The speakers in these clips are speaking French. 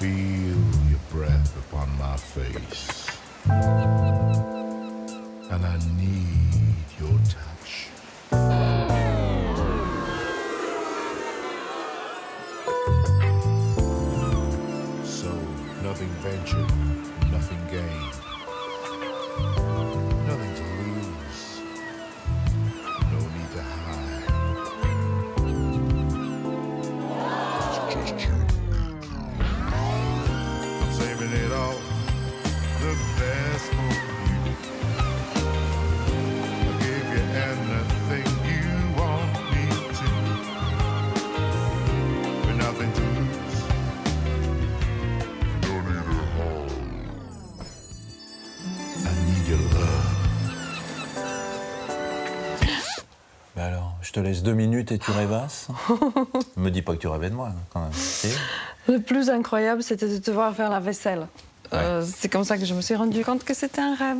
feel your breath upon my face, and I need your touch. So, nothing ventured, nothing gained, nothing to lose, no need to hide. It's just you. I'm saving it all, the best for you. I'll give you anything you want me to, with nothing to lose, no need to hide. I need your love. Bah alors, je te laisse 2 minutes et tu rêvasses. Me dis pas que tu rêvais de moi, quand même. Si. Le plus incroyable, c'était de te voir faire la vaisselle. C'est comme ça que je me suis rendu compte que c'était un rêve.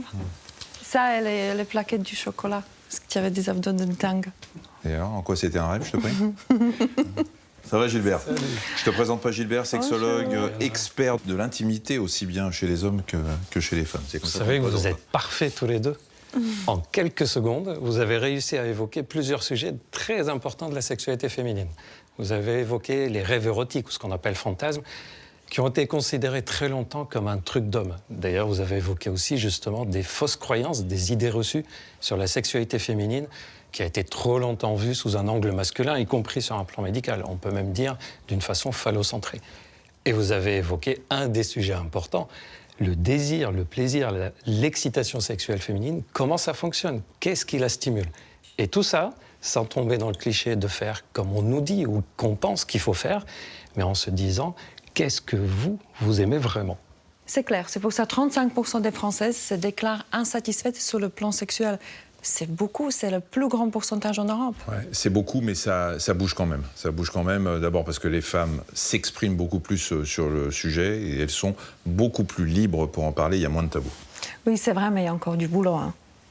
Ça et les plaquettes du chocolat, parce que tu avais des abdos de dingue. Et alors, en quoi c'était un rêve, je te prie? Ça va, Gilbert? Salut. Je te présente pas Gilbert, sexologue, expert de l'intimité, aussi bien chez les hommes que chez les femmes. C'est comme Vous ça savez que qu'on vous présente. êtes parfaits tous les deux. En quelques secondes, vous avez réussi à évoquer plusieurs sujets très importants de la sexualité féminine. Vous avez évoqué les rêves érotiques, ou ce qu'on appelle fantasmes, qui ont été considérés très longtemps comme un truc d'homme. D'ailleurs, vous avez évoqué aussi justement des fausses croyances, des idées reçues sur la sexualité féminine, qui a été trop longtemps vue sous un angle masculin, y compris sur un plan médical. On peut même dire d'une façon phallocentrée. Et vous avez évoqué un des sujets importants, le désir, le plaisir, l'excitation sexuelle féminine, comment ça fonctionne, qu'est-ce qui la stimule. Et tout ça, sans tomber dans le cliché de faire comme on nous dit ou qu'on pense qu'il faut faire, mais en se disant, qu'est-ce que vous aimez vraiment? C'est clair, c'est pour ça que 35% des Françaises se déclarent insatisfaites sur le plan sexuel. C'est beaucoup, c'est le plus grand pourcentage en Europe. Ouais, c'est beaucoup, mais ça bouge quand même. Ça bouge quand même, d'abord parce que les femmes s'expriment beaucoup plus sur le sujet et elles sont beaucoup plus libres pour en parler, il y a moins de tabous. Oui, c'est vrai, mais il y a encore du boulot.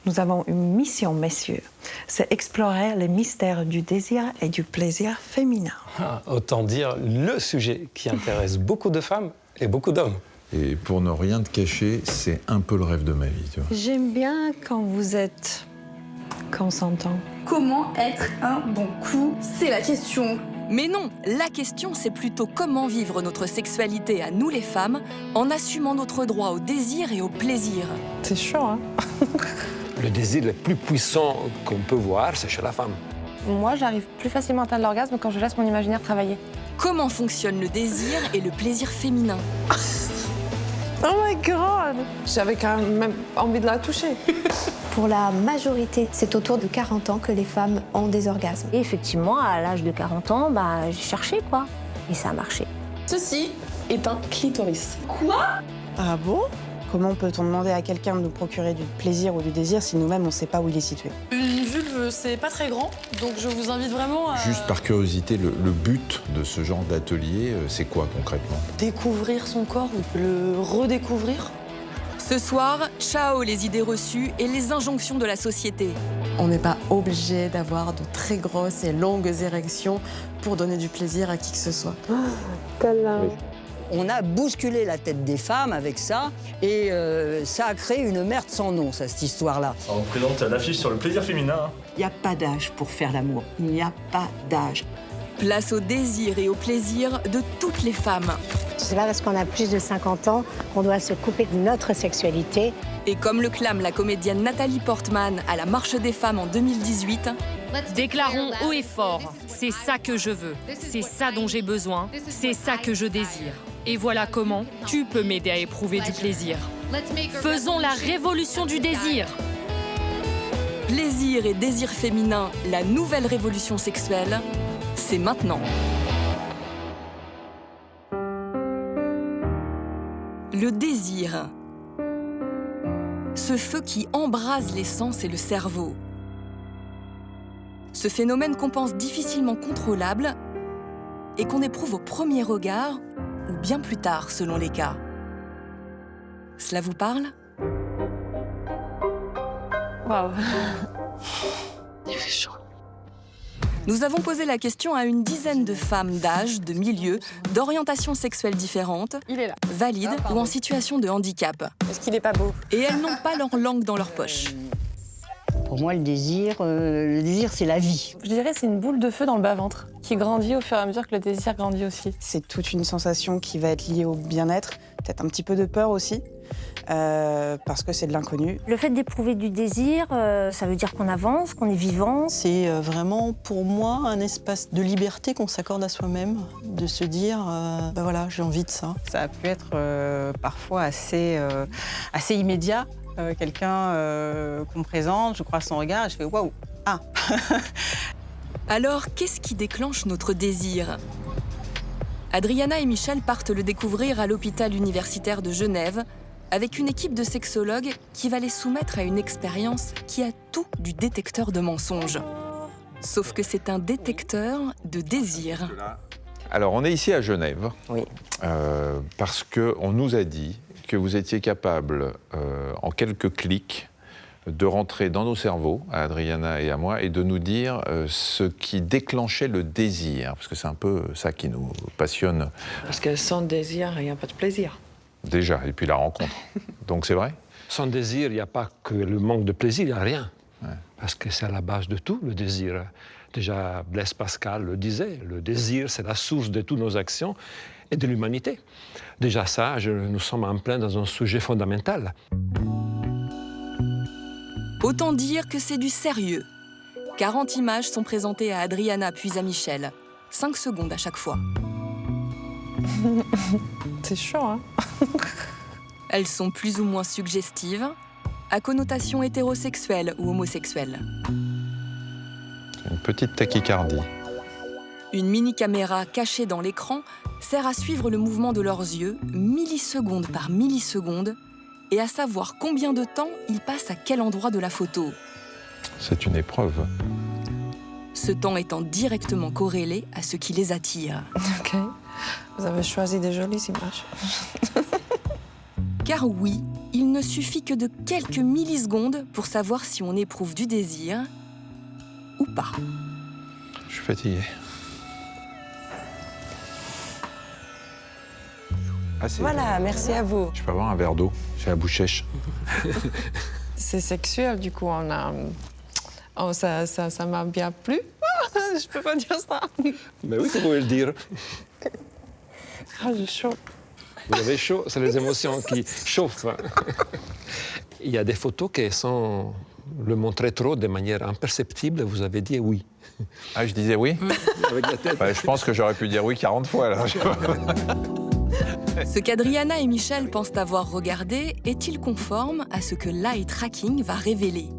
Nous avons une mission, messieurs. C'est explorer les mystères du désir et du plaisir féminin. Ah, autant dire le sujet qui intéresse beaucoup de femmes et beaucoup d'hommes. Et pour ne rien te cacher, c'est un peu le rêve de ma vie, tu vois. J'aime bien quand vous êtes consentant. Comment être un bon coup? C'est la question. Mais non, la question, c'est plutôt comment vivre notre sexualité à nous les femmes en assumant notre droit au désir et au plaisir. C'est chaud, hein? Le désir le plus puissant qu'on peut voir, c'est chez la femme. Moi, j'arrive plus facilement à atteindre l'orgasme quand je laisse mon imaginaire travailler. Comment fonctionnent le désir et le plaisir féminin? Oh my God! J'avais quand même envie de la toucher. Pour la majorité, c'est autour de 40 ans que les femmes ont des orgasmes. Et effectivement, à l'âge de 40 ans, j'ai cherché, quoi. Et ça a marché. Ceci est un clitoris. Quoi? Ah bon? Comment peut-on demander à quelqu'un de nous procurer du plaisir ou du désir si nous-mêmes on ne sait pas où il est situé? Une vulve, c'est pas très grand, donc je vous invite vraiment à... Juste par curiosité, le but de ce genre d'atelier, c'est quoi concrètement? découvrir son corps ou le redécouvrir. Ce soir, ciao les idées reçues et les injonctions de la société. On n'est pas obligé d'avoir de très grosses et longues érections pour donner du plaisir à qui que ce soit. On a bousculé la tête des femmes avec ça, et ça a créé une merde sans nom, ça, cette histoire-là. On présente l'affiche sur le plaisir féminin. Il n'y a pas d'âge pour faire l'amour. Il n'y a pas d'âge. Place au désir et au plaisir de toutes les femmes. C'est pas parce qu'on a plus de 50 ans qu'on doit se couper de notre sexualité. Et comme le clame la comédienne Nathalie Portman à la Marche des femmes en 2018, déclarons haut et fort, c'est ça que je veux, c'est ça dont j'ai besoin, c'est ça que je désire. Et voilà comment tu peux m'aider à éprouver du plaisir. Faisons la révolution du désir. Plaisir et désir féminin, la nouvelle révolution sexuelle, c'est maintenant. Le désir. Ce feu qui embrase les sens et le cerveau. Ce phénomène qu'on pense difficilement contrôlable et qu'on éprouve au premier regard ou bien plus tard selon les cas. Cela vous parle? Waouh. Il fait chaud. Nous avons posé la question à une dizaine de femmes d'âge, de milieu, d'orientation sexuelle différentes, valides ou en situation de handicap. Est-ce qu'il n'est pas beau? Et elles n'ont pas leur langue dans leur poche. Pour moi, le désir, c'est la vie. Je dirais c'est une boule de feu dans le bas-ventre qui grandit au fur et à mesure que le désir grandit aussi. C'est toute une sensation qui va être liée au bien-être, peut-être un petit peu de peur aussi, parce que c'est de l'inconnu. Le fait d'éprouver du désir, ça veut dire qu'on avance, qu'on est vivant. C'est vraiment pour moi un espace de liberté qu'on s'accorde à soi-même, de se dire ben voilà, j'ai envie de ça. Ça a pu être parfois assez immédiat. Quelqu'un qu'on me présente, je croise son regard et je fais waouh, ah. Alors, qu'est-ce qui déclenche notre désir? Adriana et Michel partent le découvrir à l'hôpital universitaire de Genève avec une équipe de sexologues qui va les soumettre à une expérience qui a tout du détecteur de mensonges. Sauf que c'est un détecteur de désir. Alors, on est ici à Genève, parce qu'on nous a dit que vous étiez capable, en quelques clics, de rentrer dans nos cerveaux, à Adriana et à moi, et de nous dire ce qui déclenchait le désir, parce que c'est un peu ça qui nous passionne. Parce que sans désir, il n'y a pas de plaisir. Déjà, et puis la rencontre. Donc c'est vrai? Sans désir, il n'y a pas que le manque de plaisir, il n'y a rien. Ouais. Parce que c'est à la base de tout, le désir. Déjà, Blaise Pascal le disait, le désir, c'est la source de toutes nos actions et de l'humanité. Déjà ça, nous sommes en plein dans un sujet fondamental. Autant dire que c'est du sérieux. 40 images sont présentées à Adriana puis à Michel. 5 secondes à chaque fois. C'est chaud, hein? Elles sont plus ou moins suggestives, à connotation hétérosexuelle ou homosexuelle. Une petite tachycardie. Une mini-caméra cachée dans l'écran sert à suivre le mouvement de leurs yeux, milliseconde par milliseconde, et à savoir combien de temps ils passent à quel endroit de la photo. C'est une épreuve. Ce temps étant directement corrélé à ce qui les attire. Ok. Vous avez choisi des jolies images. Car oui, il ne suffit que de quelques millisecondes pour savoir si on éprouve du désir ou pas. Je suis fatigué. Voilà, merci à vous. Je peux avoir un verre d'eau? J'ai la bouche sèche. C'est sexuel, du coup, on a... Oh, ça m'a bien plu. Je peux pas dire ça. Mais oui, vous pouvez le dire. Ah, j'ai chaud. Vous avez chaud, c'est les émotions qui chauffent. Il y a des photos qui, sans le montrer trop de manière imperceptible, vous avez dit oui. Ah, je disais oui? Avec la tête. Ouais, je pense que j'aurais pu dire oui 40 fois, là. Ce qu'Adriana et Michel pensent avoir regardé est-il conforme à ce que l'eye tracking va révéler?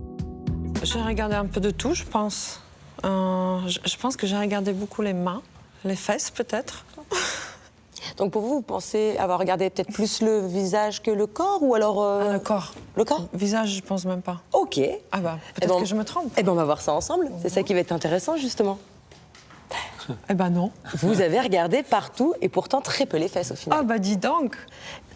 J'ai regardé un peu de tout, je pense. Je pense que j'ai regardé beaucoup les mains, les fesses peut-être. Donc pour vous, vous pensez avoir regardé peut-être plus le visage que le corps ou alors... Le corps. Le corps? Le visage, je pense même pas. Ok. Ah bah, peut-être que je me trompe. Eh ben, on va voir ça ensemble. C'est ça qui va être intéressant, justement. Eh ben non. Vous avez regardé partout et pourtant très peu les fesses au final. Ah bah dis donc.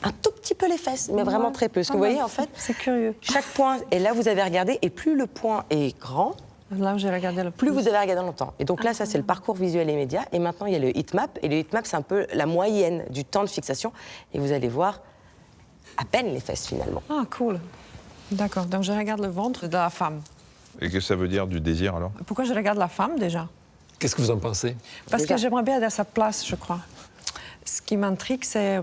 Un tout petit peu les fesses, mais vraiment très peu. Parce que vous voyez, en fait, c'est curieux. Chaque point, et là vous avez regardé, et plus le point est grand, là j'ai regardé le plus vous avez regardé longtemps. Et donc là, ça c'est le parcours visuel immédiat. Et maintenant il y a le heatmap. Et le heatmap, c'est un peu la moyenne du temps de fixation. Et vous allez voir à peine les fesses finalement. Ah cool. D'accord. Donc je regarde le ventre de la femme. Et qu'est-ce que ça veut dire du désir alors? Pourquoi je regarde la femme déjà? Qu'est-ce que vous en pensez? Parce que j'aimerais bien être à sa place, je crois. Ce qui m'intrigue, c'est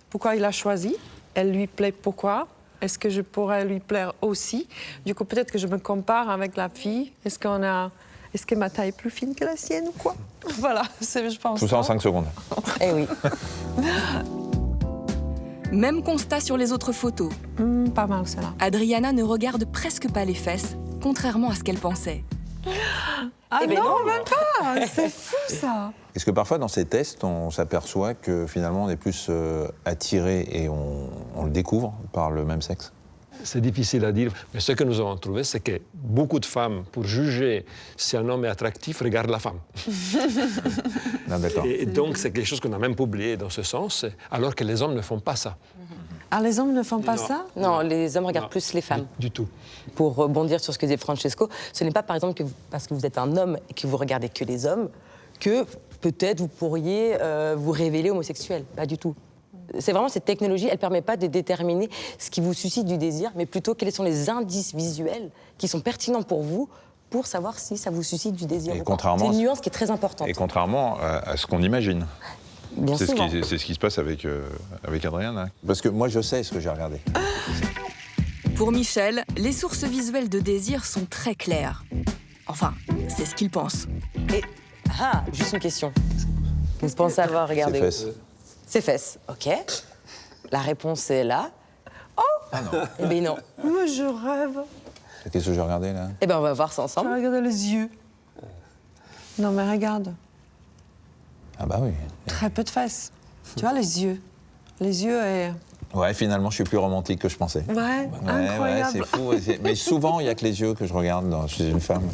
pourquoi il a choisi. Elle lui plaît pourquoi? Est-ce que je pourrais lui plaire aussi? Du coup, peut-être que je me compare avec la fille. Est-ce que ma taille est plus fine que la sienne ou quoi? Voilà, je pense. Tout ça en 5 secondes. Eh oui. Même constat sur les autres photos. Pas mal, celle-là. Adriana ne regarde presque pas les fesses, contrairement à ce qu'elle pensait. Ah eh ben non, même pas. C'est fou, ça. Est-ce que parfois, dans ces tests, on s'aperçoit que finalement, on est plus attiré et on le découvre par le même sexe? C'est difficile à dire, mais ce que nous avons trouvé, c'est que beaucoup de femmes, pour juger si un homme est attractif, regardent la femme. Ah, d'accord. Et donc, c'est quelque chose qu'on a même publié dans ce sens, alors que les hommes ne font pas ça. Ah, les hommes ne font pas ça? Non, les hommes regardent plus les femmes. Du tout. Pour rebondir sur ce que disait Francesco, ce n'est pas par exemple parce que vous êtes un homme et que vous regardez que les hommes que peut-être vous pourriez vous révéler homosexuel. Pas du tout. C'est vraiment cette technologie, elle ne permet pas de déterminer ce qui vous suscite du désir, mais plutôt quels sont les indices visuels qui sont pertinents pour vous pour savoir si ça vous suscite du désir. C'est une nuance qui est très importante. Et contrairement à ce qu'on imagine. Bien c'est souvent. C'est ce qui se passe avec Adriana. Parce que moi, je sais ce que j'ai regardé. Pour Michel, les sources visuelles de désir sont très claires. Enfin, c'est ce qu'il pense. Et, juste une question. Vous pensez avoir regardé Ses fesses. Ses fesses, ok. La réponse est là. Oh Ah non. Eh bien non. Moi, je rêve. Qu'est-ce que j'ai regardé, là? Eh bien, on va voir ça ensemble. Regarde les yeux. Non, mais regarde. Ah bah oui. Très peu de fesses. Tu vois, les yeux. Les yeux et... Ouais, finalement, je suis plus romantique que je pensais. Ouais, incroyable. Ouais, c'est fou. Mais souvent, il n'y a que les yeux que je regarde chez une femme.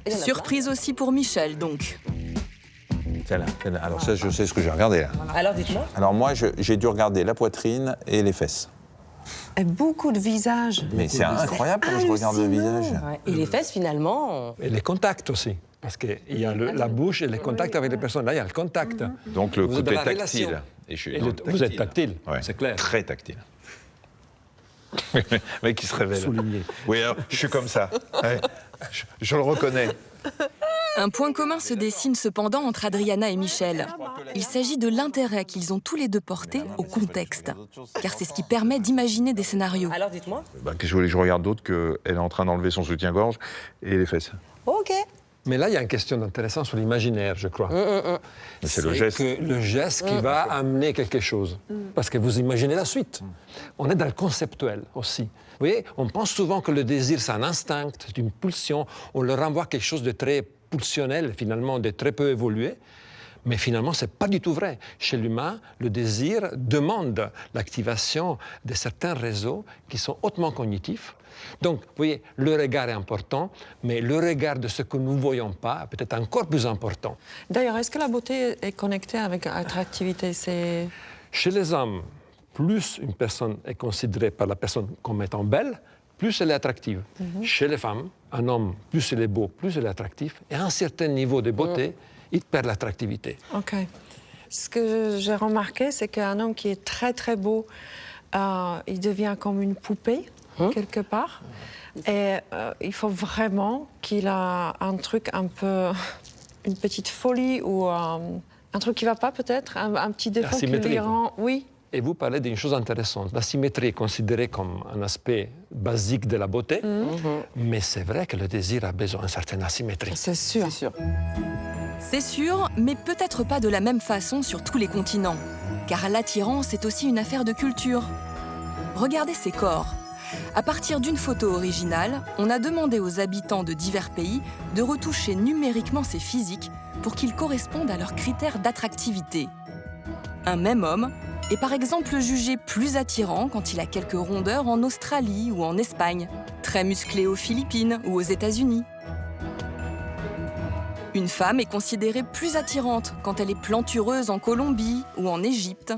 Surprise aussi pour Michel, donc. Celle-là. Alors ça, je sais ce que j'ai regardé, là. Alors, dites-moi. Alors moi, j'ai dû regarder la poitrine et les fesses. Et beaucoup de visages. Mais c'est incroyable quand je regarde le visage. Ouais. Et les fesses, finalement... Et les contacts aussi. Parce qu'il y a la bouche et les contacts avec les personnes. Là, il y a le contact. Donc le Vous êtes côté dans la tactile. relation. Et je suis vous êtes tactile, ouais. c'est clair. Très tactile. Mec qui se révèle. Souligné. Oui, alors, je suis comme ça. Ouais. Je le reconnais. Un point commun se dessine cependant entre Adriana et Michel. Il s'agit de l'intérêt qu'ils ont tous les deux porté au contexte. Car c'est ce qui permet d'imaginer des scénarios. Alors, dites-moi. Qu'est-ce que je voulais que je regarde d'autre qu'elle est en train d'enlever son soutien-gorge et les fesses. Ok. Mais là, il y a une question intéressante sur l'imaginaire, je crois. C'est le geste. Le geste qui va amener quelque chose. Parce que vous imaginez la suite. On est dans le conceptuel aussi. Vous voyez, on pense souvent que le désir, c'est un instinct, c'est une pulsion. On leur renvoie quelque chose de très pulsionnel, finalement, de très peu évolué. Mais finalement, ce n'est pas du tout vrai. Chez l'humain, le désir demande l'activation de certains réseaux qui sont hautement cognitifs. Donc, vous voyez, le regard est important, mais le regard de ce que nous ne voyons pas est peut-être encore plus important. D'ailleurs, est-ce que la beauté est connectée avec l'attractivité? Chez les hommes, plus une personne est considérée par la personne comme étant belle, plus elle est attractive. Chez les femmes, un homme, plus il est beau, plus il est attractif. Et à un certain niveau de beauté, il perd l'attractivité. OK. Ce que j'ai remarqué, c'est qu'un homme qui est très, très beau, il devient comme une poupée, quelque part. Et il faut vraiment qu'il a un truc un peu... une petite folie ou un truc qui ne va pas, peut-être, un petit défaut qui lui rend... Oui. Et vous parlez d'une chose intéressante. La symétrie est considérée comme un aspect basique de la beauté, mais c'est vrai que le désir a besoin d'une certaine asymétrie. C'est sûr. C'est sûr, mais peut-être pas de la même façon sur tous les continents. Car l'attirance est aussi une affaire de culture. Regardez ces corps. À partir d'une photo originale, on a demandé aux habitants de divers pays de retoucher numériquement ces physiques pour qu'ils correspondent à leurs critères d'attractivité. Un même homme est par exemple jugé plus attirant quand il a quelques rondeurs en Australie ou en Espagne, très musclé aux Philippines ou aux États-Unis. Une femme est considérée plus attirante quand elle est plantureuse en Colombie ou en Égypte,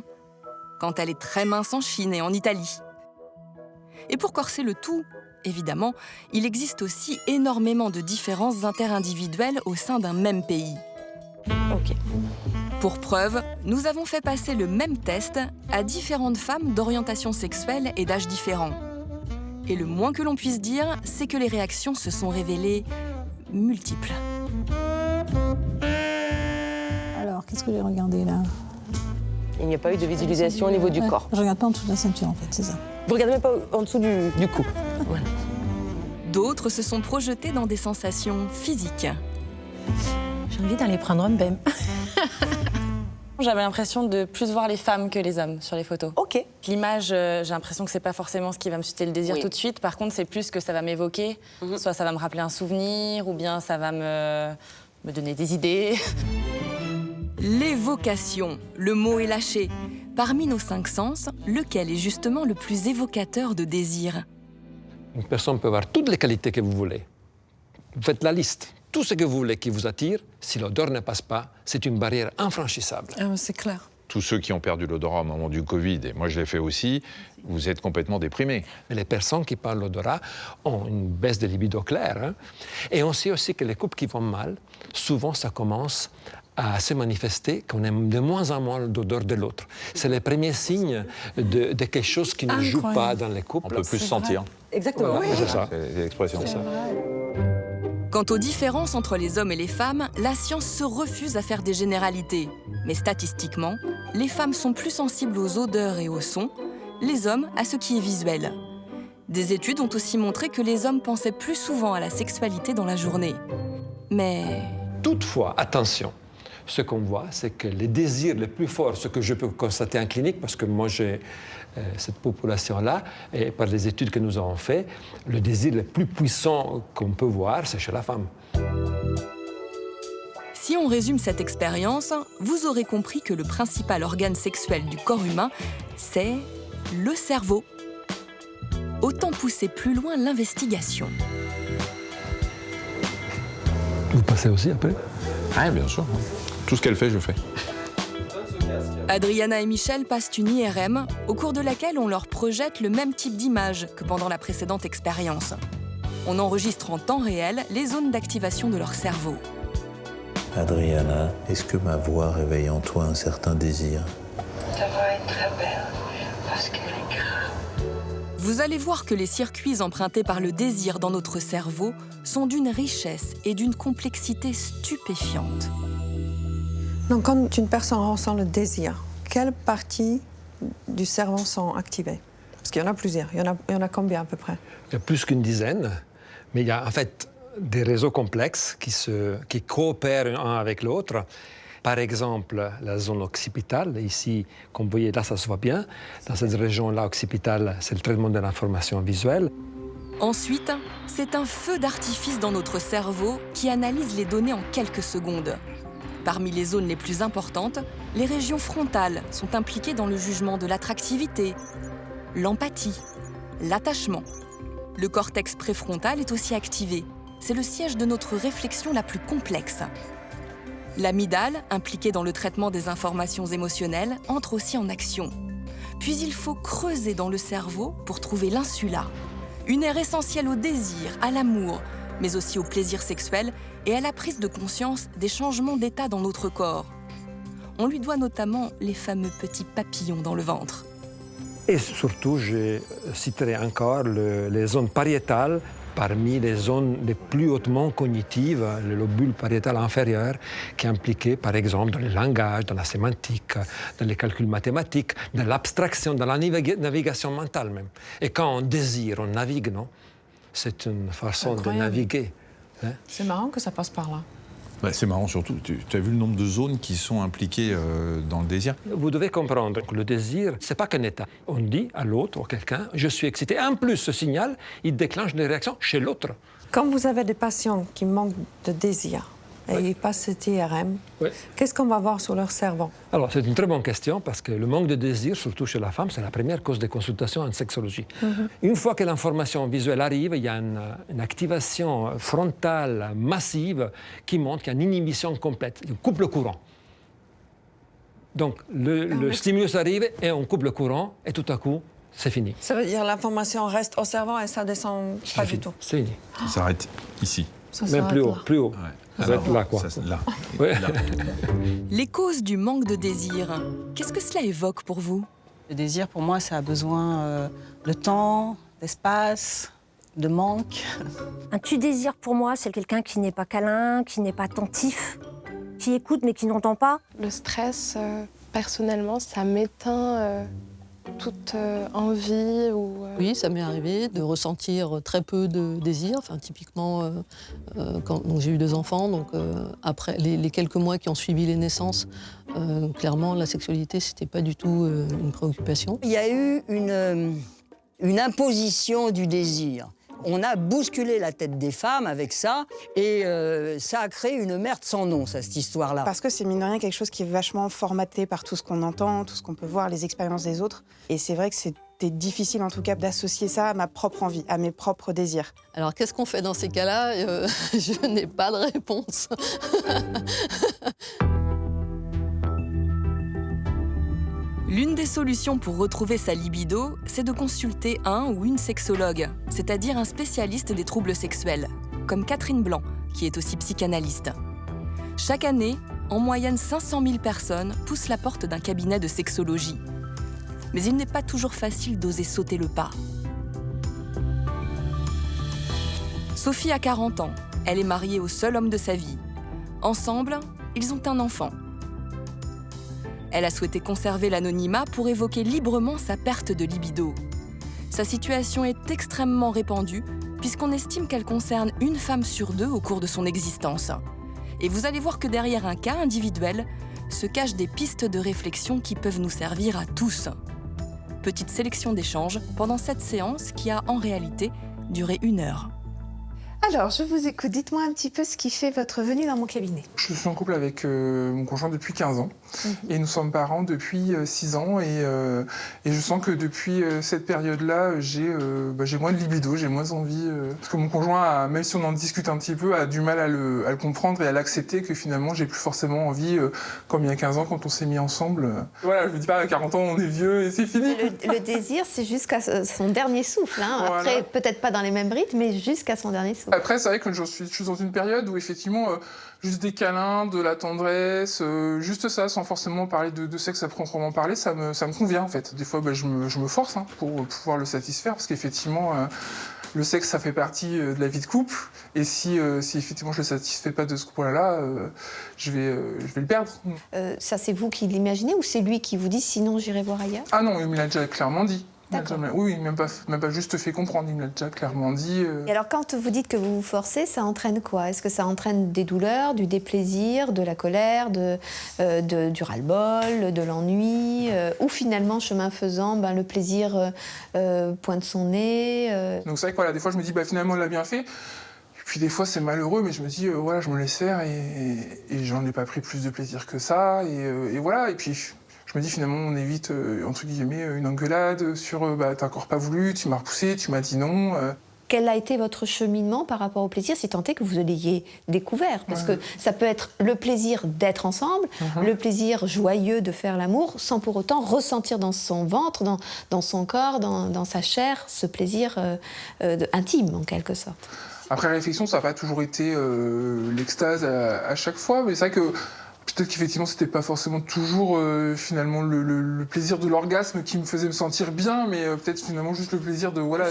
quand elle est très mince en Chine et en Italie. Et pour corser le tout, évidemment, il existe aussi énormément de différences interindividuelles au sein d'un même pays. Ok. Pour preuve, nous avons fait passer le même test à différentes femmes d'orientation sexuelle et d'âge différents. Et le moins que l'on puisse dire, c'est que les réactions se sont révélées multiples. Alors, qu'est-ce que j'ai regardé là? Il n'y a pas eu de visualisation au niveau du corps. Je regarde pas en dessous de la ceinture, en fait, c'est ça. Vous regardez même pas en dessous du cou. Voilà. D'autres se sont projetés dans des sensations physiques. J'ai envie d'aller prendre un bain. J'avais l'impression de plus voir les femmes que les hommes sur les photos. Ok. L'image, j'ai l'impression que c'est pas forcément ce qui va me susciter le désir tout de suite. Par contre, c'est plus que ça va m'évoquer. Soit ça va me rappeler un souvenir, ou bien ça va me donner des idées. L'évocation, le mot est lâché. Parmi nos 5 sens, lequel est justement le plus évocateur de désir? Une personne peut avoir toutes les qualités que vous voulez. Vous faites la liste. Tout ce que vous voulez qui vous attire, si l'odeur ne passe pas, c'est une barrière infranchissable. C'est clair. tous ceux qui ont perdu l'odorat au moment du Covid, et moi je l'ai fait aussi, vous êtes complètement déprimé. Mais les personnes qui parlent l'odorat ont une baisse de libido claire. Hein. Et on sait aussi que les couples qui vont mal, souvent ça commence à se manifester qu'on aime de moins en moins l'odeur de l'autre. C'est le premier signe de quelque chose qui ne joue pas dans les couples. On peut plus se sentir. Exactement. Voilà, c'est ça. C'est l'expression. C'est ça. Quant aux différences entre les hommes et les femmes, la science se refuse à faire des généralités. Mais statistiquement, les femmes sont plus sensibles aux odeurs et aux sons, les hommes à ce qui est visuel. Des études ont aussi montré que les hommes pensaient plus souvent à la sexualité dans la journée. Mais... Toutefois, attention, ce qu'on voit, c'est que les désirs les plus forts, ce que je peux constater en clinique, parce que moi j'ai cette population-là, et par les études que nous avons faites, le désir le plus puissant qu'on peut voir, c'est chez la femme. Si on résume cette expérience, vous aurez compris que le principal organe sexuel du corps humain, c'est le cerveau. Autant pousser plus loin l'investigation. Vous passez aussi après? Ah, bien sûr. Tout ce qu'elle fait, je fais. Adriana et Michel passent une IRM, au cours de laquelle on leur projette le même type d'image que pendant la précédente expérience. On enregistre en temps réel les zones d'activation de leur cerveau. Adriana, est-ce que ma voix réveille en toi un certain désir? Ta voix est très belle, parce qu'elle est grave. Vous allez voir que les circuits empruntés par le désir dans notre cerveau sont d'une richesse et d'une complexité stupéfiante. Donc, quand une personne ressent le désir, quelles parties du cerveau sont activées? Parce qu'il y en a plusieurs. Il y en a combien à peu près? Il y a plus qu'une dizaine, mais il y a en fait des réseaux complexes qui coopèrent un avec l'autre. Par exemple, la zone occipitale, ici, comme vous voyez, là, ça se voit bien. Dans cette région-là, occipitale, c'est le traitement de l'information visuelle. Ensuite, c'est un feu d'artifice dans notre cerveau qui analyse les données en quelques secondes. Parmi les zones les plus importantes, les régions frontales sont impliquées dans le jugement de l'attractivité, l'empathie, l'attachement. Le cortex préfrontal est aussi activé. C'est le siège de notre réflexion la plus complexe. L'amygdale, impliquée dans le traitement des informations émotionnelles, entre aussi en action. Puis il faut creuser dans le cerveau pour trouver l'insula, une aire essentielle au désir, à l'amour, mais aussi au plaisir sexuel et à la prise de conscience des changements d'état dans notre corps. On lui doit notamment les fameux petits papillons dans le ventre. Et surtout, je citerai encore les zones pariétales, parmi les zones les plus hautement cognitives, le lobule pariétal inférieur, qui est impliqué, par exemple, dans le langage, dans la sémantique, dans les calculs mathématiques, dans l'abstraction, dans la navigation mentale même. Et quand on désire, on navigue, non? C'est une façon de naviguer. Hein? C'est marrant que ça passe par là. Bah, c'est marrant surtout, tu as vu le nombre de zones qui sont impliquées dans le désir? Vous devez comprendre que le désir, c'est pas qu'un état. On dit à l'autre ou à quelqu'un, je suis excité. En plus, ce signal, il déclenche des réactions chez l'autre. Quand vous avez des patients qui manquent de désir et ils passent cette IRM, qu'est-ce qu'on va voir sur leur cerveau? Alors, c'est une très bonne question parce que le manque de désir, surtout chez la femme, c'est la première cause de consultation en sexologie. Une fois que l'information visuelle arrive, il y a une activation frontale massive qui montre qu'il y a une inhibition complète. On coupe le courant. Donc, le stimulus arrive et on coupe le courant et tout à coup, c'est fini. Ça veut dire que l'information reste au cerveau et ça descend pas du tout? C'est fini. Ça s'arrête ici. Même plus haut, plus haut. Ouais. Ça va être là, quoi. Là. Ouais. Là. Les causes du manque de désir, qu'est-ce que cela évoque pour vous? Le désir, pour moi, ça a besoin de temps, d'espace, de manque. Un tu désir, pour moi, c'est quelqu'un qui n'est pas câlin, qui n'est pas attentif, qui écoute mais qui n'entend pas. Le stress, personnellement, ça m'éteint toute envie ou... Oui, ça m'est arrivé de ressentir très peu de désir. Enfin, typiquement, quand j'ai eu 2 enfants, donc après les quelques mois qui ont suivi les naissances, clairement, la sexualité, c'était pas du tout une préoccupation. Il y a eu une imposition du désir. On a bousculé la tête des femmes avec ça, et ça a créé une merde sans nom, ça, cette histoire-là. Parce que c'est mine de rien quelque chose qui est vachement formaté par tout ce qu'on entend, tout ce qu'on peut voir, les expériences des autres. Et c'est vrai que c'était difficile, en tout cas, d'associer ça à ma propre envie, à mes propres désirs. Alors, qu'est-ce qu'on fait dans ces cas-là? Je n'ai pas de réponse. L'une des solutions pour retrouver sa libido, c'est de consulter un ou une sexologue, c'est-à-dire un spécialiste des troubles sexuels, comme Catherine Blanc, qui est aussi psychanalyste. Chaque année, en moyenne 500 000 personnes poussent la porte d'un cabinet de sexologie. Mais il n'est pas toujours facile d'oser sauter le pas. Sophie a 40 ans. Elle est mariée au seul homme de sa vie. Ensemble, ils ont un enfant. Elle a souhaité conserver l'anonymat pour évoquer librement sa perte de libido. Sa situation est extrêmement répandue, puisqu'on estime qu'elle concerne une femme sur 2 au cours de son existence. Et vous allez voir que derrière un cas individuel se cachent des pistes de réflexion qui peuvent nous servir à tous. Petite sélection d'échanges pendant cette séance qui a en réalité duré 1 heure. Alors, je vous écoute. Dites-moi un petit peu ce qui fait votre venue dans mon cabinet. Je suis en couple avec mon conjoint depuis 15 ans. Et nous sommes parents depuis 6 ans. Et je sens que depuis cette période-là, j'ai moins de libido, j'ai moins envie. Parce que mon conjoint, même si on en discute un petit peu, a du mal à le comprendre et à l'accepter, que finalement, j'ai plus forcément envie, comme il y a 15 ans, quand on s'est mis ensemble. Voilà, je me dis pas, à 40 ans, on est vieux et c'est fini. Le désir, c'est jusqu'à son dernier souffle. Hein. Voilà. Après, peut-être pas dans les mêmes rythmes, mais jusqu'à son dernier souffle. Après, c'est vrai que je suis dans une période où, effectivement, juste des câlins, de la tendresse, juste ça, sans forcément parler de sexe à proprement parler, ça me convient, en fait. Des fois, je me force pour pouvoir le satisfaire, parce qu'effectivement, le sexe, ça fait partie de la vie de couple. Et si effectivement, je le satisfais pas de ce point-là, je vais le perdre. Ça, c'est vous qui l'imaginez ou c'est lui qui vous dit « sinon, j'irai voir ailleurs » Ah non, il me l'a déjà clairement dit. Oui, même pas juste fait comprendre, il me l'a déjà clairement dit. Et alors, quand vous dites que vous vous forcez, ça entraîne quoi? Est-ce que ça entraîne des douleurs, du déplaisir, de la colère, du ras-le-bol, de l'ennui ou finalement, chemin faisant, le plaisir pointe son nez Donc c'est vrai que voilà, des fois, je me dis, finalement, il l'a bien fait. Et puis des fois, c'est malheureux, mais je me dis, voilà, je me laisse faire et j'en ai pas pris plus de plaisir que ça. Et voilà, et puis... Je me dis finalement on évite entre guillemets une engueulade sur t'as encore pas voulu, tu m'as repoussé, tu m'as dit non. Quel a été votre cheminement par rapport au plaisir, si tant est que vous l'ayez découvert? Parce que ça peut être le plaisir d'être ensemble, le plaisir joyeux de faire l'amour, sans pour autant ressentir dans son ventre, dans son corps, dans sa chair, ce plaisir intime en quelque sorte. Après réflexion, ça n'a pas toujours été l'extase à chaque fois, mais c'est vrai que peut-être qu'effectivement, c'était pas forcément toujours finalement le plaisir de l'orgasme qui me faisait me sentir bien, mais peut-être finalement juste le plaisir d'avoir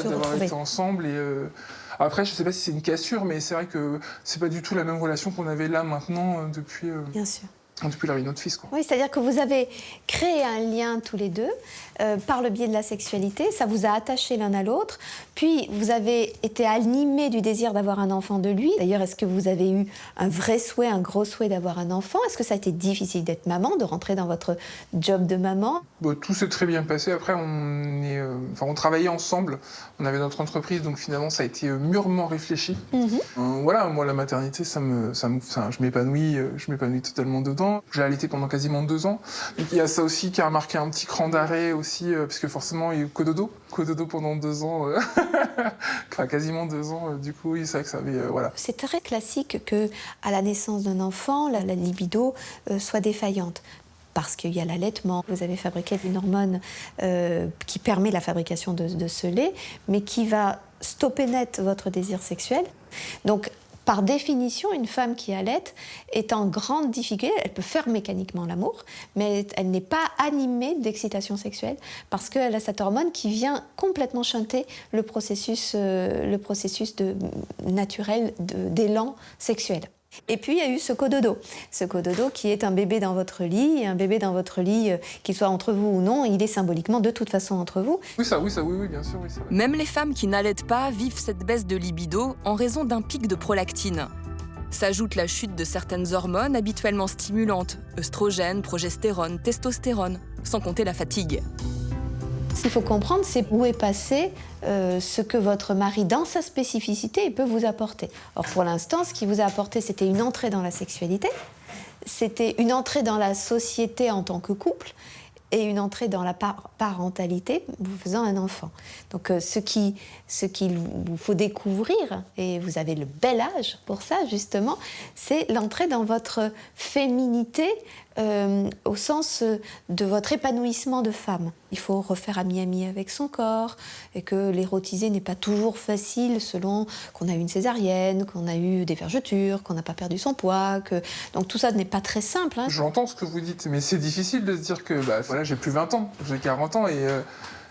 été ensemble. Et après, je sais pas si c'est une cassure, mais c'est vrai que c'est pas du tout la même relation qu'on avait là maintenant depuis. Bien sûr. Depuis l'arrivée de notre fils. Oui, c'est-à-dire que vous avez créé un lien tous les deux par le biais de la sexualité, ça vous a attachés l'un à l'autre, puis vous avez été animés du désir d'avoir un enfant de lui. D'ailleurs, est-ce que vous avez eu un vrai souhait, un gros souhait d'avoir un enfant? Est-ce que ça a été difficile d'être maman, de rentrer dans votre job de maman? Tout s'est très bien passé. Après, on travaillait ensemble, on avait notre entreprise, donc finalement, ça a été mûrement réfléchi. Voilà, moi, la maternité, je m'épanouis totalement dedans. J'ai allaité pendant quasiment 2 ans. Donc, il y a ça aussi qui a marqué un petit cran d'arrêt aussi, parce que forcément, il y a eu cododo pendant 2 ans, enfin quasiment 2 ans. Du coup, oui, c'est vrai que ça avait, voilà. C'est très classique que, à la naissance d'un enfant, la libido soit défaillante. Parce qu'il y a l'allaitement. Vous avez fabriqué une hormone qui permet la fabrication de ce lait, mais qui va stopper net votre désir sexuel. Donc, par définition, une femme qui allaite est en grande difficulté. Elle peut faire mécaniquement l'amour, mais elle n'est pas animée d'excitation sexuelle parce qu'elle a cette hormone qui vient complètement chanter le processus naturel d'élan sexuel. Et puis, il y a eu ce cododo. Ce cododo qui est un bébé dans votre lit. Et un bébé dans votre lit, qu'il soit entre vous ou non, il est symboliquement de toute façon entre vous. Oui, bien sûr. Oui, même les femmes qui n'allaitent pas vivent cette baisse de libido en raison d'un pic de prolactine. S'ajoute la chute de certaines hormones habituellement stimulantes, œstrogène, progestérone, testostérone, sans compter la fatigue. Ce qu'il faut comprendre, c'est où est passé ce que votre mari, dans sa spécificité, peut vous apporter. Or, pour l'instant, ce qu'il vous a apporté, c'était une entrée dans la sexualité, c'était une entrée dans la société en tant que couple, et une entrée dans la parentalité, vous faisant un enfant. Donc, ce qu'il vous faut découvrir, et vous avez le bel âge pour ça, justement, c'est l'entrée dans votre féminité au sens de votre épanouissement de femme. Il faut refaire ami-ami avec son corps et que l'érotiser n'est pas toujours facile selon qu'on a eu une césarienne, qu'on a eu des vergetures, qu'on n'a pas perdu son poids. Donc tout ça n'est pas très simple. Hein. J'entends ce que vous dites, mais c'est difficile de se dire que voilà, j'ai plus 20 ans, j'ai 40 ans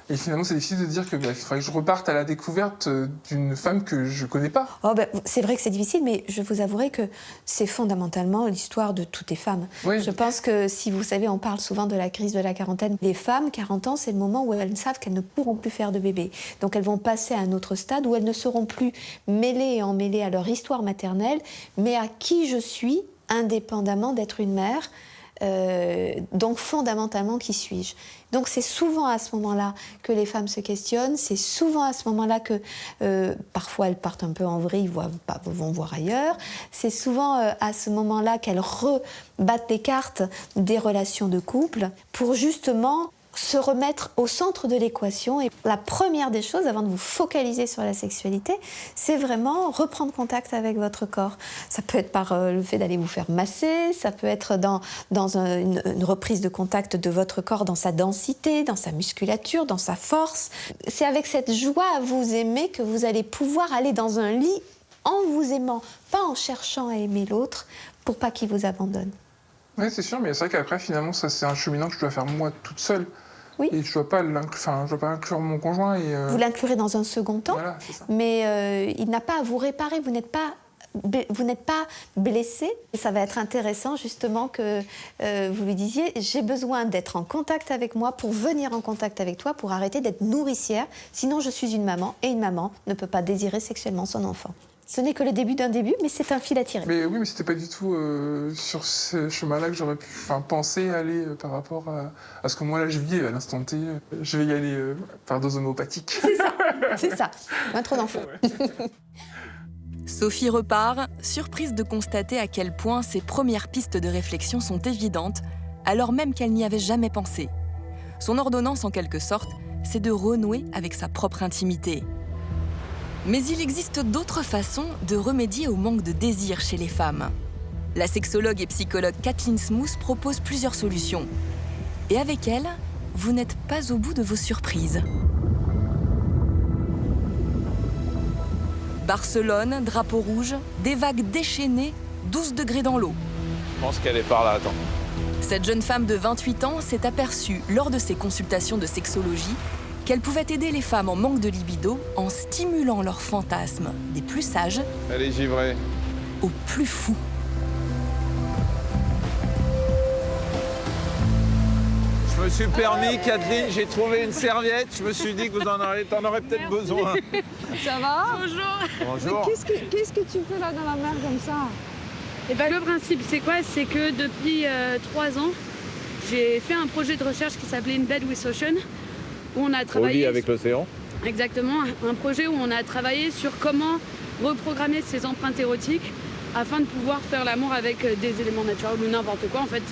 et finalement, c'est difficile de dire que il faudrait que je reparte à la découverte d'une femme que je connais pas. C'est vrai que c'est difficile, mais je vous avouerai que c'est fondamentalement l'histoire de toutes les femmes. Oui. Je pense que, si vous savez, on parle souvent de la crise de la quarantaine. Les femmes, 40 ans, c'est le moment où elles savent qu'elles ne pourront plus faire de bébé. Donc elles vont passer à un autre stade où elles ne seront plus mêlées et emmêlées à leur histoire maternelle, mais à qui je suis, indépendamment d'être une mère. Donc fondamentalement, qui suis-je? Donc c'est souvent à ce moment-là que les femmes se questionnent, c'est souvent à ce moment-là que parfois elles partent un peu en vrille, vont voir ailleurs, c'est souvent à ce moment-là qu'elles rebattent les cartes des relations de couple pour justement se remettre au centre de l'équation. Et la première des choses, avant de vous focaliser sur la sexualité, c'est vraiment reprendre contact avec votre corps. Ça peut être par le fait d'aller vous faire masser, ça peut être dans une reprise de contact de votre corps dans sa densité, dans sa musculature, dans sa force. C'est avec cette joie à vous aimer que vous allez pouvoir aller dans un lit en vous aimant, pas en cherchant à aimer l'autre pour pas qu'il vous abandonne. Oui, c'est sûr, mais c'est vrai qu'après, finalement, ça, c'est un cheminement que je dois faire moi toute seule. Oui. Et je dois pas inclure mon conjoint. Vous l'inclurez dans un second temps, voilà, c'est ça. Mais il n'a pas à vous réparer, vous n'êtes pas blessé. Et ça va être intéressant justement que vous lui disiez, j'ai besoin d'être en contact avec moi pour venir en contact avec toi, pour arrêter d'être nourricière, sinon je suis une maman, et une maman ne peut pas désirer sexuellement son enfant. Ce n'est que le début d'un début, mais c'est un fil à tirer. Mais oui, mais c'était pas du tout sur ce chemin-là que j'aurais pu penser aller par rapport à ce que moi là je vis à l'instant T. Je vais y aller par dose homéopathique. C'est ça, pas trop d'enfants. Sophie repart, surprise de constater à quel point ses premières pistes de réflexion sont évidentes, alors même qu'elle n'y avait jamais pensé. Son ordonnance, en quelque sorte, c'est de renouer avec sa propre intimité. Mais il existe d'autres façons de remédier au manque de désir chez les femmes. La sexologue et psychologue Kathleen Smooth propose plusieurs solutions. Et avec elle, vous n'êtes pas au bout de vos surprises. Barcelone, drapeau rouge, des vagues déchaînées, 12 degrés dans l'eau. Je pense qu'elle est par là, attends. Cette jeune femme de 28 ans s'est aperçue, lors de ses consultations de sexologie, qu'elle pouvait aider les femmes en manque de libido en stimulant leurs fantasmes, des plus sages Elle est givrée. aux plus fous. Je me suis permis, Kathleen, j'ai trouvé une serviette. Je me suis dit que t'en aurais peut-être besoin. Ça va? Bonjour. Bonjour. Qu'est-ce que tu fais là dans la mer comme ça? Et ben, le principe, c'est quoi? C'est que depuis 3 ans, j'ai fait un projet de recherche qui s'appelait In Bed with Ocean, où on a travaillé... Au lit avec l'océan. Exactement, un projet où on a travaillé sur comment reprogrammer ces empreintes érotiques afin de pouvoir faire l'amour avec des éléments naturels ou n'importe quoi. En fait,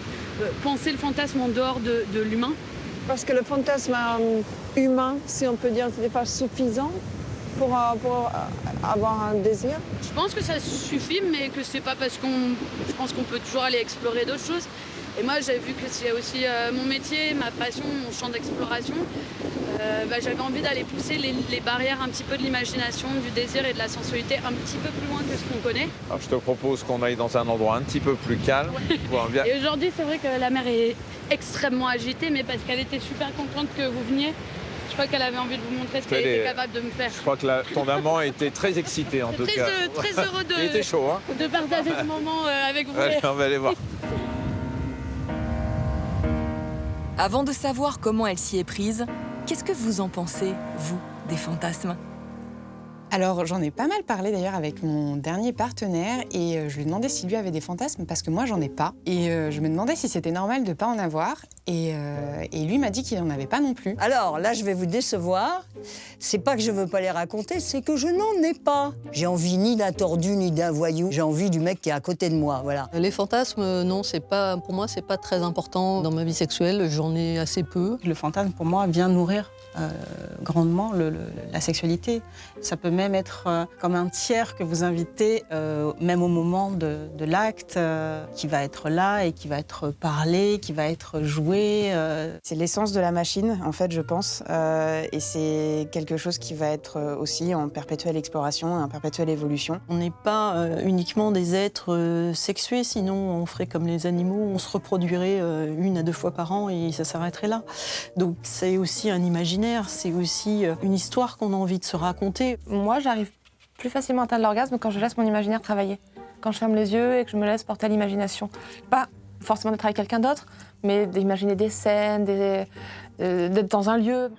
penser le fantasme en dehors de l'humain. Parce que le fantasme humain, si on peut dire, n'est pas suffisant pour avoir un désir. Je pense que ça suffit, mais que c'est pas parce je pense qu'on peut toujours aller explorer d'autres choses. Et moi, j'ai vu que c'est aussi mon métier, ma passion, mon champ d'exploration. J'avais envie d'aller pousser les barrières un petit peu de l'imagination, du désir et de la sensualité un petit peu plus loin que ce qu'on connaît. Alors, je te propose qu'on aille dans un endroit un petit peu plus calme. Ouais. Et aujourd'hui, c'est vrai que la mer est extrêmement agitée, mais parce qu'elle était super contente que vous veniez. Je crois qu'elle avait envie de vous montrer ce qu'elle était capable de me faire. Je crois que ton amant était très excité en tout cas. Très heureux Il était chaud, hein, de partager ce moment avec vous. Allez, on va aller voir. Avant de savoir comment elle s'y est prise, qu'est-ce que vous en pensez, vous, des fantasmes ? Alors, j'en ai pas mal parlé d'ailleurs avec mon dernier partenaire et je lui ai demandé si lui avait des fantasmes parce que moi, j'en ai pas. Et je me demandais si c'était normal de pas en avoir et lui m'a dit qu'il n'en avait pas non plus. Alors là, je vais vous décevoir C'est pas que je veux pas les raconter, c'est que je n'en ai pas. J'ai envie ni d'un tordu ni d'un voyou. J'ai envie du mec qui est à côté de moi, voilà. Les fantasmes, non, pour moi, c'est pas très important dans ma vie sexuelle. J'en ai assez peu. Le fantasme, pour moi, vient nourrir grandement la sexualité. Ça peut même être comme un tiers que vous invitez, même au moment de l'acte, qui va être là et qui va être parlé, qui va être joué. C'est l'essence de la machine, en fait, je pense. Et c'est quelque chose qui va être aussi en perpétuelle exploration et en perpétuelle évolution. On n'est pas uniquement des êtres sexués, sinon on ferait comme les animaux, on se reproduirait 1 à 2 fois par an et ça s'arrêterait là. Donc c'est aussi un imaginaire, c'est aussi une histoire qu'on a envie de se raconter. Moi, j'arrive plus facilement à atteindre l'orgasme quand je laisse mon imaginaire travailler. Quand je ferme les yeux et que je me laisse porter à l'imagination. Pas forcément d'être avec quelqu'un d'autre, mais d'imaginer des scènes, d'être dans un lieu.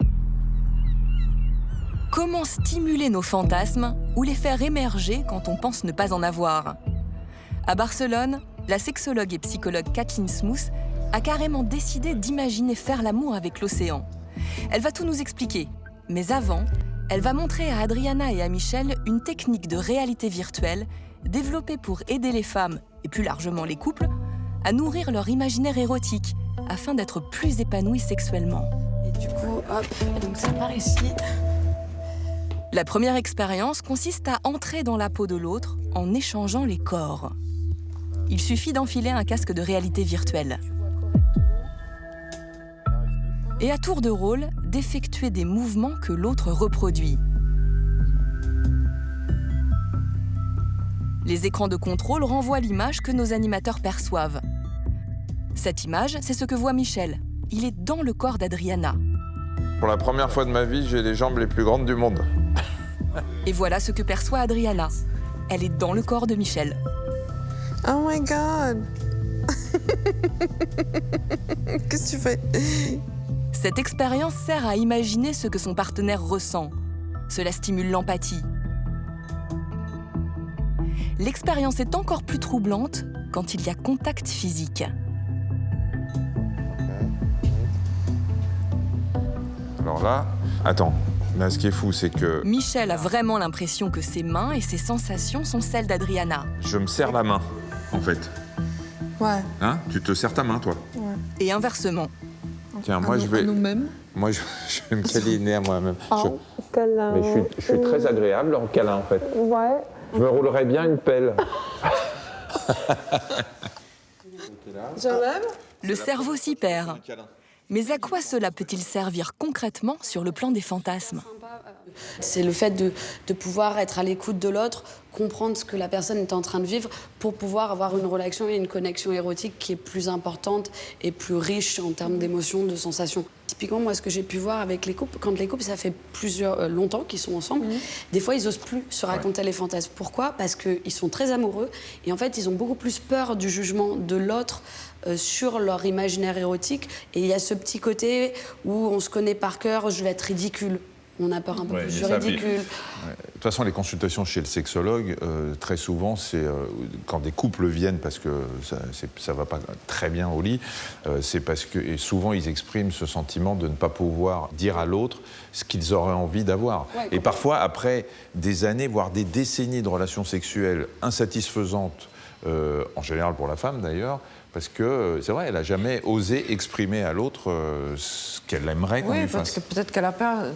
Comment stimuler nos fantasmes ou les faire émerger quand on pense ne pas en avoir? À Barcelone, la sexologue et psychologue Kathleen Smooth a carrément décidé d'imaginer faire l'amour avec l'océan. Elle va tout nous expliquer, mais avant, elle va montrer à Adriana et à Michel une technique de réalité virtuelle développée pour aider les femmes, et plus largement les couples, à nourrir leur imaginaire érotique afin d'être plus épanouis sexuellement. Et du coup, hop, donc ça part ici. La première expérience consiste à entrer dans la peau de l'autre en échangeant les corps. Il suffit d'enfiler un casque de réalité virtuelle. Et à tour de rôle, d'effectuer des mouvements que l'autre reproduit. Les écrans de contrôle renvoient l'image que nos animateurs perçoivent. Cette image, c'est ce que voit Michel. Il est dans le corps d'Adriana. Pour la première fois de ma vie, j'ai les jambes les plus grandes du monde. Et voilà ce que perçoit Adriana. Elle est dans le corps de Michel. Oh my God! Qu'est-ce que tu fais? Cette expérience sert à imaginer ce que son partenaire ressent. Cela stimule l'empathie. L'expérience est encore plus troublante quand il y a contact physique. Alors là, attends. Là, ce qui est fou, c'est que... Michel a vraiment l'impression que ses mains et ses sensations sont celles d'Adriana. Je me serre la main, en fait. Ouais. Hein? Tu te serres ta main, toi. Ouais. Et inversement. Tiens, moi, je vais... nous-mêmes. Moi, je vais me câliner à moi-même. Oh, câlin. Mais je suis très agréable en câlin, en fait. Ouais. Je me roulerais bien une pelle. J'enlève. Le cerveau s'y perd. Mais à quoi cela peut-il servir concrètement sur le plan des fantasmes? C'est le fait de pouvoir être à l'écoute de l'autre, comprendre ce que la personne est en train de vivre pour pouvoir avoir une relation et une connexion érotique qui est plus importante et plus riche en termes d'émotions, de sensations. Typiquement, moi, ce que j'ai pu voir avec les couples, quand les couples, ça fait longtemps qu'ils sont ensemble, des fois, ils n'osent plus se raconter les fantasmes. Pourquoi? Parce qu'ils sont très amoureux et en fait, ils ont beaucoup plus peur du jugement de l'autre sur leur imaginaire érotique. Et il y a ce petit côté où on se connaît par cœur, je vais être ridicule. On a peur un peu plus du ridicule. De toute façon, les consultations chez le sexologue, très souvent, c'est quand des couples viennent parce que ça va pas très bien au lit, c'est parce que et souvent ils expriment ce sentiment de ne pas pouvoir dire à l'autre ce qu'ils auraient envie d'avoir. Ouais, et parfois, après des années, voire des décennies de relations sexuelles insatisfaisantes, en général pour la femme d'ailleurs, parce que c'est vrai, elle n'a jamais osé exprimer à l'autre ce qu'elle aimerait qu'on lui fasse. Parce que peut-être qu'elle a peur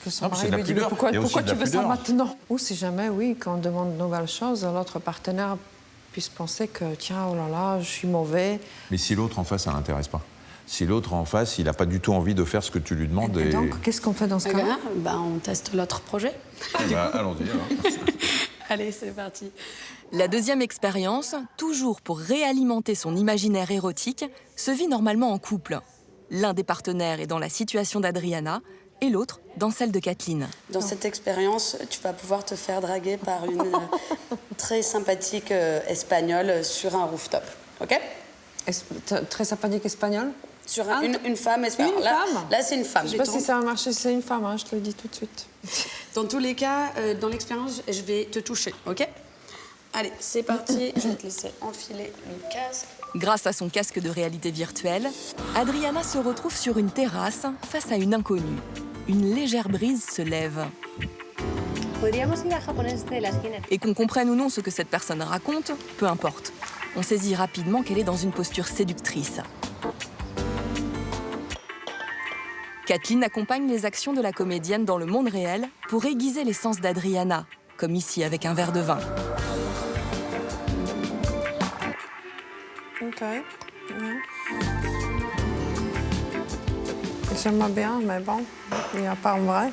que son mari lui dise pourquoi tu veux ça maintenant? Ou si jamais, oui, quand on demande de nouvelles choses, l'autre partenaire puisse penser que tiens, oh là là, je suis mauvais. Mais si l'autre en face, ça ne l'intéresse pas. Si l'autre en face, il n'a pas du tout envie de faire ce que tu lui demandes. Et donc, qu'est-ce qu'on fait dans ce cas-là? On teste l'autre projet. Allons-y alors. Allez, c'est parti. La deuxième expérience, toujours pour réalimenter son imaginaire érotique, se vit normalement en couple. L'un des partenaires est dans la situation d'Adriana et l'autre dans celle de Kathleen. Dans cette expérience, tu vas pouvoir te faire draguer par une très sympathique espagnole sur un rooftop. OK? Très sympathique espagnole? Sur une femme espagnole. Là, c'est une femme. Je ne sais pas si ça va marcher, c'est une femme, hein, je te le dis tout de suite. Dans tous les cas, dans l'expérience, je vais te toucher, OK? Allez, c'est parti. Je vais te laisser enfiler le casque. Grâce à son casque de réalité virtuelle, Adriana se retrouve sur une terrasse face à une inconnue. une légère brise se lève. Et qu'on comprenne ou non ce que cette personne raconte, peu importe. On saisit rapidement qu'elle est dans une posture séductrice. Kathleen accompagne les actions de la comédienne dans le monde réel pour aiguiser les sens d'Adriana, comme ici avec un verre de vin. Ok. J'aimerais bien, mais bon, il n'y a pas en vrai.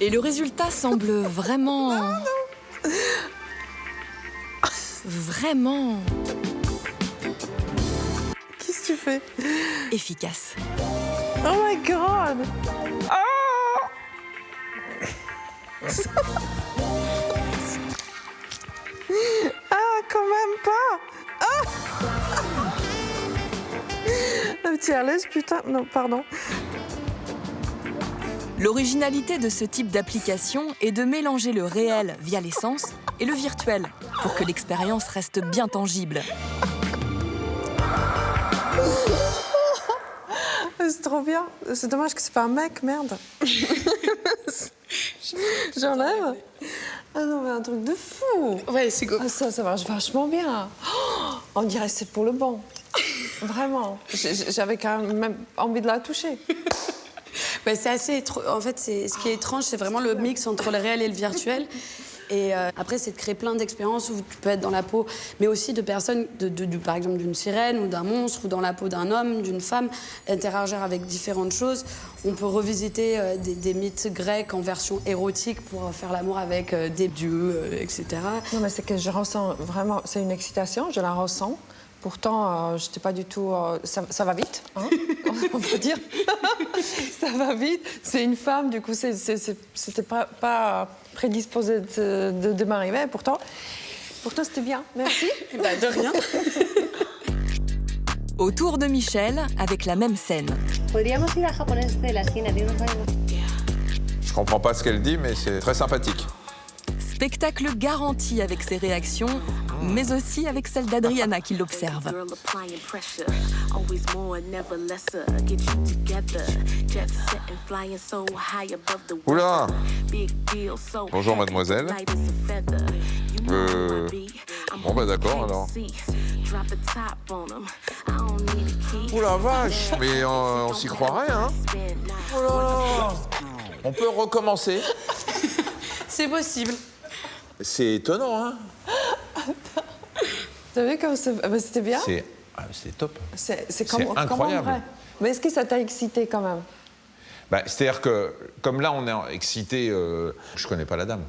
Et le résultat semble vraiment... Vraiment... Qu'est-ce que tu fais? Efficace. Oh my God! Oh! Ah, quand même pas! Ah! Le petit à l'aise, putain. Non, pardon. L'originalité de ce type d'application est de mélanger le réel via les sens et le virtuel pour que l'expérience reste bien tangible. C'est trop bien. C'est dommage que c'est pas un mec, merde. J'enlève. Ah non, mais un truc de fou. Ouais, c'est cool. Ah, ça marche vachement bien. Oh, on dirait que c'est pour le bon. Vraiment. J'avais quand même envie de la toucher. Bah, c'est assez... En fait, ce qui est étrange, c'est vraiment le mix entre le réel et le virtuel. Et après, c'est de créer plein d'expériences où tu peux être dans la peau, mais aussi de personnes, par exemple d'une sirène ou d'un monstre, ou dans la peau d'un homme, d'une femme, interagir avec différentes choses. On peut revisiter des mythes grecs en version érotique pour faire l'amour avec des dieux, etc. Non, mais c'est que je ressens vraiment... C'est une excitation, je la ressens. Pourtant, je n'étais pas du tout... ça va vite, hein, on peut dire. Ça va vite. C'est une femme, du coup, c'était pas prédisposé de m'arriver. Pourtant, c'était bien. Merci. Bah, de rien. Autour de Michel, avec la même scène. Je comprends pas ce qu'elle dit, mais c'est très sympathique. Spectacle garanti avec ses réactions, mais aussi avec celle d'Adriana qui l'observe. Oula! Bonjour mademoiselle. Bon bah d'accord alors. Oula vache, mais on s'y croirait hein. Oula! On peut recommencer? C'est possible. C'est étonnant hein. T'as vu comme c'était bien? C'est top. C'est incroyable. Comme en vrai. Mais est-ce que ça t'a excité quand même? Bah, c'est-à-dire que, comme là, on est excité, je connais pas la dame.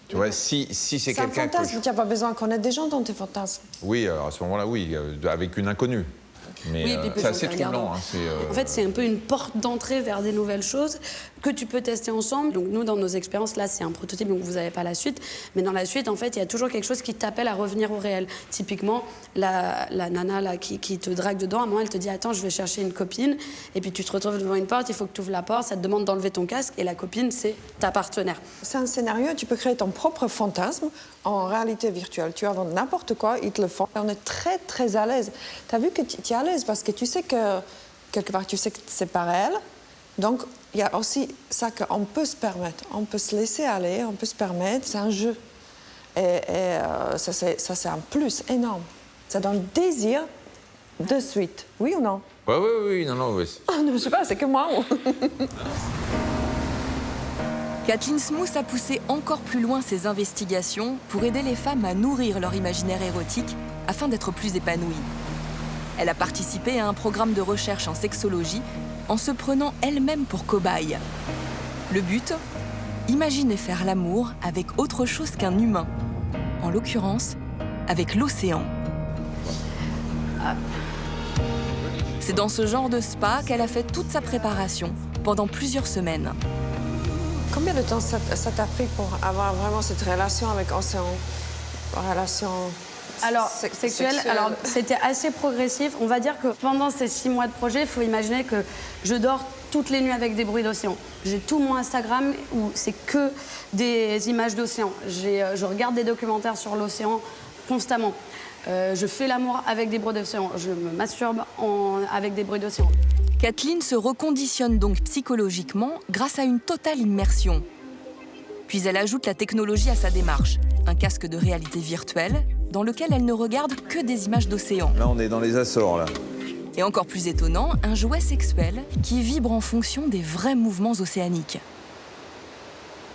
Tu vois, si c'est quelqu'un... C'est un fantasme, tu n'as pas besoin de connaître des gens dans tes fantasmes. Oui, alors à ce moment-là, oui, avec une inconnue. Mais oui, c'est assez troublant. Hein, En fait, c'est un peu une porte d'entrée vers des nouvelles choses que tu peux tester ensemble. Donc nous, dans nos expériences, là, c'est un prototype, donc vous n'avez pas la suite. Mais dans la suite, en fait, il y a toujours quelque chose qui t'appelle à revenir au réel. Typiquement, la nana là, qui te drague dedans, à un moment, elle te dit « Attends, je vais chercher une copine. » Et puis tu te retrouves devant une porte, il faut que tu ouvres la porte, ça te demande d'enlever ton casque. Et la copine, c'est ta partenaire. C'est un scénario, tu peux créer ton propre fantasme en réalité virtuelle. Tu inventes n'importe quoi, ils te le font. On est très, très à l'aise. Tu as vu que tu es à l'aise parce que tu sais que, quelque part, tu sais que c'est pas réel. Donc, il y a aussi ça qu'on peut se permettre. On peut se laisser aller, on peut se permettre. C'est un jeu. Et ça, c'est un plus énorme. Ça donne désir de suite. Oui ou non? Oui, non, oui. Je sais pas, c'est que moi. Kathleen Smooth a poussé encore plus loin ses investigations pour aider les femmes à nourrir leur imaginaire érotique afin d'être plus épanouies. Elle a participé à un programme de recherche en sexologie en se prenant elle-même pour cobaye. Le but ? Imaginer faire l'amour avec autre chose qu'un humain. En l'occurrence, avec l'océan. C'est dans ce genre de spa qu'elle a fait toute sa préparation pendant plusieurs semaines. Combien de temps ça t'a pris pour avoir vraiment cette relation avec l'océan? Alors, sexuelle, alors c'était assez progressif. On va dire que pendant ces 6 mois de projet, il faut imaginer que je dors toutes les nuits avec des bruits d'océan. J'ai tout mon Instagram où c'est que des images d'océan. Je regarde des documentaires sur l'océan constamment. Je fais l'amour avec des bruits d'océan. Je me masturbe avec des bruits d'océan. Kathleen se reconditionne donc psychologiquement grâce à une totale immersion. Puis elle ajoute la technologie à sa démarche, un casque de réalité virtuelle dans lequel elle ne regarde que des images d'océan. Là, on est dans les Açores, là. Et encore plus étonnant, un jouet sexuel qui vibre en fonction des vrais mouvements océaniques.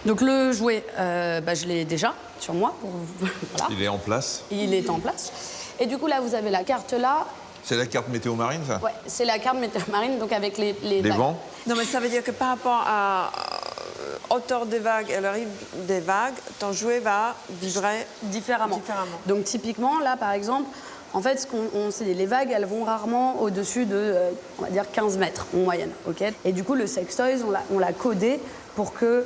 Donc le jouet, je l'ai déjà sur moi. Voilà. Il est en place. Il est en place. Et du coup, là, vous avez la carte là. C'est la carte météo marine, ça? Ouais, c'est la carte météo marine, donc avec les vagues. Vents? Non, mais ça veut dire que par rapport à hauteur des vagues et le rythme des vagues, ton jouet va vibrer différemment. Donc typiquement, là, par exemple, en fait, on sait, les vagues, elles vont rarement au-dessus de, on va dire, 15 mètres en moyenne. Okay, et du coup, le sextoys, on l'a codé pour que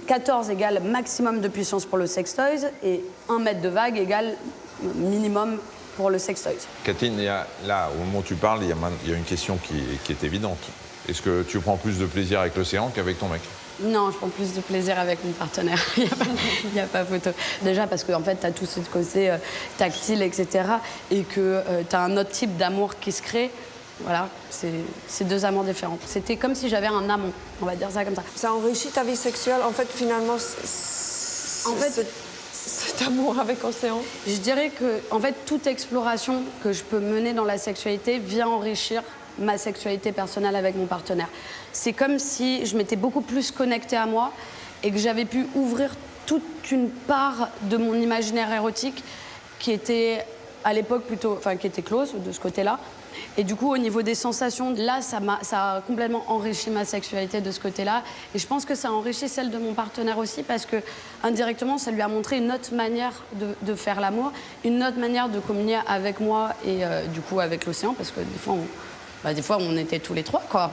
14 égale maximum de puissance pour le sextoys et 1 mètre de vague égale minimum pour le sextoys. Kathleen, là, au moment où tu parles, il y a une question qui est évidente. Est-ce que tu prends plus de plaisir avec l'océan qu'avec ton mec? Non, je prends plus de plaisir avec mon partenaire. Il n'y a pas photo. Déjà parce qu'en fait, tu as tout ce côté tactile, etc. Et que tu as un autre type d'amour qui se crée. Voilà, c'est 2 amours différents. C'était comme si j'avais un amant, on va dire ça comme ça. Ça enrichit ta vie sexuelle, en fait, finalement, cet amour avec l'océan? Je dirais que, en fait, toute exploration que je peux mener dans la sexualité vient enrichir ma sexualité personnelle avec mon partenaire. C'est comme si je m'étais beaucoup plus connectée à moi et que j'avais pu ouvrir toute une part de mon imaginaire érotique qui était à l'époque plutôt, enfin qui était close de ce côté-là. Et du coup, au niveau des sensations, là, ça a complètement enrichi ma sexualité de ce côté-là. Et je pense que ça a enrichi celle de mon partenaire aussi parce que, indirectement, ça lui a montré une autre manière de faire l'amour, une autre manière de communier avec moi et du coup avec l'océan parce que des fois, on était tous les 3, quoi.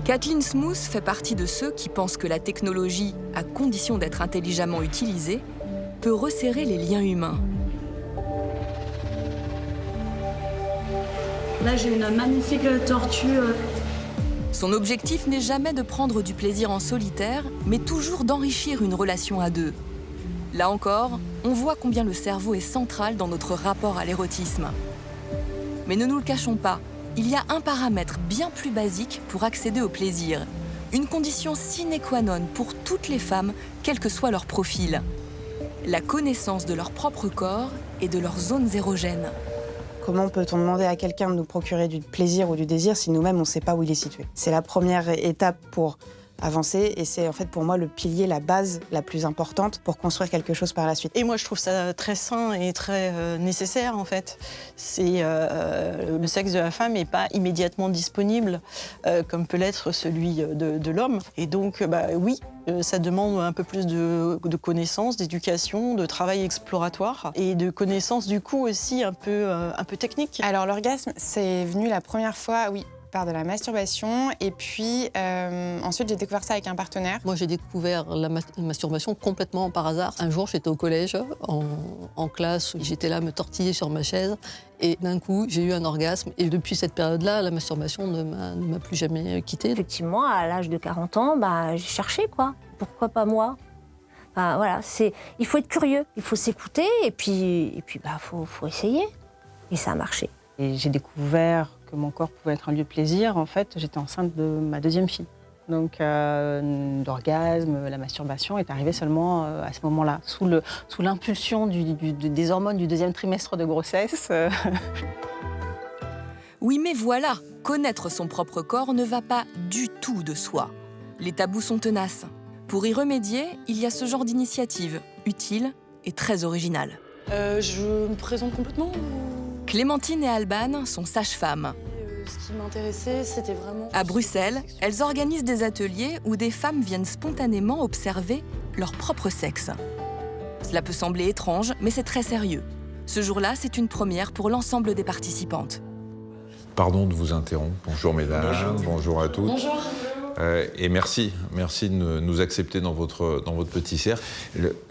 Kathleen Smooth fait partie de ceux qui pensent que la technologie, à condition d'être intelligemment utilisée, peut resserrer les liens humains. Là, j'ai une magnifique tortue. Son objectif n'est jamais de prendre du plaisir en solitaire, mais toujours d'enrichir une relation à 2. Là encore, on voit combien le cerveau est central dans notre rapport à l'érotisme. Mais ne nous le cachons pas, il y a un paramètre bien plus basique pour accéder au plaisir. Une condition sine qua non pour toutes les femmes, quel que soit leur profil. La connaissance de leur propre corps et de leurs zones érogènes. Comment peut-on demander à quelqu'un de nous procurer du plaisir ou du désir si nous-mêmes on ne sait pas où il est situé? C'est la première étape pour avancer et c'est en fait pour moi le pilier, la base la plus importante pour construire quelque chose par la suite. Et moi je trouve ça très sain et très nécessaire en fait. C'est le sexe de la femme n'est pas immédiatement disponible comme peut l'être celui de l'homme. Et donc oui, ça demande un peu plus de connaissances, d'éducation, de travail exploratoire et de connaissances du coup aussi un peu techniques. Alors l'orgasme, c'est venu la première fois, oui, par de la masturbation et puis ensuite j'ai découvert ça avec un partenaire. Moi j'ai découvert la masturbation complètement par hasard. Un jour j'étais au collège, en classe, j'étais là à me tortiller sur ma chaise et d'un coup j'ai eu un orgasme et depuis cette période-là, la masturbation ne m'a plus jamais quittée. Effectivement, à l'âge de 40 ans, j'ai cherché quoi. Pourquoi pas moi? Voilà, il faut être curieux, il faut s'écouter et puis faut essayer. Et ça a marché. Et j'ai découvert que mon corps pouvait être un lieu de plaisir. En fait, j'étais enceinte de ma 2e fille. Donc, l'orgasme, la masturbation est arrivée seulement à ce moment-là, sous l'impulsion des hormones du 2e trimestre de grossesse. Oui, mais voilà, connaître son propre corps ne va pas du tout de soi. Les tabous sont tenaces. Pour y remédier, il y a ce genre d'initiative, utile et très originale. Je me présente complètement. Clémentine et Alban sont sages-femmes. Ce qui m'intéressait, c'était vraiment... À Bruxelles, elles organisent des ateliers où des femmes viennent spontanément observer leur propre sexe. Cela peut sembler étrange, mais c'est très sérieux. Ce jour-là, c'est une première pour l'ensemble des participantes. Pardon de vous interrompre. Bonjour mesdames, bonjour à toutes. Bonjour. Et merci de nous accepter dans votre petit cercle.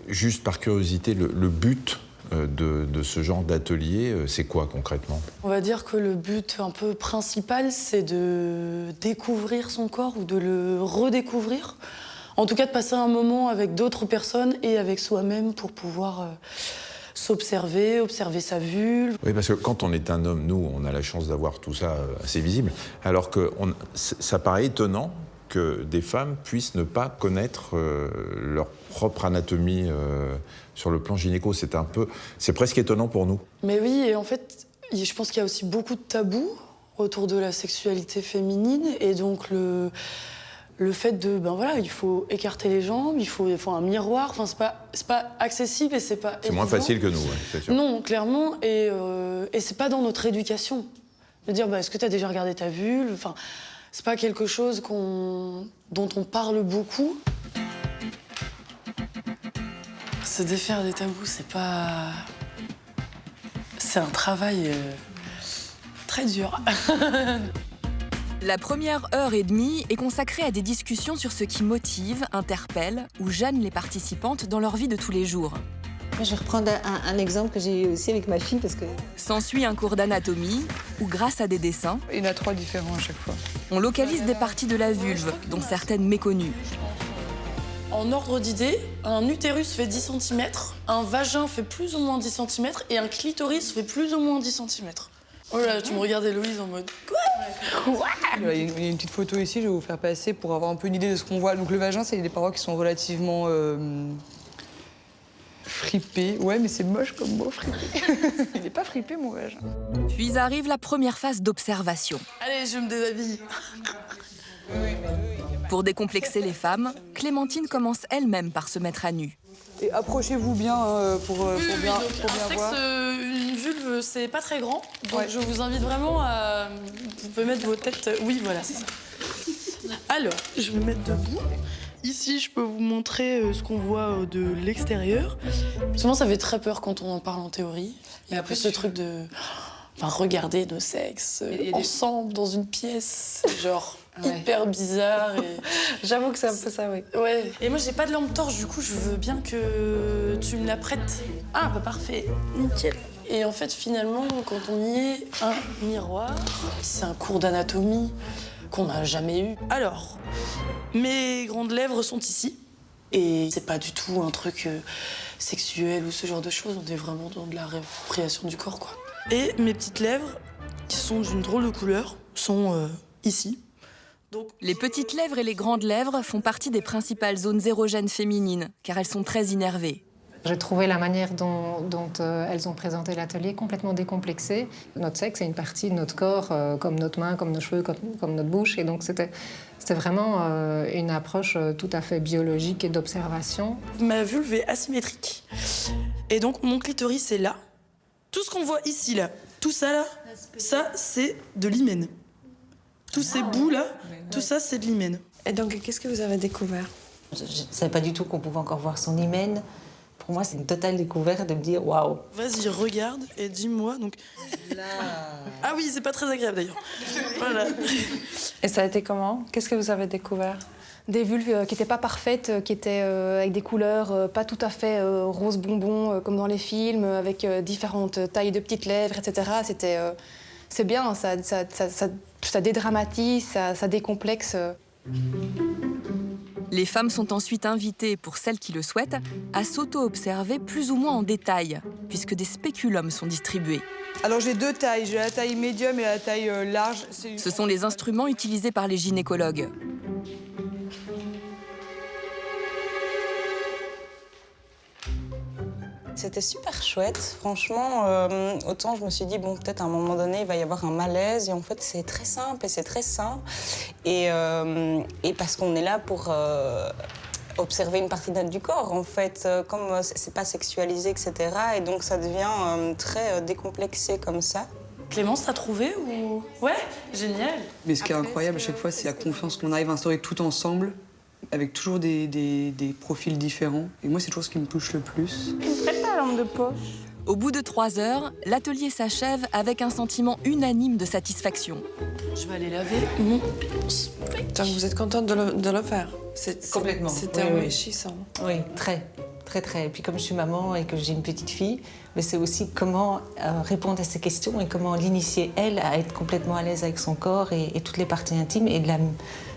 Juste par curiosité, le but de ce genre d'atelier, c'est quoi concrètement? On va dire que le but un peu principal, c'est de découvrir son corps ou de le redécouvrir. En tout cas, de passer un moment avec d'autres personnes et avec soi-même pour pouvoir s'observer, observer sa vulve. Oui, parce que quand on est un homme, nous, on a la chance d'avoir tout ça assez visible, alors que ça paraît étonnant que des femmes puissent ne pas connaître leur propre anatomie sur le plan gynéco. C'est presque étonnant pour nous. Mais oui, et en fait, je pense qu'il y a aussi beaucoup de tabous autour de la sexualité féminine, et donc le fait de, il faut écarter les jambes, il faut un miroir, enfin, c'est pas accessible et c'est pas C'est moins facile que nous, ouais, c'est sûr. Non, clairement, et c'est pas dans notre éducation. De dire, est-ce que tu as déjà regardé ta vulve? Enfin, c'est pas quelque chose dont on parle beaucoup. Se défaire des tabous, c'est un travail très dur. La première heure et demie est consacrée à des discussions sur ce qui motive, interpelle ou gêne les participantes dans leur vie de tous les jours. Je vais reprendre un exemple que j'ai eu aussi avec ma fille parce que... S'ensuit un cours d'anatomie où, grâce à des dessins, il y en a 3 différents à chaque fois. On localise des parties de la vulve, dont certaines méconnues. En ordre d'idée, un utérus fait 10 cm, un vagin fait plus ou moins 10 cm et un clitoris fait plus ou moins 10 cm. Oh là, tu me regardes Héloïse en mode quoi? Il y a une petite photo ici, je vais vous faire passer pour avoir un peu une idée de ce qu'on voit. Donc le vagin, c'est des parois qui sont relativement fripées. Ouais, mais c'est moche comme mot, fripé. Il n'est pas fripé, mon vagin. Puis arrive la première phase d'observation. Allez, je me déshabille. Pour décomplexer les femmes, Clémentine commence elle-même par se mettre à nu. Et approchez-vous bien pour bien voir. Une vulve, c'est pas très grand, donc je vous invite vraiment à... Vous pouvez mettre vos têtes... Oui, voilà, c'est ça. Alors, je vais me mettre debout. Ici, je peux vous montrer ce qu'on voit de l'extérieur. Souvent, ça fait très peur quand on en parle en théorie. Il y a un peu ce truc de... regarder nos sexes ensemble dans une pièce, genre... hyper bizarre et... J'avoue que c'est un peu ça, oui. Ouais. Et moi, j'ai pas de lampe torche, du coup, je veux bien que tu me la prêtes. Ah, parfait. Nickel. Et en fait, finalement, quand on y est, un miroir, c'est un cours d'anatomie qu'on n'a jamais eu. Alors, mes grandes lèvres sont ici. Et c'est pas du tout un truc sexuel ou ce genre de choses. On est vraiment dans de la réappropriation du corps, quoi. Et mes petites lèvres, qui sont d'une drôle de couleur, sont ici. Les petites lèvres et les grandes lèvres font partie des principales zones érogènes féminines, car elles sont très innervées. J'ai trouvé la manière dont elles ont présenté l'atelier complètement décomplexée. Notre sexe est une partie de notre corps, comme notre main, comme nos cheveux, comme notre bouche. Et donc c'était vraiment une approche tout à fait biologique et d'observation. Ma vulve est asymétrique. Et donc mon clitoris est là. Tout ce qu'on voit ici, là, tout ça, là, ça, c'est de l'hymen. Tous ces bouts-là, tout ça, c'est de l'hymen. Et donc, qu'est-ce que vous avez découvert? Je ne savais pas du tout qu'on pouvait encore voir son hymen. Pour moi, c'est une totale découverte de me dire waouh. Vas-y, regarde et dis-moi. Donc... Là. Ah oui, c'est pas très agréable d'ailleurs. Voilà. Et ça a été comment? Qu'est-ce que vous avez découvert? Des vulves qui n'étaient pas parfaites, qui étaient avec des couleurs pas tout à fait rose bonbon comme dans les films, avec différentes tailles de petites lèvres, etc. C'est bien, ça dédramatise, ça décomplexe. Les femmes sont ensuite invitées, pour celles qui le souhaitent, à s'auto-observer plus ou moins en détail, puisque des spéculums sont distribués. Alors j'ai 2 tailles, j'ai la taille médium et la taille large. Ce sont les instruments utilisés par les gynécologues. C'était super chouette, franchement. Autant je me suis dit, bon, peut-être à un moment donné, il va y avoir un malaise. Et en fait, c'est très simple et c'est très sain. Et parce qu'on est là pour observer une partie du corps, en fait. Comme c'est pas sexualisé, etc. Et donc, ça devient très décomplexé comme ça. Clémence, t'as trouvé ou... Ouais, génial. Mais ce qui est incroyable à chaque fois, c'est la confiance qu'on arrive à instaurer tout ensemble, avec toujours des profils différents. Et moi, c'est toujours ce qui me touche le plus. La lampe de poche. Au bout de 3 heures, l'atelier s'achève avec un sentiment unanime de satisfaction. Je vais aller laver mon... Donc vous êtes contente de le faire? Complètement. C'était enrichissant. Oui, très. Et puis comme je suis maman et que j'ai une petite fille, mais c'est aussi comment répondre à ces questions et comment l'initier, elle, à être complètement à l'aise avec son corps et toutes les parties intimes et de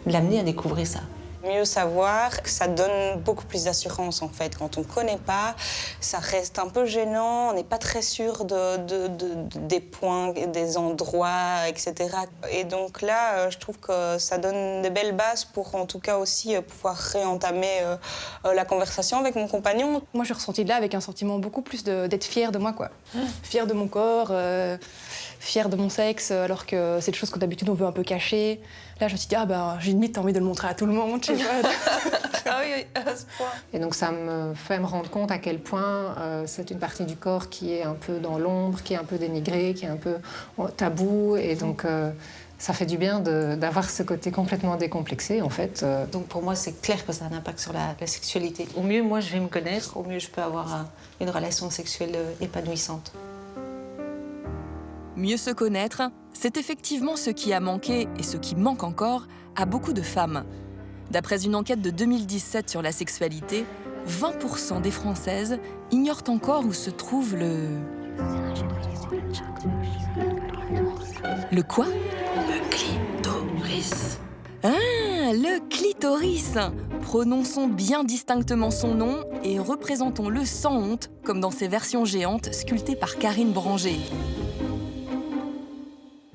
l'amener à découvrir ça. Mieux savoir, que ça donne beaucoup plus d'assurance en fait. Quand on ne connaît pas, ça reste un peu gênant, on n'est pas très sûr des points, des endroits, etc. Et donc là, je trouve que ça donne de belles bases pour en tout cas aussi pouvoir réentamer la conversation avec mon compagnon. Moi, je suis ressentie de là avec un sentiment beaucoup plus d'être fière de moi, quoi. Fière de mon corps, fière de mon sexe, alors que c'est des choses que d'habitude on veut un peu cacher. Là, je me suis dit, j'ai limite envie de le montrer à tout le monde, je sais pas. Ah oui, à ce point. Et donc ça me fait me rendre compte à quel point c'est une partie du corps qui est un peu dans l'ombre, qui est un peu dénigrée, qui est un peu tabou. Et donc ça fait du bien d'avoir ce côté complètement décomplexé, en fait. Donc pour moi, c'est clair que ça a un impact sur la sexualité. Au mieux, moi, je vais me connaître, au mieux, je peux avoir une relation sexuelle épanouissante. Mieux se connaître, c'est effectivement ce qui a manqué et ce qui manque encore à beaucoup de femmes. D'après une enquête de 2017 sur la sexualité, 20% des Françaises ignorent encore où se trouve le quoi? Le clitoris. Ah, le clitoris! Prononçons bien distinctement son nom et représentons-le sans honte, comme dans ses versions géantes sculptées par Karine Branger.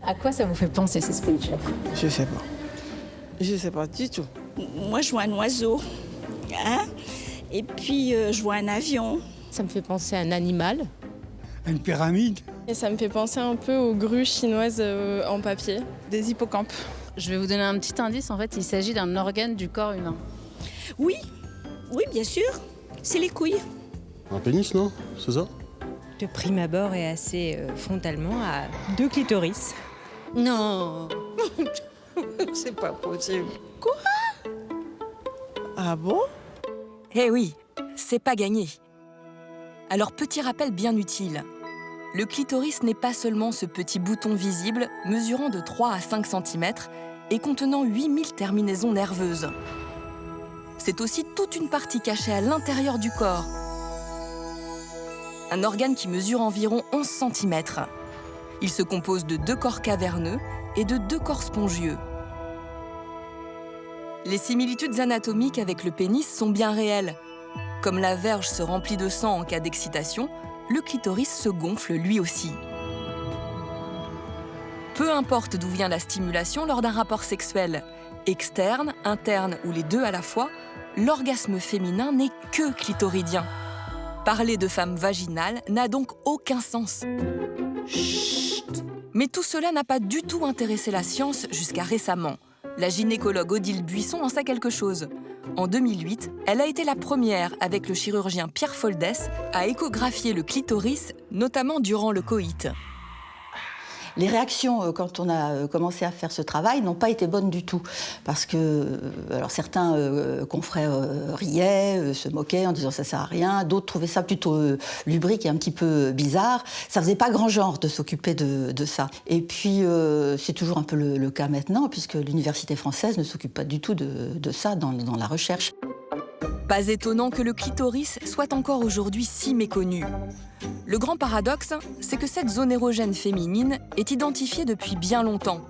À quoi ça vous fait penser, ces speeches? Je sais pas. Je sais pas du tout. Moi, je vois un oiseau, hein, et puis je vois un avion. Ça me fait penser à un animal. Une pyramide. Et ça me fait penser un peu aux grues chinoises en papier. Des hippocampes. Je vais vous donner un petit indice, en fait, il s'agit d'un organe du corps humain. Oui, oui, bien sûr, c'est les couilles. Un pénis, non? C'est ça? De prime abord et assez frontalement à 2 clitoris. Non. C'est pas possible. Quoi? Ah bon? Eh oui, c'est pas gagné. Alors petit rappel bien utile. Le clitoris n'est pas seulement ce petit bouton visible, mesurant de 3 à 5 cm et contenant 8000 terminaisons nerveuses. C'est aussi toute une partie cachée à l'intérieur du corps. Un organe qui mesure environ 11 cm. Il se compose de 2 corps caverneux et de 2 corps spongieux. Les similitudes anatomiques avec le pénis sont bien réelles. Comme la verge se remplit de sang en cas d'excitation, le clitoris se gonfle lui aussi. Peu importe d'où vient la stimulation lors d'un rapport sexuel, externe, interne ou les deux à la fois, l'orgasme féminin n'est que clitoridien. Parler de femme vaginale n'a donc aucun sens. Chut. Mais tout cela n'a pas du tout intéressé la science jusqu'à récemment. La gynécologue Odile Buisson en sait quelque chose. En 2008, elle a été la première, avec le chirurgien Pierre Foldès, à échographier le clitoris, notamment durant le coït. Les réactions, quand on a commencé à faire ce travail, n'ont pas été bonnes du tout. Parce que alors certains confrères riaient, se moquaient en disant ça sert à rien. D'autres trouvaient ça plutôt lubrique et un petit peu bizarre. Ça faisait pas grand genre de s'occuper de ça. Et puis, c'est toujours un peu le cas maintenant, puisque l'université française ne s'occupe pas du tout de ça dans la recherche. Pas étonnant que le clitoris soit encore aujourd'hui si méconnu. Le grand paradoxe, c'est que cette zone érogène féminine est identifiée depuis bien longtemps.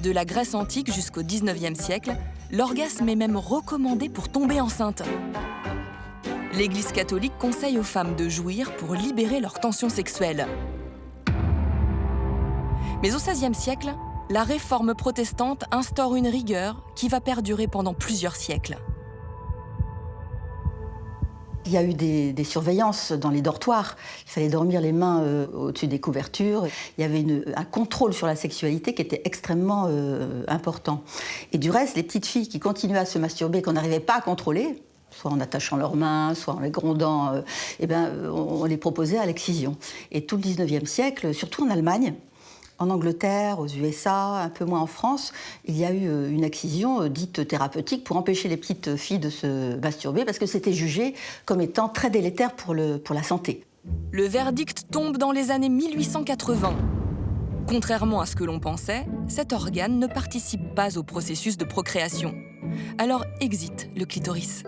De la Grèce antique jusqu'au 19e siècle, l'orgasme est même recommandé pour tomber enceinte. L'Église catholique conseille aux femmes de jouir pour libérer leur tension sexuelle. Mais au XVIe siècle, la réforme protestante instaure une rigueur qui va perdurer pendant plusieurs siècles. Il y a eu des surveillances dans les dortoirs. Il fallait dormir les mains au-dessus des couvertures. Il y avait un contrôle sur la sexualité qui était extrêmement important. Et du reste, les petites filles qui continuaient à se masturber, qu'on n'arrivait pas à contrôler, soit en attachant leurs mains, soit en les grondant, on les proposait à l'excision. Et tout le 19e siècle, surtout en Allemagne, en Angleterre, aux USA, un peu moins en France, il y a eu une excision dite thérapeutique pour empêcher les petites filles de se masturber parce que c'était jugé comme étant très délétère pour la santé. Le verdict tombe dans les années 1880. Contrairement à ce que l'on pensait, cet organe ne participe pas au processus de procréation. Alors exit le clitoris.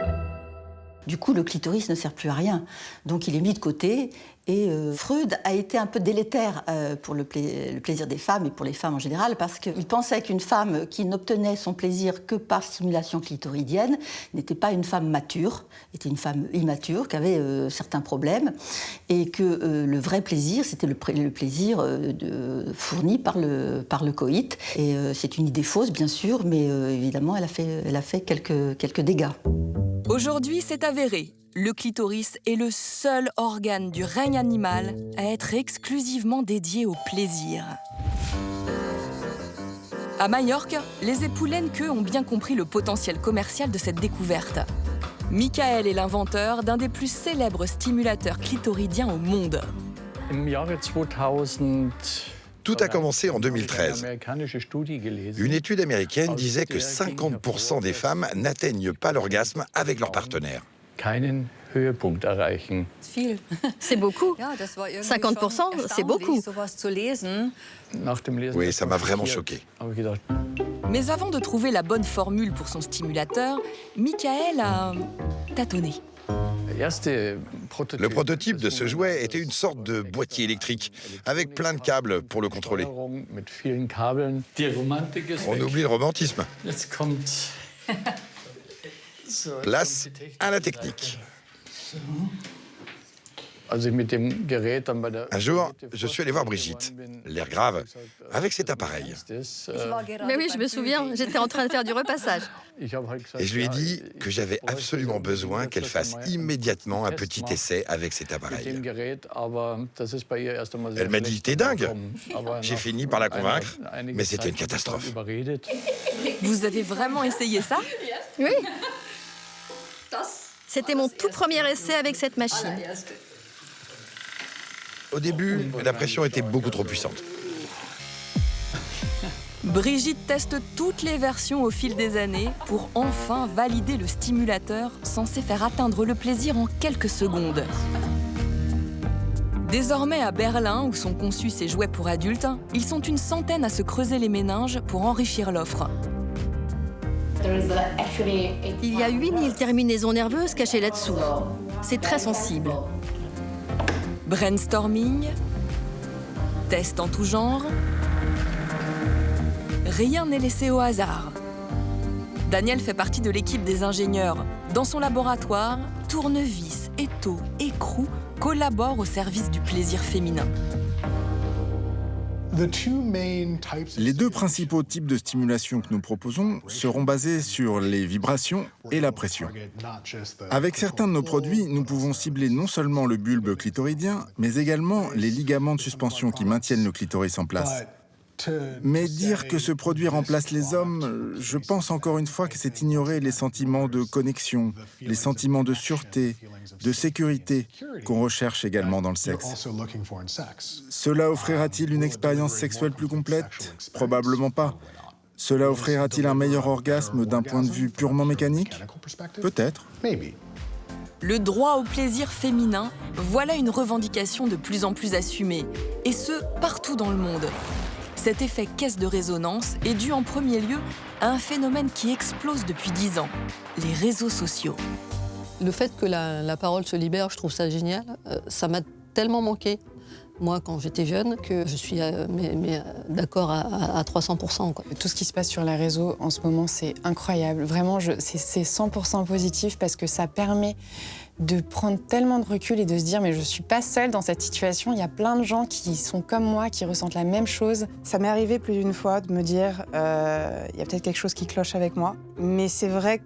Du coup, le clitoris ne sert plus à rien. Donc il est mis de côté Et Freud a été un peu délétère pour le plaisir des femmes et pour les femmes en général, parce qu'il pensait qu'une femme qui n'obtenait son plaisir que par stimulation clitoridienne n'était pas une femme mature, était une femme immature, qui avait certains problèmes, et que le vrai plaisir, c'était le plaisir fourni par le coït. Et c'est une idée fausse, bien sûr, mais évidemment, elle a fait quelques dégâts. Aujourd'hui, c'est avéré. Le clitoris est le seul organe du règne animal à être exclusivement dédié au plaisir. À Majorque, les époux Lennke ont bien compris le potentiel commercial de cette découverte. Michael est l'inventeur d'un des plus célèbres stimulateurs clitoridiens au monde. Tout a commencé en 2013. Une étude américaine disait que 50% des femmes n'atteignent pas l'orgasme avec leur partenaire. C'est beaucoup. 50%, c'est beaucoup. Oui, ça m'a vraiment choqué. Mais avant de trouver la bonne formule pour son stimulateur, Michael a tâtonné. Le prototype de ce jouet était une sorte de boîtier électrique avec plein de câbles pour le contrôler. On oublie le romantisme. Place à la technique. Un jour, je suis allé voir Brigitte, l'air grave, avec cet appareil. Mais oui, je me souviens, j'étais en train de faire du repassage. Et je lui ai dit que j'avais absolument besoin qu'elle fasse immédiatement un petit essai avec cet appareil. Elle m'a dit « T'es dingue !» J'ai fini par la convaincre, mais c'était une catastrophe. Vous avez vraiment essayé ça? Oui. C'était mon tout premier essai avec cette machine. Au début, la pression était beaucoup trop puissante. Brigitte teste toutes les versions au fil des années pour enfin valider le stimulateur censé faire atteindre le plaisir en quelques secondes. Désormais à Berlin, où sont conçus ces jouets pour adultes, ils sont une centaine à se creuser les méninges pour enrichir l'offre. Il y a 8000 terminaisons nerveuses cachées là-dessous. C'est très sensible. Brainstorming, tests en tout genre, rien n'est laissé au hasard. Daniel fait partie de l'équipe des ingénieurs. Dans son laboratoire, tournevis, étau, écrou collaborent au service du plaisir féminin. Les deux principaux types de stimulation que nous proposons seront basés sur les vibrations et la pression. Avec certains de nos produits, nous pouvons cibler non seulement le bulbe clitoridien, mais également les ligaments de suspension qui maintiennent le clitoris en place. Mais dire que ce produit remplace les hommes, je pense encore une fois que c'est ignorer les sentiments de connexion, les sentiments de sûreté, de sécurité qu'on recherche également dans le sexe. Cela offrira-t-il une expérience sexuelle plus complète? Probablement pas. Cela offrira-t-il un meilleur orgasme d'un point de vue purement mécanique? Peut-être. Le droit au plaisir féminin, voilà une revendication de plus en plus assumée, et ce, partout dans le monde. Cet effet caisse de résonance est dû en premier lieu à un phénomène qui explose depuis 10 ans, les réseaux sociaux. Le fait que la parole se libère, je trouve ça génial. Ça m'a tellement manqué, moi, quand j'étais jeune, que je suis d'accord à 300%. Quoi. Tout ce qui se passe sur les réseaux en ce moment, c'est incroyable. Vraiment, c'est 100% positif parce que ça permet de prendre tellement de recul et de se dire mais je suis pas seule dans cette situation, il y a plein de gens qui sont comme moi, qui ressentent la même chose. Ça m'est arrivé plus d'une fois de me dire il y a peut-être quelque chose qui cloche avec moi, mais c'est vrai que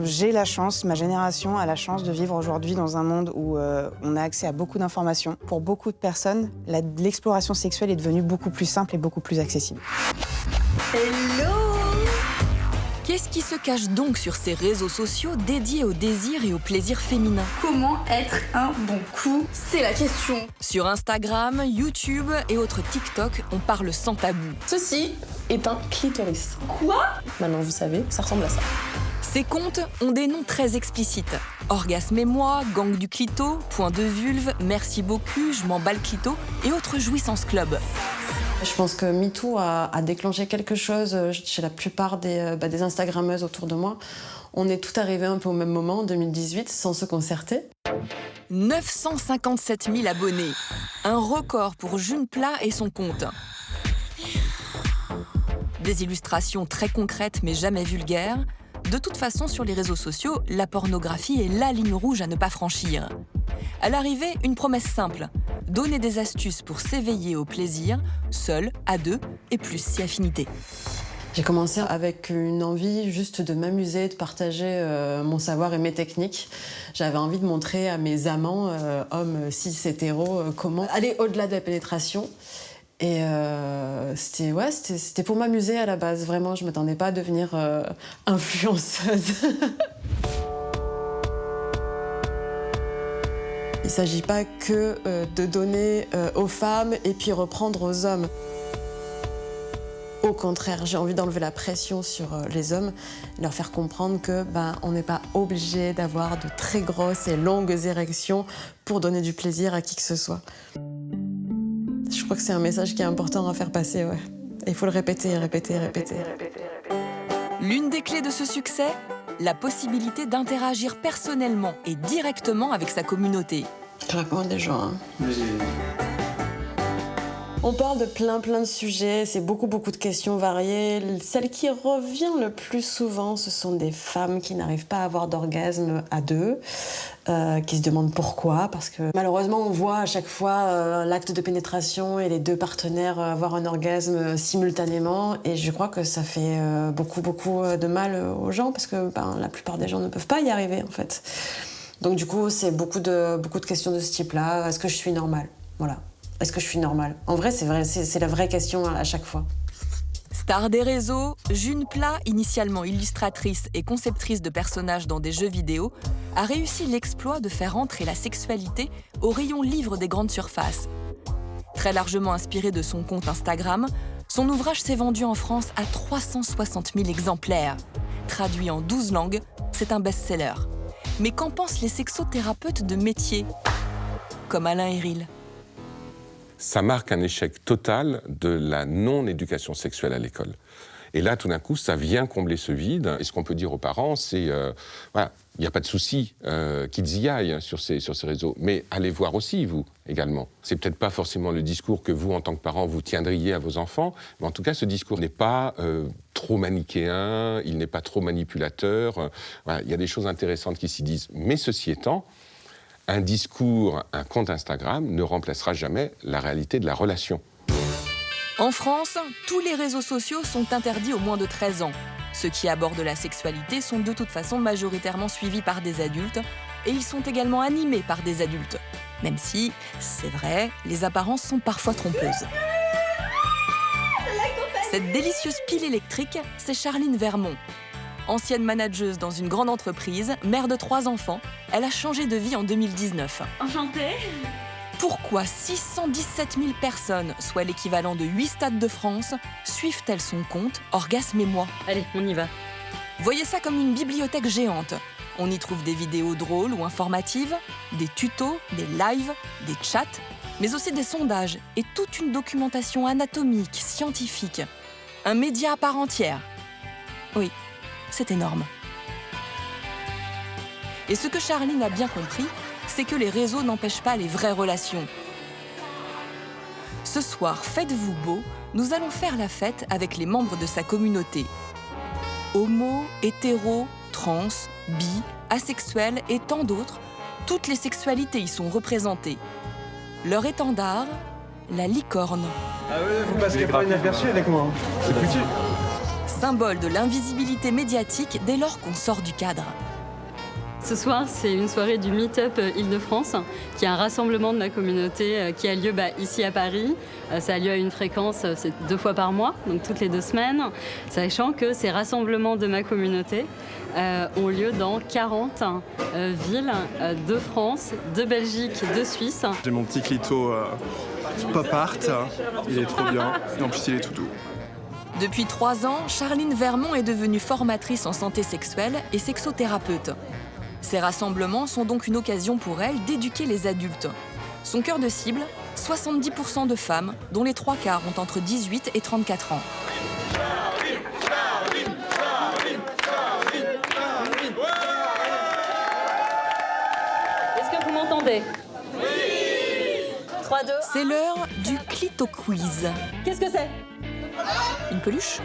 j'ai la chance, ma génération a la chance de vivre aujourd'hui dans un monde où on a accès à beaucoup d'informations. Pour beaucoup de personnes, l'exploration sexuelle est devenue beaucoup plus simple et beaucoup plus accessible. Hello! Qu'est-ce qui se cache donc sur ces réseaux sociaux dédiés au désir et au plaisir féminin? Comment être un bon coup? C'est la question. Sur Instagram, YouTube et autres TikTok, on parle sans tabou. Ceci est un clitoris. Quoi? Maintenant vous savez, ça ressemble à ça. Ces comptes ont des noms très explicites. Orgasme et moi, gang du clito, point de vulve, merci beaucoup, je m'emballe clito et autres jouissances club. Je pense que MeToo a déclenché quelque chose chez la plupart des Instagrammeuses autour de moi, On est tout arrivé un peu au même moment, en 2018, sans se concerter. 957 000 abonnés. Un record pour June Plat et son compte. Des illustrations très concrètes mais jamais vulgaires. De toute façon, sur les réseaux sociaux, la pornographie est la ligne rouge à ne pas franchir. À l'arrivée, une promesse simple. Donner des astuces pour s'éveiller au plaisir, seul, à deux, et plus si affinité. J'ai commencé avec une envie juste de m'amuser, de partager mon savoir et mes techniques. J'avais envie de montrer à mes amants, hommes cis, hétéros, comment aller au-delà de la pénétration. Et c'était pour m'amuser à la base, vraiment. Je ne m'attendais pas à devenir influenceuse. Il ne s'agit pas que de donner aux femmes et puis reprendre aux hommes. Au contraire, j'ai envie d'enlever la pression sur les hommes, leur faire comprendre que on n'est pas obligé d'avoir de très grosses et longues érections pour donner du plaisir à qui que ce soit. Je crois que c'est un message qui est important à faire passer, ouais. Et il faut le répéter, répéter, répéter, répéter. L'une des clés de ce succès, la possibilité d'interagir personnellement et directement avec sa communauté. Je réponds à des gens, hein. On parle de plein de sujets, c'est beaucoup de questions variées. Celle qui revient le plus souvent, ce sont des femmes qui n'arrivent pas à avoir d'orgasme à deux, qui se demandent pourquoi, parce que malheureusement on voit à chaque fois l'acte de pénétration et les deux partenaires avoir un orgasme simultanément, et je crois que ça fait beaucoup de mal aux gens, parce que la plupart des gens ne peuvent pas y arriver en fait. Donc du coup c'est beaucoup de questions de ce type-là. Est-ce que je suis normale? Voilà. Est-ce que je suis normale? En vrai, c'est la vraie question à chaque fois. Star des réseaux, June Plat, initialement illustratrice et conceptrice de personnages dans des jeux vidéo, a réussi l'exploit de faire entrer la sexualité au rayon livre des grandes surfaces. Très largement inspiré de son compte Instagram, son ouvrage s'est vendu en France à 360 000 exemplaires. Traduit en 12 langues, c'est un best-seller. Mais qu'en pensent les sexothérapeutes de métier, comme Alain Héril? Ça marque un échec total de la non-éducation sexuelle à l'école. Et là, tout d'un coup, ça vient combler ce vide. Et ce qu'on peut dire aux parents, c'est voilà, il n'y a pas de souci qu'ils y aillent sur ces réseaux. Mais allez voir aussi, vous, également. C'est peut-être pas forcément le discours que vous, en tant que parents, vous tiendriez à vos enfants. Mais en tout cas, ce discours n'est pas trop manichéen, il n'est pas trop manipulateur. Voilà, il y a des choses intéressantes qui s'y disent. Mais ceci étant, un discours, un compte Instagram ne remplacera jamais la réalité de la relation. En France, tous les réseaux sociaux sont interdits aux moins de 13 ans. Ceux qui abordent la sexualité sont de toute façon majoritairement suivis par des adultes et ils sont également animés par des adultes. Même si, c'est vrai, les apparences sont parfois trompeuses. Cette délicieuse pile électrique, c'est Charline Vermont. Ancienne manageuse dans une grande entreprise, mère de 3 enfants, elle a changé de vie en 2019. Enchantée. Pourquoi 617 000 personnes, soit l'équivalent de 8 stades de France, suivent-elles son compte Orgasme et moi? Allez, on y va. Voyez ça comme une bibliothèque géante. On y trouve des vidéos drôles ou informatives, des tutos, des lives, des chats, mais aussi des sondages et toute une documentation anatomique, scientifique. Un média à part entière. Oui. C'est énorme. Et ce que Charline a bien compris, c'est que les réseaux n'empêchent pas les vraies relations. Ce soir, faites-vous beau, nous allons faire la fête avec les membres de sa communauté. Homo, hétéro, trans, bi, asexuels et tant d'autres, toutes les sexualités y sont représentées. Leur étendard, la licorne. Ah ouais, vous passerez pas inaperçu avec moi, c'est foutu. Symbole de l'invisibilité médiatique dès lors qu'on sort du cadre. Ce soir, c'est une soirée du Meet-up Île-de-France, qui est un rassemblement de ma communauté qui a lieu ici à Paris. Ça a lieu à une fréquence, c'est 2 fois par mois, donc toutes les 2 semaines, sachant que ces rassemblements de ma communauté ont lieu dans 40 villes de France, de Belgique, de Suisse. J'ai mon petit clito pop art, il est trop bien, et en plus il est tout doux. Depuis 3 ans, Charline Vermont est devenue formatrice en santé sexuelle et sexothérapeute. Ces rassemblements sont donc une occasion pour elle d'éduquer les adultes. Son cœur de cible, 70% de femmes, dont les 3 quarts ont entre 18 et 34 ans. m'entendez? Oui. 3, 2, 1. C'est l'heure du clito-quiz. Qu'est-ce que c'est? Une peluche?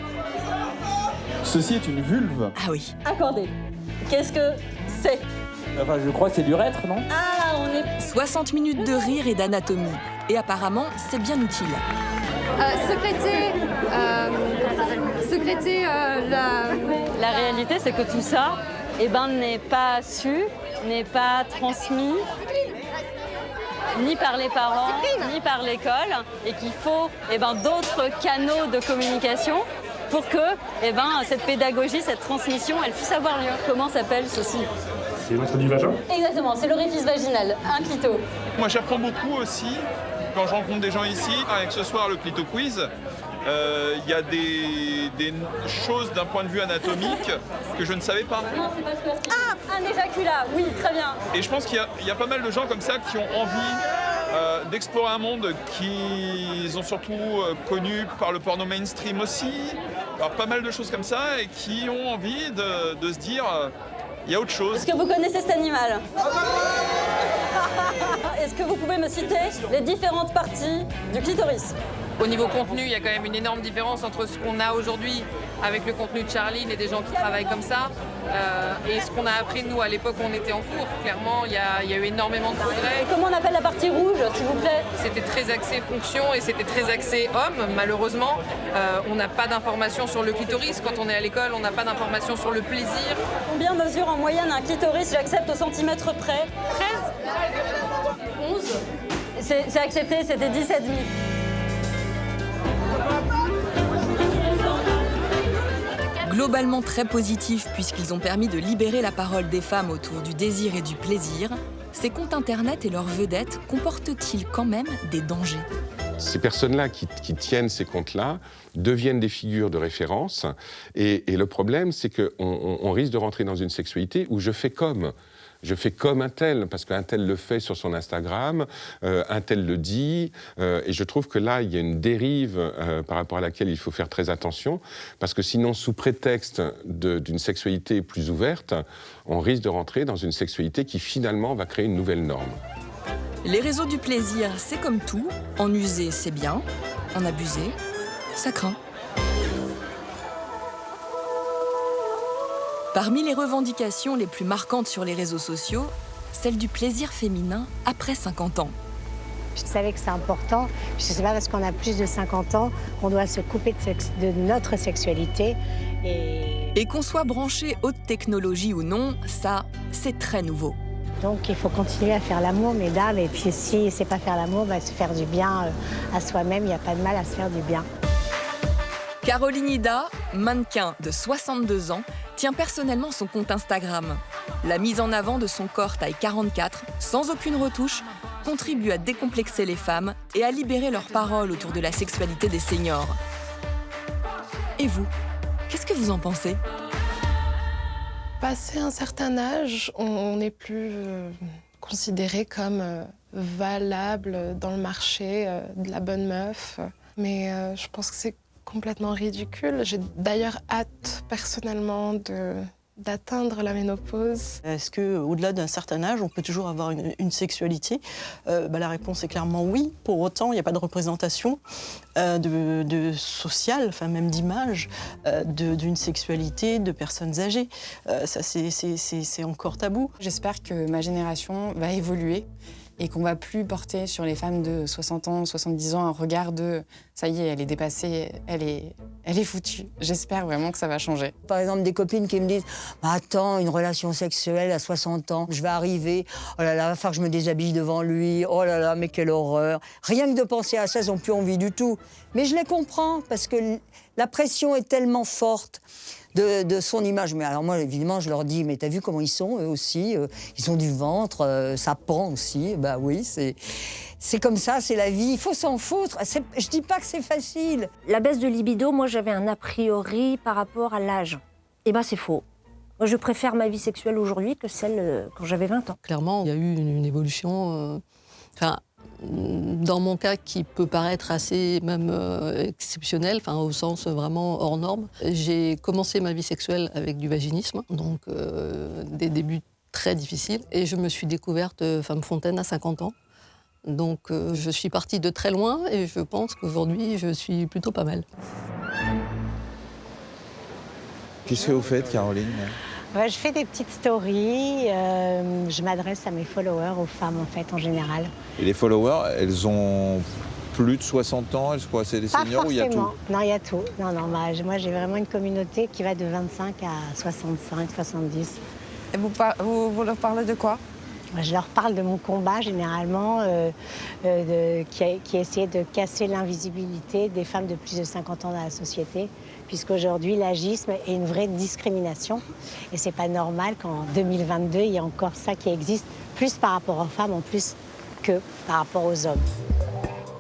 Ceci est une vulve. Ah oui. Accordé. Qu'est-ce que c'est? Enfin, je crois que c'est d'urètre, non? Ah, on est... 60 minutes de rire et d'anatomie. Et apparemment, c'est bien utile. Secréter La réalité, c'est que tout ça, n'est pas su, n'est pas transmis, ni par les parents, ni par l'école, et qu'il faut d'autres canaux de communication pour que cette pédagogie, cette transmission, elle puisse avoir lieu. Comment s'appelle ceci? C'est l'entrée du vagin? Exactement, c'est l'orifice vaginal, un clito. Moi, j'apprends beaucoup aussi quand je rencontre des gens ici, avec ce soir le clito quiz. Il y a des choses d'un point de vue anatomique que je ne savais pas. Non, c'est pas ce que... Ah, un éjaculat, oui, très bien. Et je pense qu'il y a pas mal de gens comme ça qui ont envie d'explorer un monde qu'ils ont surtout connu par le porno mainstream aussi. Alors pas mal de choses comme ça et qui ont envie de se dire il y a autre chose. Est-ce que vous connaissez cet animal? Est-ce que vous pouvez me citer les différentes parties du clitoris? Au niveau contenu, il y a quand même une énorme différence entre ce qu'on a aujourd'hui avec le contenu de Charline et des gens qui travaillent comme ça et ce qu'on a appris nous à l'époque où on était en cours. Clairement, il y a eu énormément de progrès. Et comment on appelle la partie rouge, s'il vous plaît? C'était très axé fonction et c'était très axé homme, malheureusement. On n'a pas d'informations sur le clitoris. Quand on est à l'école, on n'a pas d'informations sur le plaisir. Combien mesure en moyenne un clitoris? J'accepte au centimètre près. 13? 11? C'est accepté, c'était 10,5. Globalement très positifs puisqu'ils ont permis de libérer la parole des femmes autour du désir et du plaisir, ces comptes internet et leurs vedettes comportent-ils quand même des dangers? Ces personnes-là qui tiennent ces comptes-là deviennent des figures de référence. Et le problème, c'est qu'on risque de rentrer dans une sexualité où je fais comme un tel, parce qu'un tel le fait sur son Instagram, un tel le dit, et je trouve que là, il y a une dérive par rapport à laquelle il faut faire très attention, parce que sinon, sous prétexte d'une sexualité plus ouverte, on risque de rentrer dans une sexualité qui finalement va créer une nouvelle norme. Les réseaux du plaisir, c'est comme tout, en user, c'est bien, en abuser, ça craint. Parmi les revendications les plus marquantes sur les réseaux sociaux, celle du plaisir féminin après 50 ans. Je savais que c'est important, puisque c'est pas parce qu'on a plus de 50 ans qu'on doit se couper de notre sexualité. Et qu'on soit branché haute technologie ou non, ça, c'est très nouveau. Donc il faut continuer à faire l'amour, mesdames, et puis si c'est pas faire l'amour, se faire du bien à soi-même, il n'y a pas de mal à se faire du bien. Caroline Ida, mannequin de 62 ans, tient personnellement son compte Instagram. La mise en avant de son corps taille 44, sans aucune retouche, contribue à décomplexer les femmes et à libérer leurs paroles autour de la sexualité des seniors. Et vous, qu'est-ce que vous en pensez? Passé un certain âge, on n'est plus considéré comme valable dans le marché de la bonne meuf. Mais je pense que c'est complètement ridicule. J'ai d'ailleurs hâte personnellement d'atteindre la ménopause. Est-ce qu'au-delà d'un certain âge, on peut toujours avoir une sexualité? La réponse est clairement oui. Pour autant, il n'y a pas de représentation de sociale, enfin même d'image, d'une sexualité de personnes âgées. Ça, c'est encore tabou. J'espère que ma génération va évoluer et qu'on va plus porter sur les femmes de 60 ans, 70 ans un regard de « ça y est, elle est dépassée, elle est foutue ». J'espère vraiment que ça va changer. Par exemple, des copines qui me disent « Attends, une relation sexuelle à 60 ans, je vais arriver, oh là là, va falloir que je me déshabille devant lui, oh là là, mais quelle horreur ». Rien que de penser à ça, ils n'ont plus envie du tout. Mais je les comprends, parce que la pression est tellement forte de son image. Mais alors moi, évidemment, je leur dis, mais t'as vu comment ils sont, eux aussi, ils ont du ventre, ça pend aussi. Bah oui, c'est comme ça, c'est la vie, il faut s'en foutre. Je dis pas que c'est facile. La baisse de libido, moi, j'avais un a priori par rapport à l'âge. Eh ben, c'est faux. Moi, je préfère ma vie sexuelle aujourd'hui que celle quand j'avais 20 ans. Clairement, il y a eu une évolution... dans mon cas, qui peut paraître assez même exceptionnel, au sens vraiment hors norme, j'ai commencé ma vie sexuelle avec du vaginisme, donc des débuts très difficile. Et je me suis découverte femme fontaine à 50 ans. Donc je suis partie de très loin et je pense qu'aujourd'hui, je suis plutôt pas mal. Qu'est-ce que vous faites, Caroline ? Je fais des petites stories. Je m'adresse à mes followers, aux femmes en fait, en général. Et les followers, elles ont plus de 60 ans, elles sont c'est des seniors ou il y a tout ? Non, il y a tout. Non, moi j'ai vraiment une communauté qui va de 25 à 65, 70. Et vous leur parlez de quoi ? Je leur parle de mon combat généralement, qui essayait de casser l'invisibilité des femmes de plus de 50 ans dans la société, puisqu'aujourd'hui l'agisme est une vraie discrimination. Et c'est pas normal qu'en 2022, il y ait encore ça qui existe, plus par rapport aux femmes en plus que par rapport aux hommes.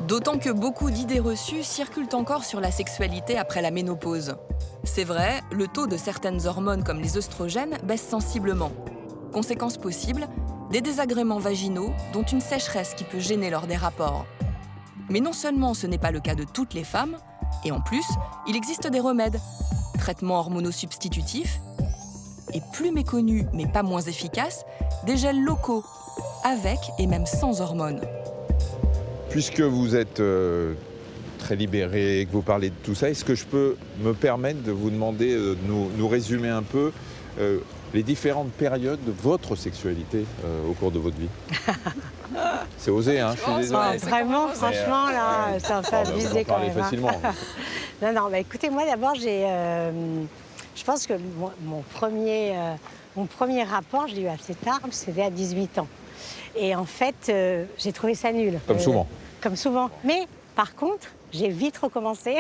D'autant que beaucoup d'idées reçues circulent encore sur la sexualité après la ménopause. C'est vrai, le taux de certaines hormones comme les œstrogènes baisse sensiblement. Conséquence possible, des désagréments vaginaux, dont une sécheresse qui peut gêner lors des rapports. Mais non seulement ce n'est pas le cas de toutes les femmes, et en plus, il existe des remèdes, traitements hormonaux substitutifs, et plus méconnus mais pas moins efficaces, des gels locaux, avec et même sans hormones. Puisque vous êtes très libéré et que vous parlez de tout ça, est-ce que je peux me permettre de vous demander de nous résumer un peu les différentes périodes de votre sexualité au cours de votre vie? C'est osé, hein, je suis désolé. Vraiment, franchement, là, ça fait abuser quand même. Facilement. Non, écoutez, moi d'abord, je pense que mon premier rapport, je l'ai eu assez tard, c'était à 18 ans. Et en fait, j'ai trouvé ça nul. Comme souvent. Comme souvent. Mais par contre, j'ai vite recommencé.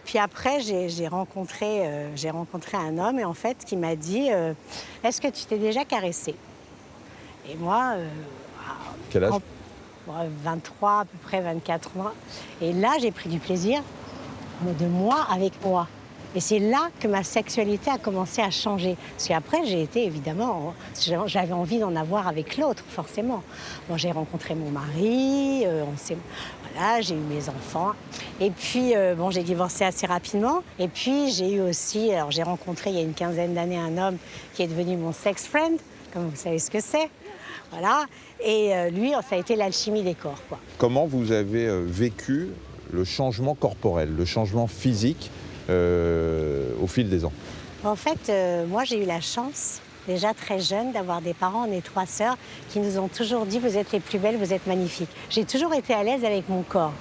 Puis après, j'ai rencontré un homme et en fait, qui m'a dit est-ce que tu t'es déjà caressé? Et moi, quel âge? 23, à peu près 24 mois. Et là, j'ai pris du plaisir de moi avec moi. Et c'est là que ma sexualité a commencé à changer. Parce qu'après, j'ai été évidemment... J'avais envie d'en avoir avec l'autre, forcément. Bon, j'ai rencontré mon mari, voilà, j'ai eu mes enfants. Et puis, j'ai divorcé assez rapidement. Et puis, j'ai eu aussi... Alors, j'ai rencontré il y a une quinzaine d'années un homme qui est devenu mon sex friend, comme vous savez ce que c'est. Voilà. Et lui, ça a été l'alchimie des corps, quoi. Comment vous avez vécu le changement corporel, le changement physique au fil des ans? En fait, moi, j'ai eu la chance, déjà très jeune, d'avoir des parents, on est 3 sœurs, qui nous ont toujours dit « vous êtes les plus belles, vous êtes magnifiques ». J'ai toujours été à l'aise avec mon corps.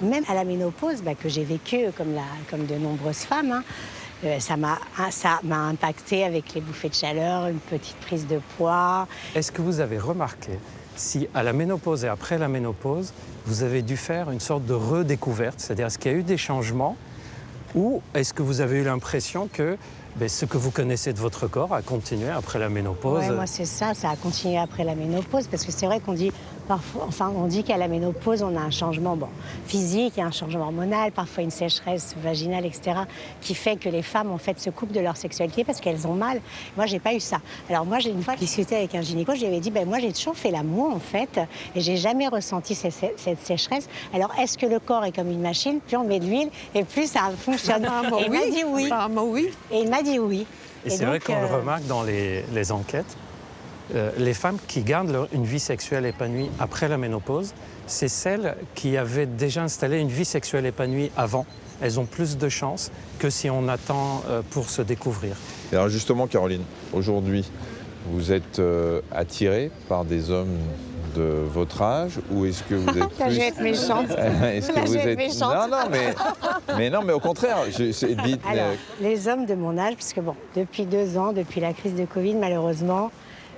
Même à la ménopause, que j'ai vécu comme de nombreuses femmes, ça m'a impacté avec les bouffées de chaleur, une petite prise de poids. Est-ce que vous avez remarqué si à la ménopause et après la ménopause, vous avez dû faire une sorte de redécouverte, c'est-à-dire est-ce qu'il y a eu des changements? Ou est-ce que vous avez eu l'impression que ce que vous connaissez de votre corps a continué après la ménopause? Oui, moi c'est ça a continué après la ménopause, parce que c'est vrai qu'on dit parfois, on dit qu'à la ménopause, on a un changement physique, il y a un changement hormonal, parfois une sécheresse vaginale, etc., qui fait que les femmes, en fait, se coupent de leur sexualité parce qu'elles ont mal. Moi, j'ai pas eu ça. Alors moi, j'ai une fois discuté avec un gynéco, je lui avais dit, moi, j'ai toujours fait l'amour, en fait, et j'ai jamais ressenti cette sécheresse. Alors, est-ce que le corps est comme une machine? Plus on met de l'huile, et plus ça fonctionne. Et il m'a dit oui. Oui. Et il m'a dit oui. Et c'est vrai qu'on le remarque dans les enquêtes. Les femmes qui gardent une vie sexuelle épanouie après la ménopause, c'est celles qui avaient déjà installé une vie sexuelle épanouie avant. Elles ont plus de chances que si on attend pour se découvrir. Et alors justement, Caroline, aujourd'hui, vous êtes attirée par des hommes de votre âge ou est-ce que vous êtes plus... Je vais être méchante. Est-ce que vous êtes méchante? Non, mais au contraire, dites... Alors, les hommes de mon âge, puisque depuis 2 ans, depuis la crise de Covid, malheureusement,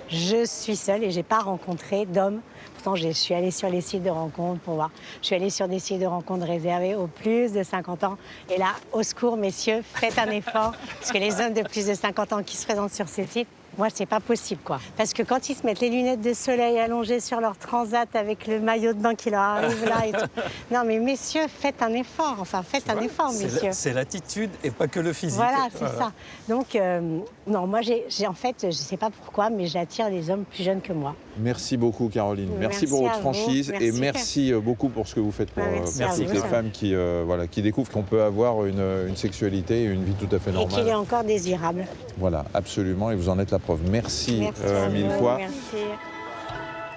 je suis seule et je n'ai pas rencontré d'hommes. Pourtant, je suis allée sur les sites de rencontres pour voir. Je suis allée sur des sites de rencontres réservés aux plus de 50 ans. Et là, au secours, messieurs, faites un effort. Parce que les hommes de plus de 50 ans qui se présentent sur ces sites, moi, c'est pas possible, quoi. Parce que quand ils se mettent les lunettes de soleil allongées sur leur transat avec le maillot de bain qui leur arrive là et tout. Non, mais messieurs, faites un effort. Enfin, faites un effort, messieurs. C'est l'attitude et pas que le physique. Voilà, c'est ça. Donc, non, moi, en fait, je sais pas pourquoi, mais j'attire les hommes plus jeunes que moi. Merci beaucoup, Caroline. Merci pour votre franchise et merci beaucoup pour ce que vous faites pour toutes les femmes qui découvrent qu'on peut avoir une sexualité et une vie tout à fait normale. Et qu'il est encore désirable. Voilà, absolument. Et vous en êtes la preuve. Merci, Merci mille fois. Merci.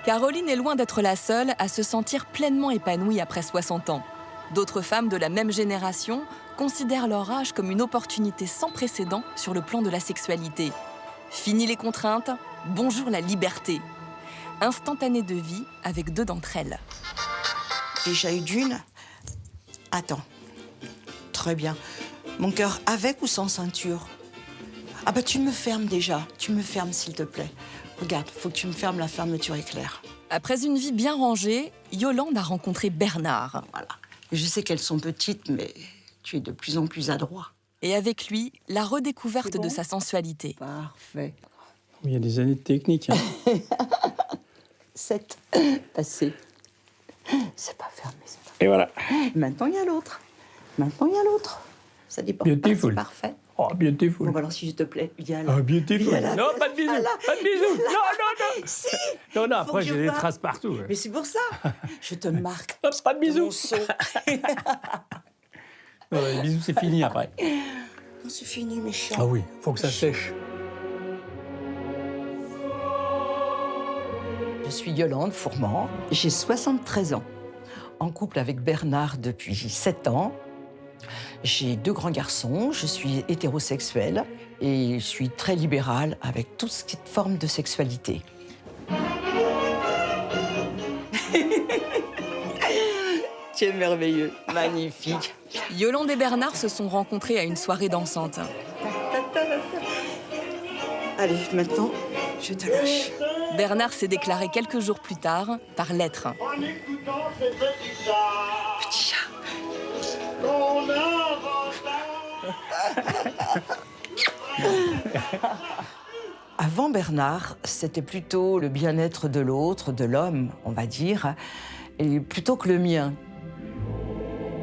Caroline est loin d'être la seule à se sentir pleinement épanouie après 60 ans. D'autres femmes de la même génération considèrent leur âge comme une opportunité sans précédent sur le plan de la sexualité. Fini les contraintes, bonjour la liberté. Instantanée de vie avec 2 d'entre elles. Déjà eu d'une. Attends. Très bien. Mon cœur avec ou sans ceinture? Ah bah tu me fermes déjà. Tu me fermes s'il te plaît. Regarde, faut que tu me fermes la fermeture éclair. Après une vie bien rangée, Yolande a rencontré Bernard. Voilà. Je sais qu'elles sont petites, mais tu es de plus en plus adroit. Et avec lui, la redécouverte de sa sensualité. Parfait. Il y a des années de technique. 7. Passé. C'est pas fermé. Et voilà. Maintenant, il y a l'autre. Maintenant, il y a l'autre. Ça dépend. Beautiful. C'est parfait. Oh, beautiful. Bon, bah alors, s'il te plaît, il y a là. Ah, beautiful. Non, pas de bisous. Voilà. Pas de bisous. Là. Non, non, non. Si. Non, non, Faut après, que je j'ai des vois. traces partout. Ouais. Mais c'est pour ça. Je te marque. Hop, pas de bisous. Mon seau. Non, les bisous, c'est fini après. Non, c'est fini, méchant. Ah oui, faut que ça sèche. Je suis Yolande Fourment, j'ai 73 ans. En couple avec Bernard depuis 7 ans. J'ai 2 grands garçons, je suis hétérosexuelle et je suis très libérale avec toute cette forme de sexualité. Tu es merveilleux, magnifique. Yolande et Bernard se sont rencontrés à une soirée dansante. Allez, maintenant, je te lâche. Bernard s'est déclaré quelques jours plus tard par lettre. Petit chat. Avant Bernard, c'était plutôt le bien-être de l'autre, de l'homme, on va dire, et plutôt que le mien.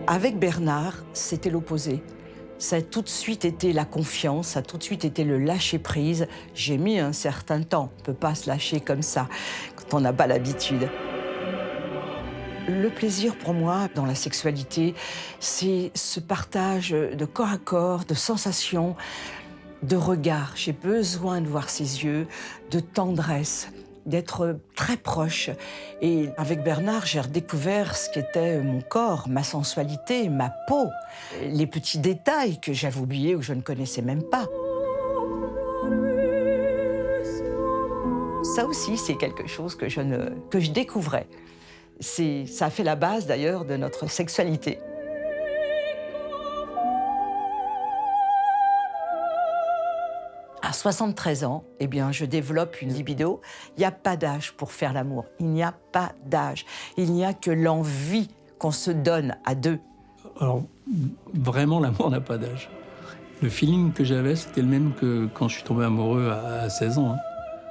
Avec Bernard, c'était l'opposé. Ça a tout de suite été la confiance, ça a tout de suite été le lâcher-prise. J'ai mis un certain temps, on ne peut pas se lâcher comme ça quand on n'a pas l'habitude. Le plaisir pour moi dans la sexualité, c'est ce partage de corps à corps, de sensations, de regard. J'ai besoin de voir ses yeux, de tendresse, d'être très proche. Et avec Bernard, j'ai redécouvert ce qu'était mon corps, ma sensualité, ma peau, les petits détails que j'avais oubliés ou que je ne connaissais même pas. Ça aussi, c'est quelque chose que je découvrais. Ça a fait la base d'ailleurs de notre sexualité. À 73 ans, eh bien, je développe une libido. Il n'y a pas d'âge pour faire l'amour. Il n'y a pas d'âge. Il n'y a que l'envie qu'on se donne à 2. Alors, vraiment, l'amour n'a pas d'âge. Le feeling que j'avais, c'était le même que quand je suis tombé amoureux à 16 ans. Hein.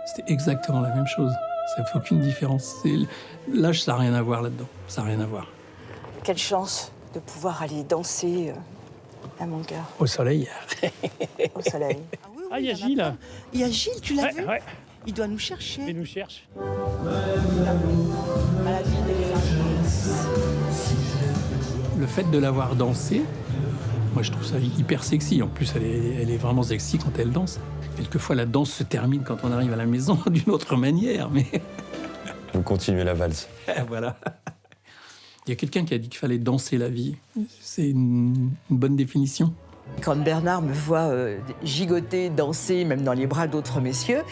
C'était exactement la même chose. Ça ne fait aucune différence. L'âge, ça n'a rien à voir là-dedans. Ça n'a rien à voir. Quelle chance de pouvoir aller danser à mon cœur. Au soleil. Au soleil. Ah, il y a Gilles. Il y a Gilles, tu l'as vu? Ouais. Il doit nous chercher. Il nous cherche. Le fait de l'avoir dansé, moi je trouve ça hyper sexy. En plus, elle est vraiment sexy quand elle danse. Quelquefois, la danse se termine quand on arrive à la maison d'une autre manière, mais... Vous continuez la valse. Voilà. Il y a quelqu'un qui a dit qu'il fallait danser la vie. C'est une bonne définition. Quand Bernard me voit gigoter, danser, même dans les bras d'autres messieurs,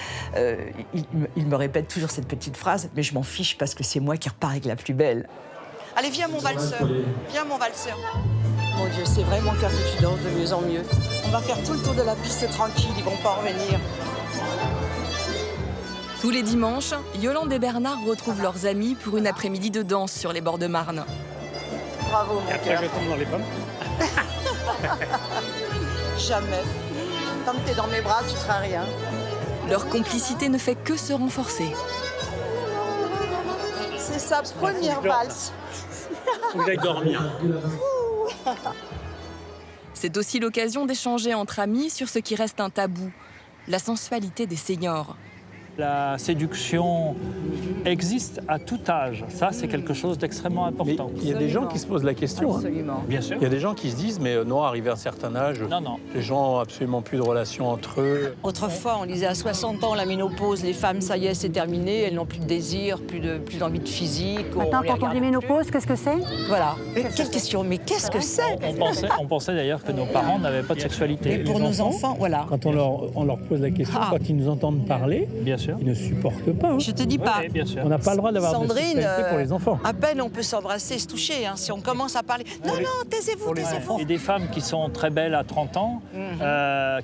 il me répète toujours cette petite phrase, mais je m'en fiche parce que c'est moi qui repars avec la plus belle. Allez, viens mon valseur. Viens mon valseur. Mon Dieu, c'est vrai mon cœur que tu danses de mieux en mieux. On va faire tout le tour de la piste tranquille, ils vont pas en revenir. Tous les dimanches, Yolande et Bernard retrouvent leurs amis pour une après-midi de danse sur les bords de Marne. Bravo mon Après, cœur. je tombe dans les pommes. Jamais. Tant que t'es dans mes bras, tu feras rien. Leur complicité ne fait que se renforcer. C'est sa première valse. Faut que j'aille dormir. C'est aussi l'occasion d'échanger entre amis sur ce qui reste un tabou, la sensualité des seniors. La séduction existe à tout âge. Ça, c'est quelque chose d'extrêmement important. Il y a des gens qui se posent la question. Absolument. Bien sûr. Il y a des gens qui se disent, mais non, arrivé à un certain âge, non. Les gens n'ont absolument plus de relations entre eux. Autrefois, on disait à 60 ans, la ménopause, les femmes, ça y est, c'est terminé, elles n'ont plus de désir, plus d'envie de physique. Maintenant, quand on dit ménopause, qu'est-ce que c'est? Voilà. Quelle question, mais qu'est-ce que c'est? On pensait d'ailleurs que nos parents n'avaient pas de sexualité. Et pour nos enfants, voilà. Quand on leur pose la question, quand ils nous entendent parler, bien sûr, ils ne supportent pas. Je te dis pas. Oui, bien sûr. On n'a pas le droit d'avoir de Sandrine, sexualité pour les enfants. à peine on peut s'embrasser, se toucher. Hein, si on commence à parler. Non, taisez-vous, taisez-vous. Et des femmes qui sont très belles à 30 ans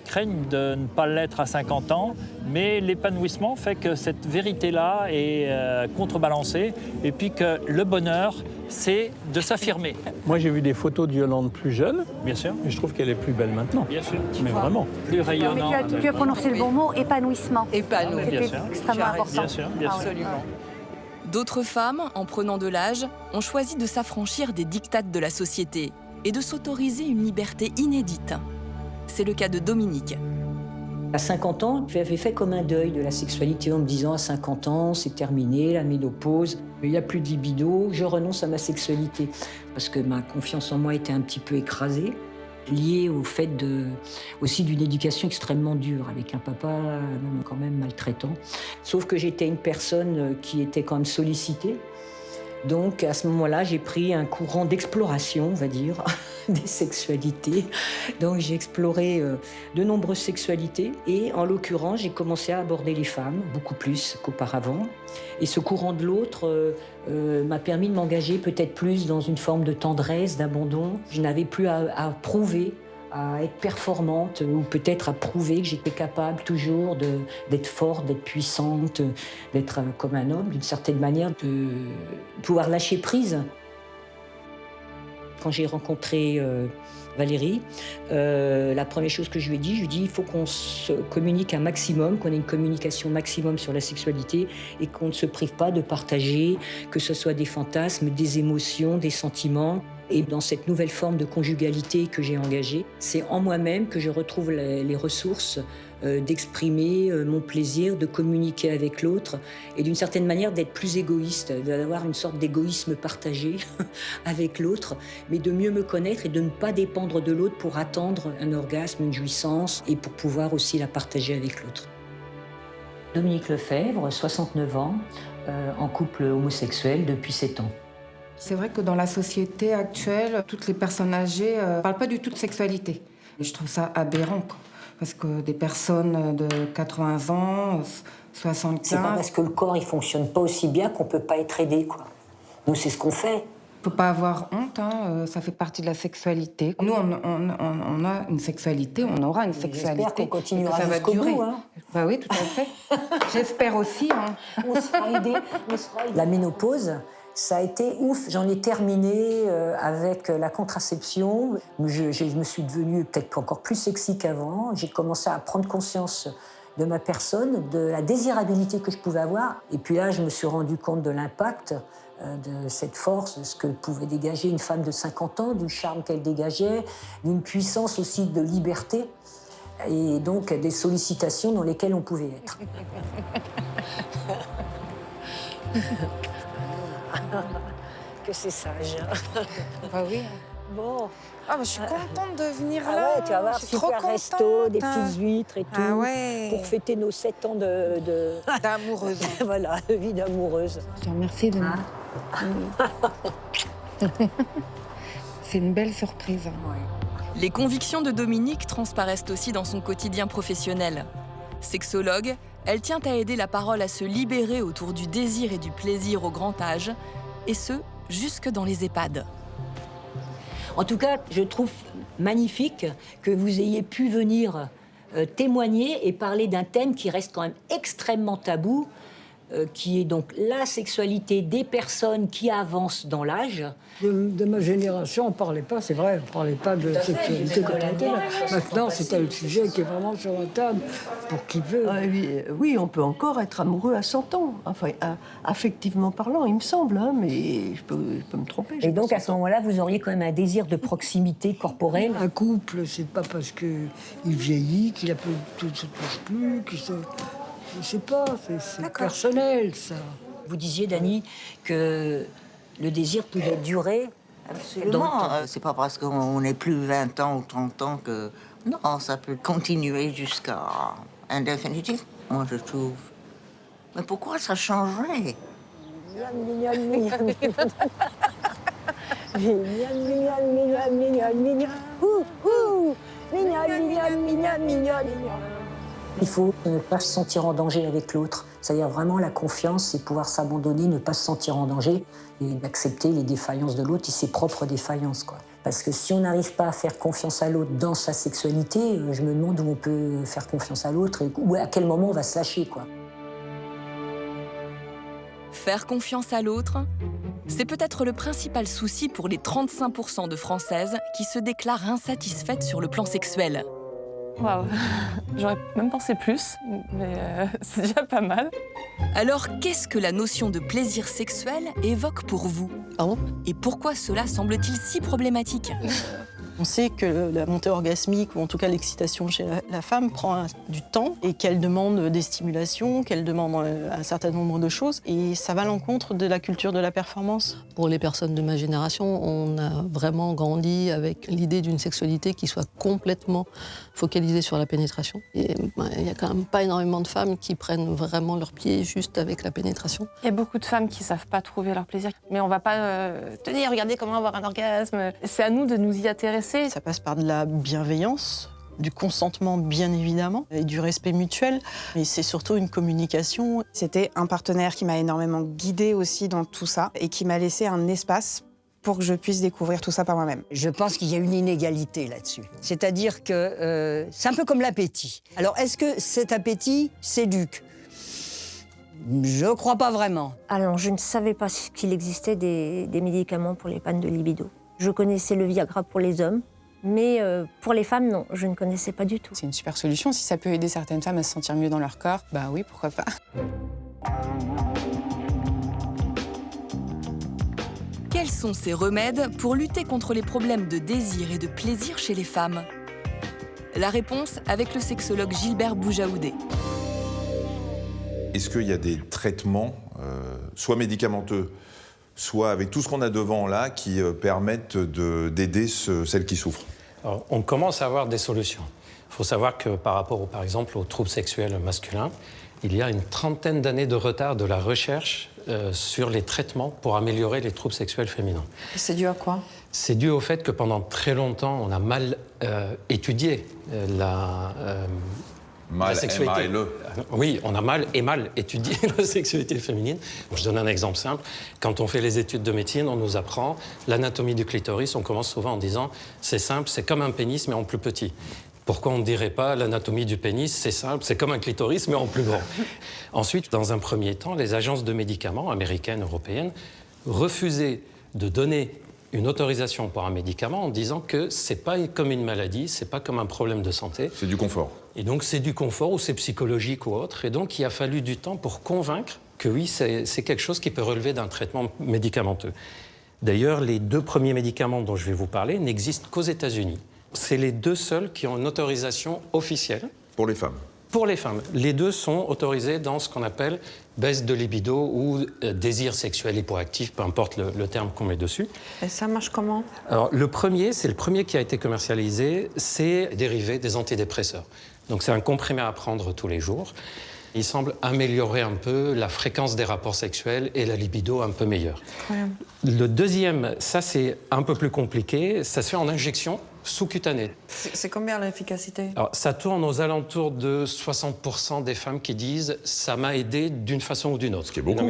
craignent de ne pas l'être à 50 ans, mais l'épanouissement fait que cette vérité-là est contrebalancée et puis que le bonheur, c'est de s'affirmer. Moi, j'ai vu des photos de Yolande plus jeune. Bien sûr. Et je trouve qu'elle est plus belle maintenant. Bien sûr. Mais vraiment. Plus rayonnante. Tu as prononcé le bon mot, épanouissement. Épanouissement. C'était extrêmement important. Bien sûr, bien sûr. Absolument. D'autres femmes, en prenant de l'âge, ont choisi de s'affranchir des diktats de la société et de s'autoriser une liberté inédite. C'est le cas de Dominique. À 50 ans, j'avais fait comme un deuil de la sexualité en me disant à 50 ans, c'est terminé, la ménopause, il n'y a plus de libido, je renonce à ma sexualité. Parce que ma confiance en moi était un petit peu écrasée, liée au fait aussi d'une éducation extrêmement dure, avec un papa quand même maltraitant. Sauf que j'étais une personne qui était quand même sollicitée. Donc, à ce moment-là, j'ai pris un courant d'exploration, on va dire, des sexualités. Donc, j'ai exploré de nombreuses sexualités. Et en l'occurrence, j'ai commencé à aborder les femmes, beaucoup plus qu'auparavant. Et ce courant de l'autre m'a permis de m'engager peut-être plus dans une forme de tendresse, d'abandon. Je n'avais plus à prouver, à être performante, ou peut-être à prouver que j'étais capable toujours d'être forte, d'être puissante, d'être comme un homme, d'une certaine manière, de pouvoir lâcher prise. Quand j'ai rencontré Valérie, la première chose que je lui ai dit, il faut qu'on se communique un maximum, qu'on ait une communication maximum sur la sexualité et qu'on ne se prive pas de partager, que ce soit des fantasmes, des émotions, des sentiments. Et dans cette nouvelle forme de conjugalité que j'ai engagée, c'est en moi-même que je retrouve les ressources d'exprimer mon plaisir, de communiquer avec l'autre et d'une certaine manière d'être plus égoïste, d'avoir une sorte d'égoïsme partagé avec l'autre, mais de mieux me connaître et de ne pas dépendre de l'autre pour attendre un orgasme, une jouissance et pour pouvoir aussi la partager avec l'autre. Dominique Lefebvre, 69 ans, en couple homosexuel depuis 7 ans. C'est vrai que dans la société actuelle, toutes les personnes âgées ne parlent pas du tout de sexualité. Et je trouve ça aberrant, quoi. Parce que des personnes de 80 ans, 75... C'est pas parce que le corps ne fonctionne pas aussi bien qu'on ne peut pas être aidé, quoi. Nous, c'est ce qu'on fait. Il ne faut pas avoir honte, hein. Ça fait partie de la sexualité. Nous, on a une sexualité, on aura une sexualité. J'espère qu'on continuera jusqu'au bout. Hein. Bah oui, tout à fait. J'espère aussi. Hein. On se fera aider. La ménopause, ça a été ouf. J'en ai terminé avec la contraception. Je me suis devenue peut-être encore plus sexy qu'avant. J'ai commencé à prendre conscience de ma personne, de la désirabilité que je pouvais avoir. Et puis là, je me suis rendu compte de l'impact de cette force, de ce que pouvait dégager une femme de 50 ans, du charme qu'elle dégageait, d'une puissance aussi de liberté, et donc des sollicitations dans lesquelles on pouvait être. Que c'est sage. Bah oui. Bon. Ah bah je suis contente de venir là. Ah ouais, tu vas voir, super resto, des petites huîtres et tout. Ah ouais. Pour fêter nos 7 ans d'amoureuse. Voilà, de vie d'amoureuse. Je te remercie de C'est une belle surprise. Ouais. Les convictions de Dominique transparaissent aussi dans son quotidien professionnel. Sexologue, elle tient à aider la parole à se libérer autour du désir et du plaisir au grand âge, et ce, jusque dans les EHPAD. En tout cas, je trouve magnifique que vous ayez pu venir témoigner et parler d'un thème qui reste quand même extrêmement tabou, qui est donc la sexualité des personnes qui avancent dans l'âge. De ma génération, on ne parlait pas, c'est vrai, on ne parlait pas de sexualité quand on était là. Maintenant, c'est un sujet qui est vraiment sur la table pour qui veut. Oui, on peut encore être amoureux à 100 ans, enfin, affectivement parlant, il me semble, hein, mais je peux me tromper. Et donc, à ce moment-là, vous auriez quand même un désir de proximité corporelle. Un couple, c'est pas parce qu'il vieillit, qu'il ne se touche plus, qu'il se... Je sais pas, c'est personnel, ça. Vous disiez, Dany, que le désir pouvait durer. Absolument. C'est pas parce qu'on n'est plus 20 ans ou 30 ans que... Non, ça peut continuer jusqu'à indéfinitivement, moi, je trouve. Mais pourquoi ça changerait? Il faut ne pas se sentir en danger avec l'autre. C'est-à-dire vraiment la confiance, c'est pouvoir s'abandonner, ne pas se sentir en danger et d'accepter les défaillances de l'autre et ses propres défaillances, quoi. Parce que si on n'arrive pas à faire confiance à l'autre dans sa sexualité, je me demande où on peut faire confiance à l'autre et à quel moment on va se lâcher, quoi. Faire confiance à l'autre, c'est peut-être le principal souci pour les 35% de Françaises qui se déclarent insatisfaites sur le plan sexuel. Waouh, j'aurais même pensé plus, mais c'est déjà pas mal. Alors, qu'est-ce que la notion de plaisir sexuel évoque pour vous? Et pourquoi cela semble-t-il si problématique? On sait que la montée orgasmique, ou en tout cas l'excitation chez la femme, prend du temps et qu'elle demande des stimulations, qu'elle demande un certain nombre de choses. Et ça va à l'encontre de la culture de la performance. Pour les personnes de ma génération, on a vraiment grandi avec l'idée d'une sexualité qui soit complètement focalisée sur la pénétration. Et il n'y a quand même pas énormément de femmes qui prennent vraiment leur pied juste avec la pénétration. Il y a beaucoup de femmes qui ne savent pas trouver leur plaisir. Mais on ne va pas te dire, regardez comment avoir un orgasme. C'est à nous de nous y intéresser. Ça passe par de la bienveillance, du consentement bien évidemment, et du respect mutuel. Mais c'est surtout une communication. C'était un partenaire qui m'a énormément guidée aussi dans tout ça et qui m'a laissé un espace pour que je puisse découvrir tout ça par moi-même. Je pense qu'il y a une inégalité là-dessus. C'est-à-dire que c'est un peu comme l'appétit. Alors, est-ce que cet appétit s'éduque? Je crois pas vraiment. Alors, je ne savais pas qu'il existait des médicaments pour les pannes de libido. Je connaissais le Viagra pour les hommes, mais pour les femmes, non, je ne connaissais pas du tout. C'est une super solution. Si ça peut aider certaines femmes à se sentir mieux dans leur corps, bah oui, pourquoi pas. Quels sont ces remèdes pour lutter contre les problèmes de désir et de plaisir chez les femmes? La réponse avec le sexologue Gilbert Boujaoudé. Est-ce qu'il y a des traitements, soit médicamenteux, soit avec tout ce qu'on a devant là, qui permettent d'aider celles qui souffrent? Alors, on commence à avoir des solutions. Il faut savoir que par rapport, par exemple, aux troubles sexuels masculins, il y a une trentaine d'années de retard de la recherche sur les traitements pour améliorer les troubles sexuels féminins. C'est dû à quoi? C'est dû au fait que pendant très longtemps, on a mal étudié la sexualité. M-A-L-E. Oui, on a mal étudié la sexualité féminine. Je donne un exemple simple. Quand on fait les études de médecine, on nous apprend l'anatomie du clitoris. On commence souvent en disant « c'est simple, c'est comme un pénis, mais en plus petit ». Pourquoi on ne dirait pas l'anatomie du pénis, c'est simple, c'est comme un clitoris, mais en plus grand. Ensuite, dans un premier temps, les agences de médicaments, américaines, européennes, refusaient de donner une autorisation pour un médicament en disant que c'est pas comme une maladie, c'est pas comme un problème de santé. C'est du confort. Et donc c'est du confort ou c'est psychologique ou autre. Et donc il a fallu du temps pour convaincre que oui, c'est quelque chose qui peut relever d'un traitement médicamenteux. D'ailleurs, les 2 premiers médicaments dont je vais vous parler n'existent qu'aux États-Unis. C'est les 2 seuls qui ont une autorisation officielle. Pour les femmes? Pour les femmes. Les 2 sont autorisés dans ce qu'on appelle baisse de libido ou désir sexuel hypoactif, peu importe le terme qu'on met dessus. Et ça marche comment? Alors, le premier, c'est le premier qui a été commercialisé, c'est dérivé des antidépresseurs. Donc, c'est un comprimé à prendre tous les jours. Il semble améliorer un peu la fréquence des rapports sexuels et la libido un peu meilleure. Incroyable. Le deuxième, ça, c'est un peu plus compliqué. Ça se fait en injection sous-cutanée. C'est combien l'efficacité? Alors, ça tourne aux alentours de 60% des femmes qui disent « ça m'a aidé d'une façon ou d'une autre ». Ce qui est beaucoup.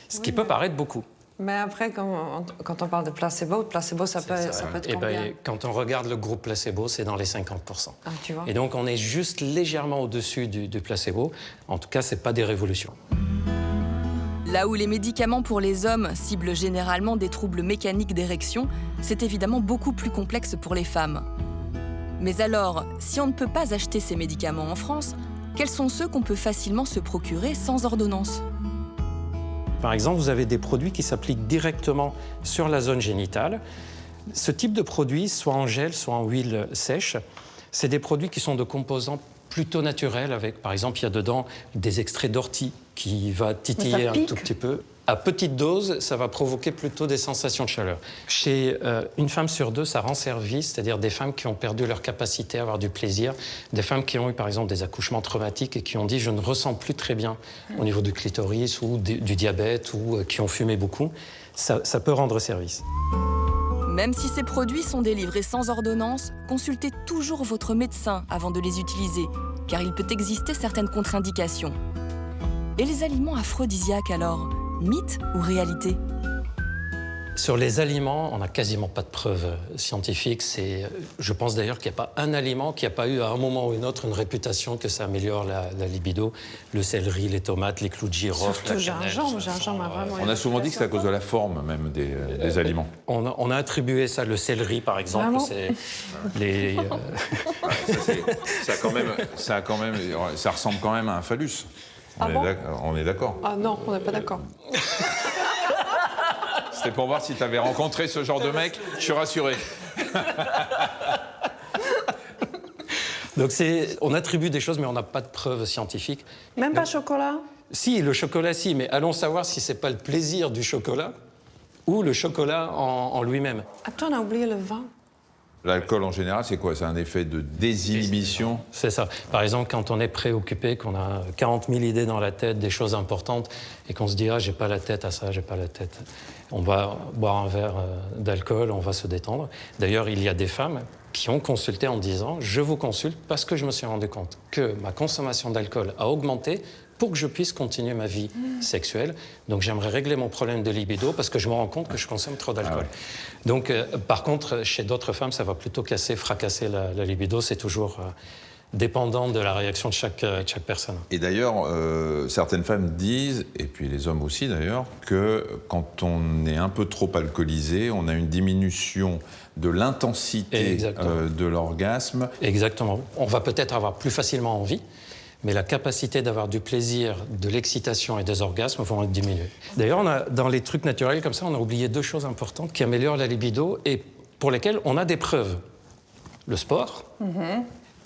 Ce qui peut paraître beaucoup. Mais après, quand on parle de placebo, ça peut être combien? Quand on regarde le groupe placebo, c'est dans les 50%. Ah, tu vois. Et donc, on est juste légèrement au-dessus du placebo. En tout cas, ce n'est pas des révolutions. Là où les médicaments pour les hommes ciblent généralement des troubles mécaniques d'érection, c'est évidemment beaucoup plus complexe pour les femmes. Mais alors, si on ne peut pas acheter ces médicaments en France, quels sont ceux qu'on peut facilement se procurer sans ordonnance? Par exemple, vous avez des produits qui s'appliquent directement sur la zone génitale. Ce type de produit, soit en gel, soit en huile sèche, c'est des produits qui sont de composants plutôt naturel avec, par exemple, il y a dedans des extraits d'ortie qui va titiller un tout petit peu. À petite dose, ça va provoquer plutôt des sensations de chaleur. Chez une femme sur deux, ça rend service, c'est-à-dire des femmes qui ont perdu leur capacité à avoir du plaisir, des femmes qui ont eu par exemple des accouchements traumatiques et qui ont dit « je ne ressens plus très bien » au niveau du clitoris ou du diabète ou qui ont fumé beaucoup. Ça peut rendre service. Même si ces produits sont délivrés sans ordonnance, consultez toujours votre médecin avant de les utiliser, car il peut exister certaines contre-indications. Et les aliments aphrodisiaques alors ? Mythe ou réalité? Sur les aliments, on n'a quasiment pas de preuves scientifiques. Je pense d'ailleurs qu'il n'y a pas un aliment qui n'a pas eu à un moment ou une autre une réputation que ça améliore la libido. Le céleri, les tomates, les clous de girofle, surtout la cannelle. gingembre a vraiment... On a souvent dit que c'est à cause de la forme même des aliments. On a attribué ça, le céleri par exemple. Ça ressemble quand même à un phallus. On est d'accord. Ah non, on n'est pas d'accord. C'était pour voir si tu avais rencontré ce genre de mec. Je suis rassuré. Donc on attribue des choses, mais on n'a pas de preuves scientifiques. Même pas chocolat? Si, le chocolat, si. Mais allons savoir si c'est pas le plaisir du chocolat ou le chocolat en lui-même. Attends, on a oublié le vin. L'alcool, en général, c'est quoi? C'est un effet de désinhibition? C'est ça. Par exemple, quand on est préoccupé, qu'on a 40 000 idées dans la tête, des choses importantes, et qu'on se dit « Ah, j'ai pas la tête à ça, j'ai pas la tête ». On va boire un verre d'alcool, on va se détendre. D'ailleurs, il y a des femmes qui ont consulté en disant « Je vous consulte parce que je me suis rendu compte que ma consommation d'alcool a augmenté pour que je puisse continuer ma vie sexuelle. Donc j'aimerais régler mon problème de libido parce que je me rends compte que je consomme trop d'alcool. » Donc par contre, chez d'autres femmes, ça va plutôt fracasser la libido. C'est toujours dépendant de la réaction de chaque personne. Et d'ailleurs, certaines femmes disent, et puis les hommes aussi d'ailleurs, que quand on est un peu trop alcoolisé, on a une diminution de l'intensité de l'orgasme. Exactement. On va peut-être avoir plus facilement envie, mais la capacité d'avoir du plaisir, de l'excitation et des orgasmes vont être diminuées. D'ailleurs, dans les trucs naturels comme ça, on a oublié deux choses importantes qui améliorent la libido et pour lesquelles on a des preuves. Le sport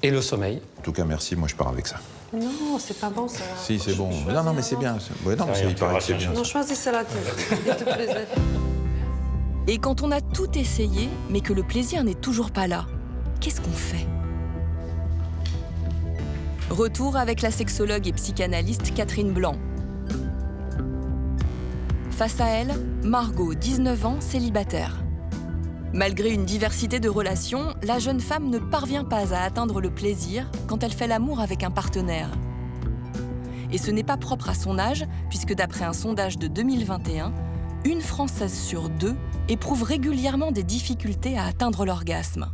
et le sommeil. En tout cas, merci, moi je pars avec ça. Non, c'est pas bon ça. Si, c'est bon. Non, mais c'est bien. Ouais, non, il paraît que c'est bien. Non, choisissez la tête. Il te plaisait. Et quand on a tout essayé, mais que le plaisir n'est toujours pas là, qu'est-ce qu'on fait? Retour avec la sexologue et psychanalyste Catherine Blanc. Face à elle, Margot, 19 ans, célibataire. Malgré une diversité de relations, la jeune femme ne parvient pas à atteindre le plaisir quand elle fait l'amour avec un partenaire. Et ce n'est pas propre à son âge, puisque d'après un sondage de 2021, une Française sur deux éprouve régulièrement des difficultés à atteindre l'orgasme.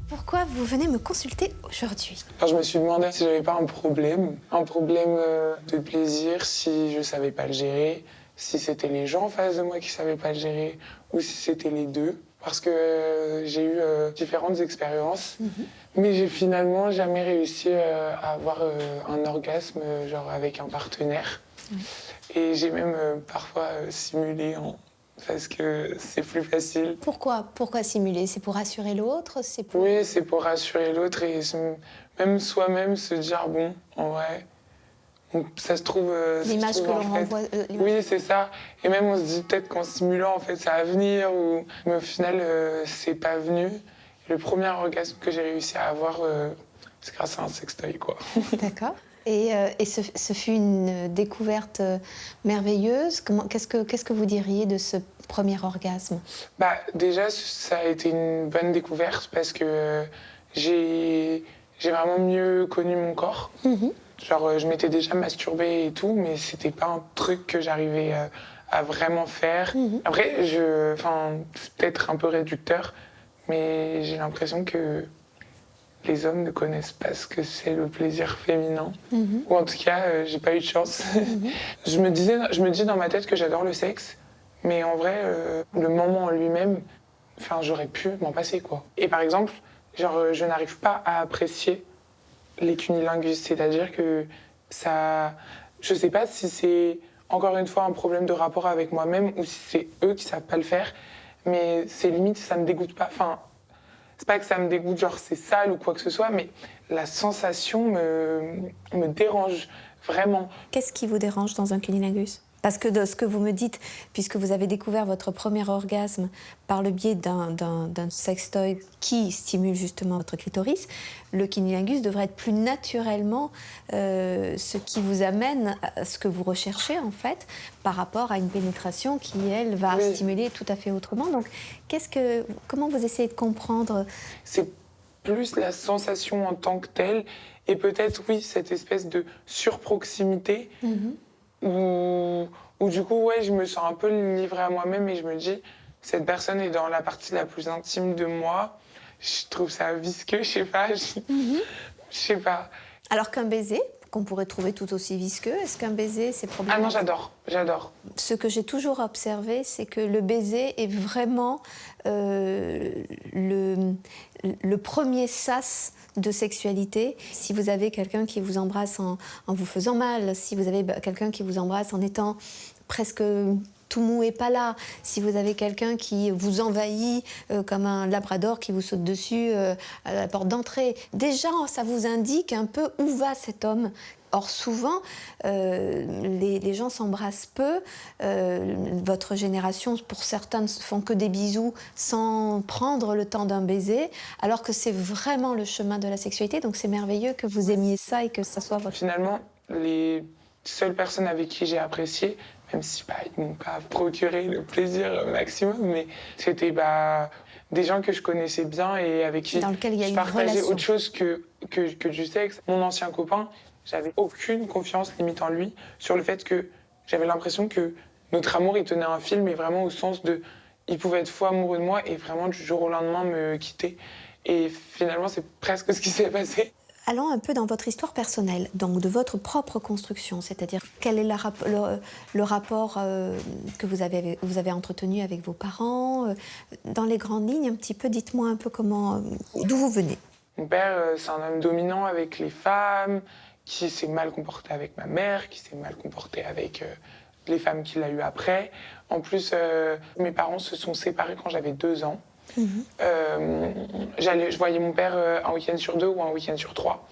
Pourquoi vous venez me consulter aujourd'hui? Je me suis demandé si j'avais pas un problème de plaisir, si je savais pas le gérer, si c'était les gens en face de moi qui savaient pas le gérer, ou si c'était les deux. Parce que j'ai eu différentes expériences, mais j'ai finalement jamais réussi à avoir un orgasme genre avec un partenaire. Et j'ai même parfois simulé parce que c'est plus facile. Pourquoi simuler? C'est pour rassurer l'autre? Oui, c'est pour rassurer l'autre et même soi-même se dire, bon, en vrai, ça se trouve... L'image que l'on renvoie... Oui, c'est ça. Et même on se dit peut-être qu'en simulant, en fait, ça va venir. Mais au final, c'est pas venu. Et le premier orgasme que j'ai réussi à avoir, c'est grâce à un sextoy, quoi. D'accord. Et ce fut une découverte merveilleuse. Qu'est-ce que vous diriez de ce premier orgasme? Déjà, ça a été une bonne découverte parce que j'ai vraiment mieux connu mon corps. Genre, je m'étais déjà masturbée et tout, mais c'était pas un truc que j'arrivais à vraiment faire. Après, c'est peut-être un peu réducteur, mais j'ai l'impression que les hommes ne connaissent pas ce que c'est le plaisir féminin. Ou en tout cas, j'ai pas eu de chance. Je me dis dans ma tête que j'adore le sexe, mais en vrai, le moment en lui-même, j'aurais pu m'en passer, quoi. Et par exemple, je n'arrive pas à apprécier les cunilingus, c'est-à-dire que ça... Je sais pas si c'est, encore une fois, un problème de rapport avec moi-même ou si c'est eux qui savent pas le faire, mais c'est limite, ça me dégoûte pas. c'est pas que ça me dégoûte, genre c'est sale ou quoi que ce soit, mais la sensation me dérange vraiment. Qu'est-ce qui vous dérange dans un cunnilingus? Parce que de ce que vous me dites, puisque vous avez découvert votre premier orgasme par le biais d'un sextoy qui stimule justement votre clitoris, le cunnilingus devrait être plus naturellement ce qui vous amène à ce que vous recherchez en fait, par rapport à une pénétration qui, elle, va stimuler tout à fait autrement. Donc, comment vous essayez de comprendre? C'est plus la sensation en tant que telle, et peut-être, oui, cette espèce de surproximité. Où du coup, ouais, je me sens un peu livrée à moi-même et je me dis, cette personne est dans la partie la plus intime de moi. Je trouve ça visqueux, je sais pas. Je sais pas. Alors qu'un baiser, qu'on pourrait trouver tout aussi visqueux, est-ce qu'un baiser, c'est problématique? Ah non, j'adore. Ce que j'ai toujours observé, c'est que le baiser est vraiment le premier sas de sexualité. Si vous avez quelqu'un qui vous embrasse en vous faisant mal, si vous avez quelqu'un qui vous embrasse en étant presque tout mou et pas là, si vous avez quelqu'un qui vous envahit comme un labrador qui vous saute dessus à la porte d'entrée, déjà ça vous indique un peu où va cet homme. Or souvent, les gens s'embrassent peu. Votre génération, pour certains, ne font que des bisous sans prendre le temps d'un baiser, alors que c'est vraiment le chemin de la sexualité. Donc c'est merveilleux que vous aimiez ça et que ça soit votre... Finalement, les seules personnes avec qui j'ai apprécié, même si ils m'ont pas procuré le plaisir maximum, mais c'était des gens que je connaissais bien et avec qui je partageais autre chose que du sexe. Mon ancien copain, j'avais aucune confiance limite en lui sur le fait que j'avais l'impression que notre amour, il tenait un fil, mais vraiment au sens de... Il pouvait être fou amoureux de moi et vraiment du jour au lendemain me quitter. Et finalement, c'est presque ce qui s'est passé. Allons un peu dans votre histoire personnelle, donc de votre propre construction, c'est-à-dire quel est le rapport que vous avez entretenu avec vos parents. Dans les grandes lignes, un petit peu, dites-moi un peu d'où vous venez. Mon père, c'est un homme dominant avec les femmes, qui s'est mal comporté avec ma mère, qui s'est mal comporté avec les femmes qu'il a eues après. En plus, mes parents se sont séparés quand j'avais 2 ans. Je voyais mon père un week-end sur 2 ou un week-end sur 3.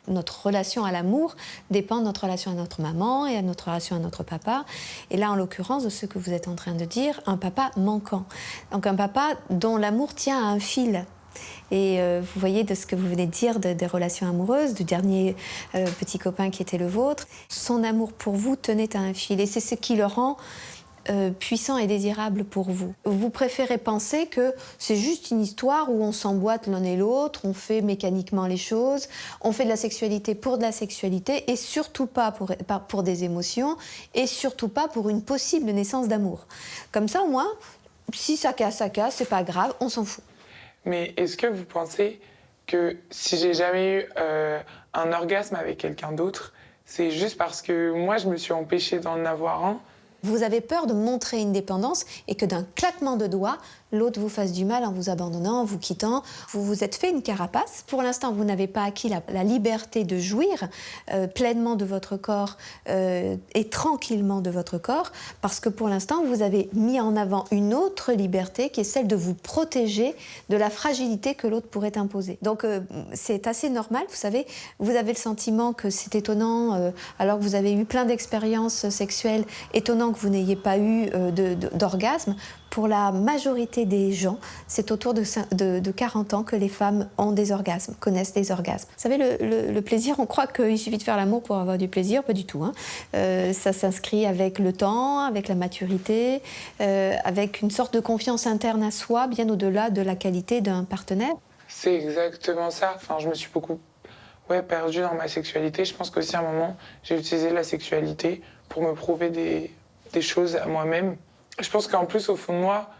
Notre relation à l'amour dépend de notre relation à notre maman et à notre relation à notre papa. Et là, en l'occurrence, de ce que vous êtes en train de dire, un papa manquant. Donc un papa dont l'amour tient à un fil. Et vous voyez de ce que vous venez de dire des relations amoureuses, du dernier petit copain qui était le vôtre, son amour pour vous tenait à un fil. Et c'est ce qui le rend puissant et désirable pour vous. Vous préférez penser que c'est juste une histoire où on s'emboîte l'un et l'autre, on fait mécaniquement les choses, on fait de la sexualité pour de la sexualité et surtout pas pour des émotions et surtout pas pour une possible naissance d'amour. Comme ça, au moins, si ça casse, c'est pas grave, on s'en fout. Mais est-ce que vous pensez que si j'ai jamais eu un orgasme avec quelqu'un d'autre, c'est juste parce que moi, je me suis empêchée d'en avoir un? Vous avez peur de montrer une dépendance et que d'un claquement de doigts, l'autre vous fasse du mal en vous abandonnant, en vous quittant. Vous vous êtes fait une carapace. Pour l'instant, vous n'avez pas acquis la liberté de jouir pleinement de votre corps et tranquillement de votre corps, parce que pour l'instant, vous avez mis en avant une autre liberté qui est celle de vous protéger de la fragilité que l'autre pourrait imposer. Donc, c'est assez normal. Vous savez, vous avez le sentiment que c'est étonnant, alors que vous avez eu plein d'expériences sexuelles, étonnant que vous n'ayez pas eu d'orgasme. Pour la majorité des gens, c'est autour de 40 ans que les femmes ont des orgasmes, connaissent des orgasmes. Vous savez, le plaisir, on croit qu'il suffit de faire l'amour pour avoir du plaisir, pas du tout. Ça s'inscrit avec le temps, avec la maturité, avec une sorte de confiance interne à soi, bien au-delà de la qualité d'un partenaire. C'est exactement ça. Enfin, je me suis beaucoup perdue dans ma sexualité. Je pense qu'aussi à un moment, j'ai utilisé la sexualité pour me prouver des choses à moi-même. Je pense qu'en plus, au fond de moi,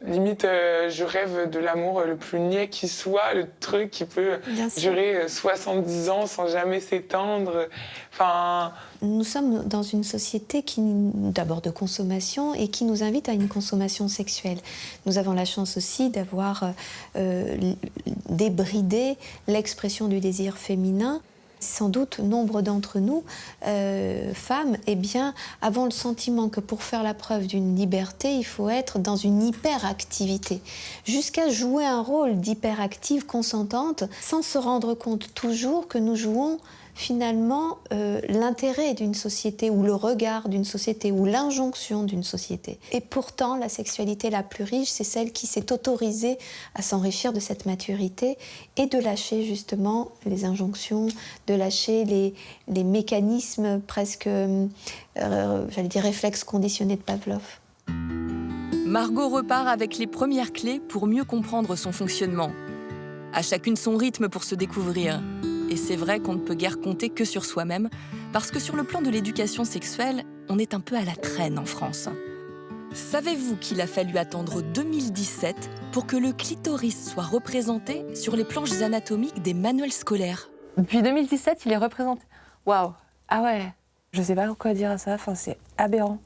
limite, je rêve de l'amour le plus niais qui soit, le truc qui peut durer 70 ans sans jamais s'éteindre. Enfin... Nous sommes dans une société d'abord de consommation et qui nous invite à une consommation sexuelle. Nous avons la chance aussi d'avoir débridé l'expression du désir féminin. Sans doute, nombre d'entre nous, femmes, avons le sentiment que pour faire la preuve d'une liberté, il faut être dans une hyperactivité, jusqu'à jouer un rôle d'hyperactive consentante, sans se rendre compte toujours que nous jouons finalement l'intérêt d'une société ou le regard d'une société ou l'injonction d'une société. Et pourtant, la sexualité la plus riche, c'est celle qui s'est autorisée à s'enrichir de cette maturité et de lâcher justement les injonctions, de lâcher les mécanismes presque, j'allais dire, réflexes conditionnés de Pavlov. Margot repart avec les premières clés pour mieux comprendre son fonctionnement. À chacune son rythme pour se découvrir. Et c'est vrai qu'on ne peut guère compter que sur soi-même, parce que sur le plan de l'éducation sexuelle, on est un peu à la traîne en France. Savez-vous qu'il a fallu attendre 2017 pour que le clitoris soit représenté sur les planches anatomiques des manuels scolaires? Depuis 2017, il est représenté. Waouh! Ah ouais, je sais pas quoi dire à ça, c'est aberrant.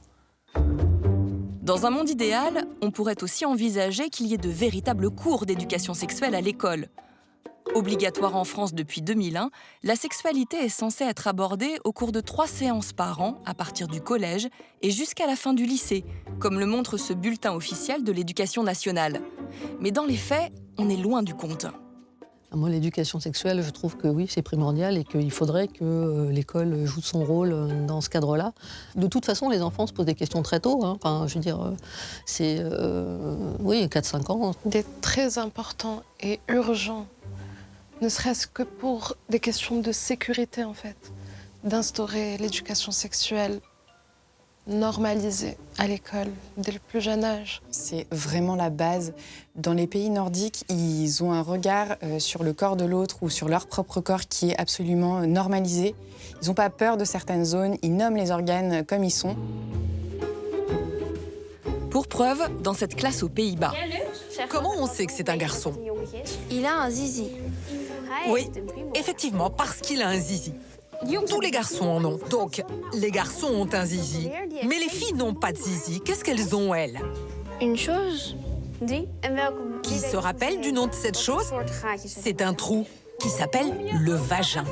Dans un monde idéal, on pourrait aussi envisager qu'il y ait de véritables cours d'éducation sexuelle à l'école. Obligatoire en France depuis 2001, la sexualité est censée être abordée au cours de 3 séances par an à partir du collège et jusqu'à la fin du lycée, comme le montre ce bulletin officiel de l'Éducation nationale. Mais dans les faits, on est loin du compte. Moi, l'éducation sexuelle, je trouve que oui, c'est primordial et qu'il faudrait que l'école joue son rôle dans ce cadre-là. De toute façon, les enfants se posent des questions très tôt. Enfin, je veux dire, c'est 4-5 ans. Il est très important et urgent, ne serait-ce que pour des questions de sécurité, en fait, d'instaurer l'éducation sexuelle normalisée à l'école dès le plus jeune âge. C'est vraiment la base. Dans les pays nordiques, ils ont un regard sur le corps de l'autre ou sur leur propre corps qui est absolument normalisé. Ils n'ont pas peur de certaines zones, ils nomment les organes comme ils sont. Pour preuve, dans cette classe aux Pays-Bas. Comment on sait que c'est un garçon? Il a un zizi. Oui, effectivement, parce qu'il a un zizi. Tous les garçons en ont. Donc, les garçons ont un zizi. Mais les filles n'ont pas de zizi. Qu'est-ce qu'elles ont, elles? Une chose. Qui se rappelle du nom de cette chose? C'est un trou qui s'appelle le vagin.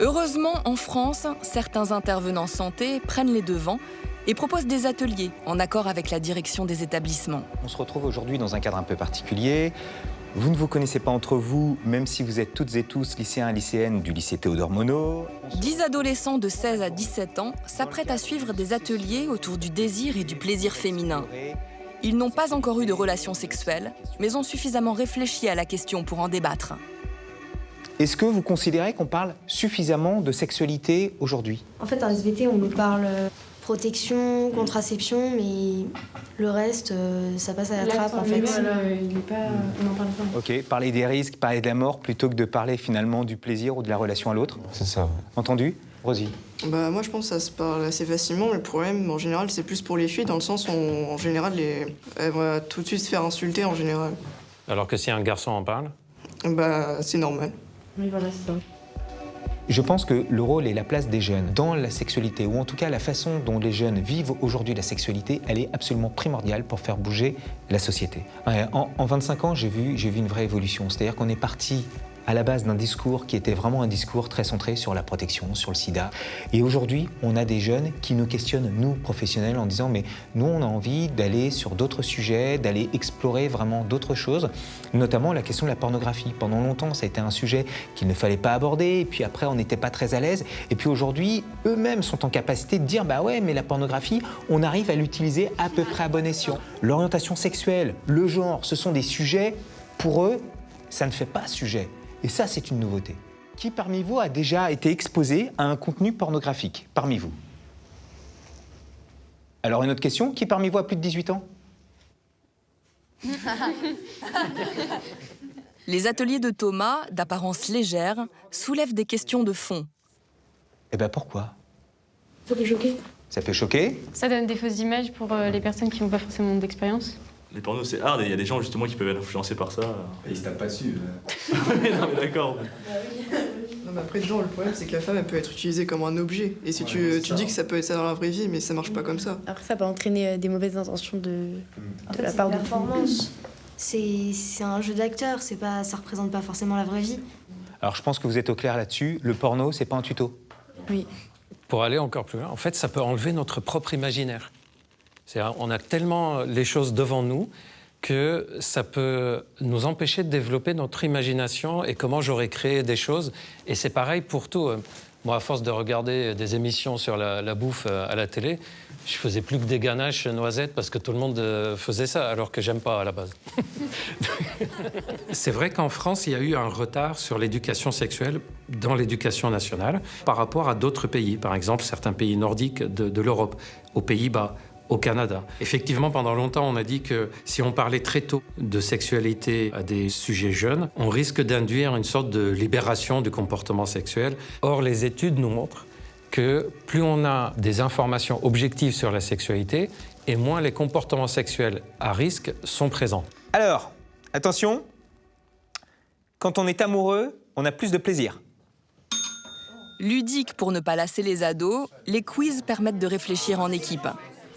Heureusement, en France, certains intervenants santé prennent les devants et proposent des ateliers en accord avec la direction des établissements. On se retrouve aujourd'hui dans un cadre un peu particulier. Vous ne vous connaissez pas entre vous, même si vous êtes toutes et tous lycéens et lycéennes du lycée Théodore Monod. 10 adolescents de 16 à 17 ans s'apprêtent à suivre des ateliers autour du désir et du plaisir féminin. Ils n'ont pas encore eu de relations sexuelles, mais ont suffisamment réfléchi à la question pour en débattre. Est-ce que vous considérez qu'on parle suffisamment de sexualité aujourd'hui? En fait, en SVT, on nous parle protection, contraception, mais le reste, ça passe à la trappe, en fait. On n'en parle pas. Ok, parler des risques, parler de la mort, plutôt que de parler finalement du plaisir ou de la relation à l'autre. C'est ça. Ouais. Entendu? Rosie? Moi, je pense que ça se parle assez facilement, mais le problème, en général, c'est plus pour les filles, dans le sens où, en général, elles vont tout de suite se faire insulter, en général. Alors que si un garçon en parle? C'est normal. Oui, voilà, c'est ça. Je pense que le rôle et la place des jeunes dans la sexualité, ou en tout cas la façon dont les jeunes vivent aujourd'hui la sexualité, elle est absolument primordiale pour faire bouger la société. En 25 ans, j'ai vu une vraie évolution. C'est-à-dire qu'on est parti à la base d'un discours qui était vraiment un discours très centré sur la protection, sur le sida. Et aujourd'hui, on a des jeunes qui nous questionnent, nous, professionnels, en disant « mais nous, on a envie d'aller sur d'autres sujets, d'aller explorer vraiment d'autres choses », notamment la question de la pornographie. Pendant longtemps, ça a été un sujet qu'il ne fallait pas aborder, et puis après, on n'était pas très à l'aise. Et puis aujourd'hui, eux-mêmes sont en capacité de dire « bah ouais, mais la pornographie, on arrive à l'utiliser à peu près à bon escient ». L'orientation sexuelle, le genre, ce sont des sujets, pour eux, ça ne fait pas sujet. Et ça, c'est une nouveauté. Qui parmi vous a déjà été exposé à un contenu pornographique? Parmi vous. Alors, une autre question, qui parmi vous a plus de 18 ans? Les ateliers de Thomas, d'apparence légère, soulèvent des questions de fond. Eh ben pourquoi? Ça peut choquer. Ça peut choquer? Ça donne des fausses images pour les personnes qui n'ont pas forcément d'expérience. Les pornos, c'est hard et il y a des gens justement qui peuvent être influencés par ça. Et ils se tapent pas dessus. Non, mais d'accord. Non, mais après, dedans, le problème, c'est que la femme, elle peut être utilisée comme un objet. Et si tu dis que ça peut être ça dans la vraie vie, mais ça marche pas comme ça. Après, ça peut entraîner des mauvaises intentions de la part de performance. c'est un jeu d'acteur, ça représente pas forcément la vraie vie. Alors je pense que vous êtes au clair là-dessus. Le porno, c'est pas un tuto. Oui. Pour aller encore plus loin, en fait, ça peut enlever notre propre imaginaire. C'est-à-dire, on a tellement les choses devant nous que ça peut nous empêcher de développer notre imagination et comment j'aurais créé des choses. Et c'est pareil pour tout. Moi, à force de regarder des émissions sur la bouffe à la télé, je faisais plus que des ganaches noisettes parce que tout le monde faisait ça, alors que j'aime pas à la base. C'est vrai qu'en France, il y a eu un retard sur l'éducation sexuelle dans l'éducation nationale par rapport à d'autres pays. Par exemple, certains pays nordiques de l'Europe, aux Pays-Bas, au Canada. Effectivement, pendant longtemps, on a dit que si on parlait très tôt de sexualité à des sujets jeunes, on risque d'induire une sorte de libération du comportement sexuel. Or, les études nous montrent que plus on a des informations objectives sur la sexualité, et moins les comportements sexuels à risque sont présents. Alors, attention, quand on est amoureux, on a plus de plaisir. Ludique pour ne pas lasser les ados, les quiz permettent de réfléchir en équipe.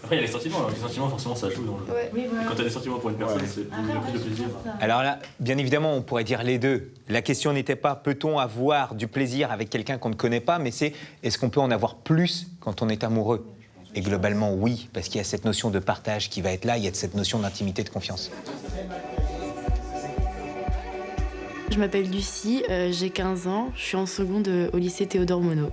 Après, il y a les sentiments. Alors, les sentiments, forcément, ça joue dans le... Ouais. Et quand tu as des sentiments pour une personne, il y a plus de plaisir. Alors là, bien évidemment, on pourrait dire les deux. La question n'était pas peut-on avoir du plaisir avec quelqu'un qu'on ne connaît pas, mais c'est est-ce qu'on peut en avoir plus quand on est amoureux? Et globalement, oui, parce qu'il y a cette notion de partage qui va être là, il y a cette notion d'intimité, de confiance. Je m'appelle Lucie, j'ai 15 ans, je suis en seconde au lycée Théodore Monod.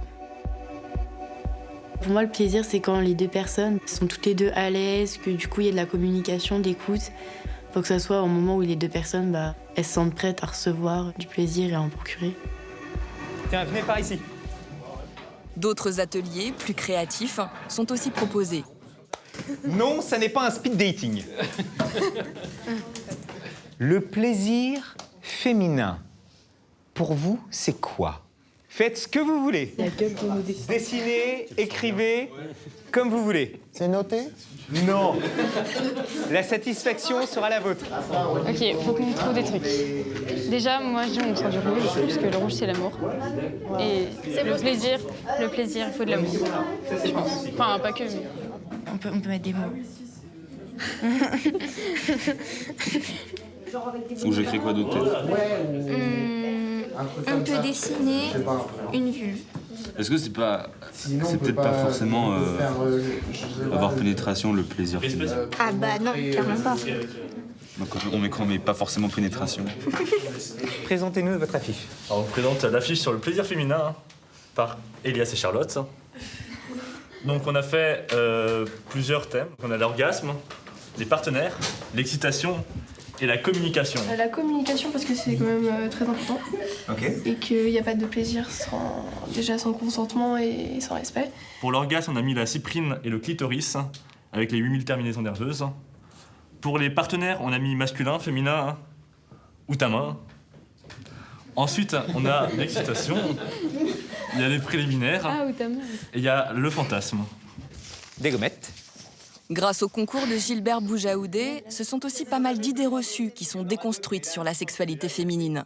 Pour moi, le plaisir, c'est quand les deux personnes sont toutes les deux à l'aise, que du coup, il y a de la communication, d'écoute. Il faut que ça soit au moment où les deux personnes, elles se sentent prêtes à recevoir du plaisir et à en procurer. Tiens, venez par ici. D'autres ateliers, plus créatifs, sont aussi proposés. Non, ça n'est pas un speed dating. Le plaisir féminin, pour vous, c'est quoi? Faites ce que vous voulez. Dessinez, écrivez, comme vous voulez. C'est noté? Non. La satisfaction sera la vôtre. Ok, faut qu'on trouve des trucs. Déjà, moi, je dis on sort du rouge, parce que le rouge, c'est l'amour. Et le plaisir, il faut de l'amour, je pense. Enfin, pas que, mais... On peut mettre des mots. Ou j'écris quoi d'autre? On peut dessiner une vulve. Est-ce que c'est peut-être pas forcément avoir pénétration le plaisir féminin? Ah bah non, clairement pas. Donc on met pas forcément pénétration. Présentez-nous votre affiche. Alors, on présente l'affiche sur le plaisir féminin par Elias et Charlotte. Donc on a fait plusieurs thèmes. On a l'orgasme, les partenaires, l'excitation et la communication. La communication, parce que c'est quand même très important. Ok. Et qu'il n'y a pas de plaisir sans consentement et sans respect. Pour l'orgasme, on a mis la cyprine et le clitoris, avec les 8000 terminaisons nerveuses. Pour les partenaires, on a mis masculin, féminin ou ta main. Ensuite, on a l'excitation, il y a les préliminaires, et il y a le fantasme. Des gommettes. Grâce au concours de Gilbert Boujaoudé, ce sont aussi pas mal d'idées reçues qui sont déconstruites sur la sexualité féminine.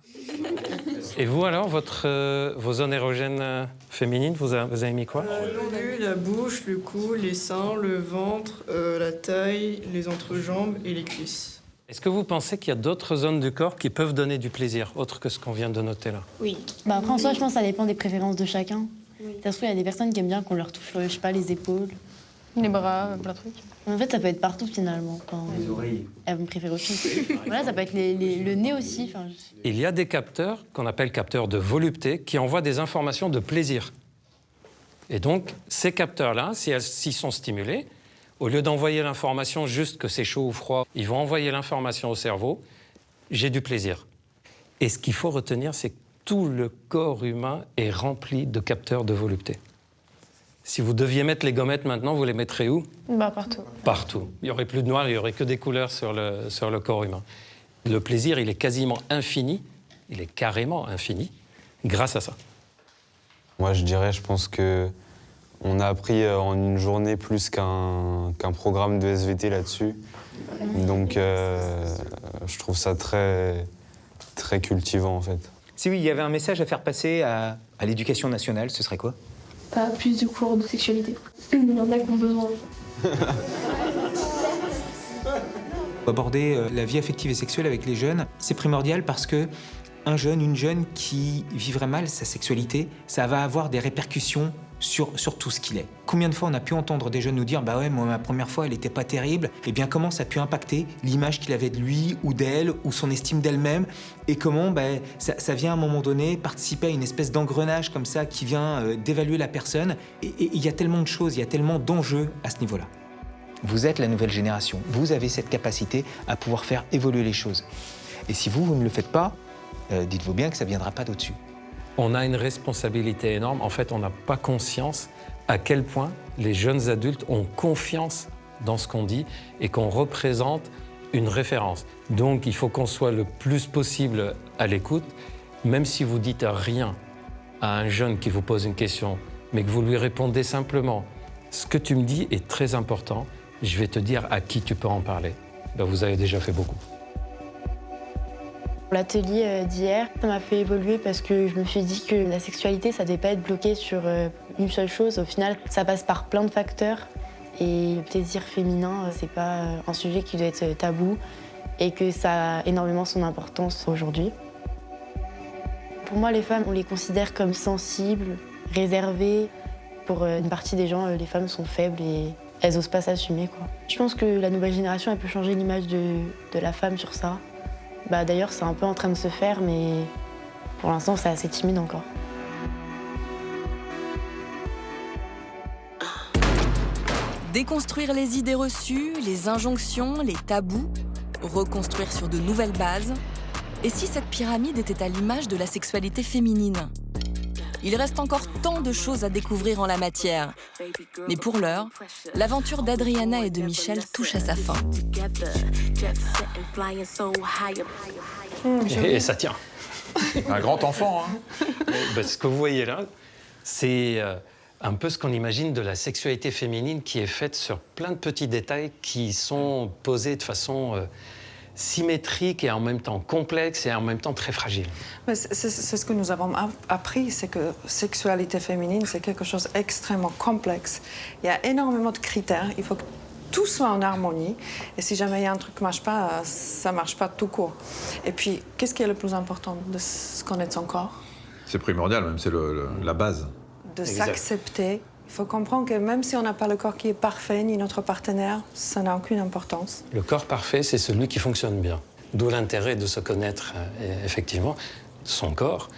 Et vous alors, vos zones érogènes féminines, vous avez mis quoi? On a eu la bouche, le cou, les seins, le ventre, la taille, les entrejambes et les cuisses. Est-ce que vous pensez qu'il y a d'autres zones du corps qui peuvent donner du plaisir, autre que ce qu'on vient de noter là? Oui. Après, en soi, je pense que ça dépend des préférences de chacun. Ça se trouve, il y a des personnes qui aiment bien qu'on leur touche, je sais pas, les épaules. Les bras, plein de trucs. En fait, ça peut être partout finalement. Les oreilles. Elles me préfèrent aussi. Voilà, ça peut être le nez aussi. Il y a des capteurs qu'on appelle capteurs de volupté qui envoient des informations de plaisir. Et donc, ces capteurs-là, s'ils sont stimulés, au lieu d'envoyer l'information juste que c'est chaud ou froid, ils vont envoyer l'information au cerveau, j'ai du plaisir. Et ce qu'il faut retenir, c'est que tout le corps humain est rempli de capteurs de volupté. Si vous deviez mettre les gommettes maintenant, vous les mettrez où? Partout. Partout. Il n'y aurait plus de noir, il n'y aurait que des couleurs sur le corps humain. Le plaisir, il est quasiment infini, il est carrément infini, grâce à ça. Moi, je pense que on a appris en une journée plus qu'un programme de SVT là-dessus. Donc, je trouve ça très, très cultivant, en fait. Si oui, il y avait un message à faire passer à l'éducation nationale, ce serait quoi? Pas plus de cours de sexualité. Il y en a qui ont besoin. Aborder la vie affective et sexuelle avec les jeunes, c'est primordial parce que un jeune, une jeune qui vivrait mal sa sexualité, ça va avoir des répercussions sur tout ce qu'il est. Combien de fois on a pu entendre des jeunes nous dire « Bah ouais, moi, ma première fois, elle était pas terrible », et bien comment ça a pu impacter l'image qu'il avait de lui ou d'elle, ou son estime d'elle-même, et comment ça vient à un moment donné participer à une espèce d'engrenage comme ça qui vient d'évaluer la personne. Et il y a tellement de choses, il y a tellement d'enjeux à ce niveau-là. Vous êtes la nouvelle génération, vous avez cette capacité à pouvoir faire évoluer les choses. Et si vous ne le faites pas, dites-vous bien que ça ne viendra pas d'au-dessus. On a une responsabilité énorme. En fait, on n'a pas conscience à quel point les jeunes adultes ont confiance dans ce qu'on dit et qu'on représente une référence. Donc, il faut qu'on soit le plus possible à l'écoute, même si vous dites rien à un jeune qui vous pose une question, mais que vous lui répondez simplement « Ce que tu me dis est très important, je vais te dire à qui tu peux en parler. » Vous avez déjà fait beaucoup. L'atelier d'hier, ça m'a fait évoluer parce que je me suis dit que la sexualité, ça ne devait pas être bloqué sur une seule chose. Au final, ça passe par plein de facteurs. Et le plaisir féminin, c'est pas un sujet qui doit être tabou et que ça a énormément son importance aujourd'hui. Pour moi, les femmes, on les considère comme sensibles, réservées. Pour une partie des gens, les femmes sont faibles et elles n'osent pas s'assumer, quoi. Je pense que la nouvelle génération, elle peut changer l'image de la femme sur ça. D'ailleurs, c'est un peu en train de se faire, mais pour l'instant, c'est assez timide encore. Déconstruire les idées reçues, les injonctions, les tabous, reconstruire sur de nouvelles bases. Et si cette pyramide était à l'image de la sexualité féminine ? Il reste encore tant de choses à découvrir en la matière. Mais pour l'heure, l'aventure d'Adriana et de Michel touche à sa fin. Et ça tient. Un grand enfant, hein. Ce que vous voyez là, c'est un peu ce qu'on imagine de la sexualité féminine qui est faite sur plein de petits détails qui sont posés de façon symétrique et en même temps complexe et en même temps très fragile. Mais c'est ce que nous avons appris, c'est que sexualité féminine, c'est quelque chose d'extrêmement complexe. Il y a énormément de critères, il faut que tout soit en harmonie. Et si jamais il y a un truc qui ne marche pas, ça ne marche pas tout court. Et puis, qu'est-ce qui est le plus important de se connaître son corps? C'est primordial, même, c'est la base. De s'accepter. Il faut comprendre que même si on n'a pas le corps qui est parfait, ni notre partenaire, ça n'a aucune importance. Le corps parfait, c'est celui qui fonctionne bien. D'où l'intérêt de se connaître, effectivement, son corps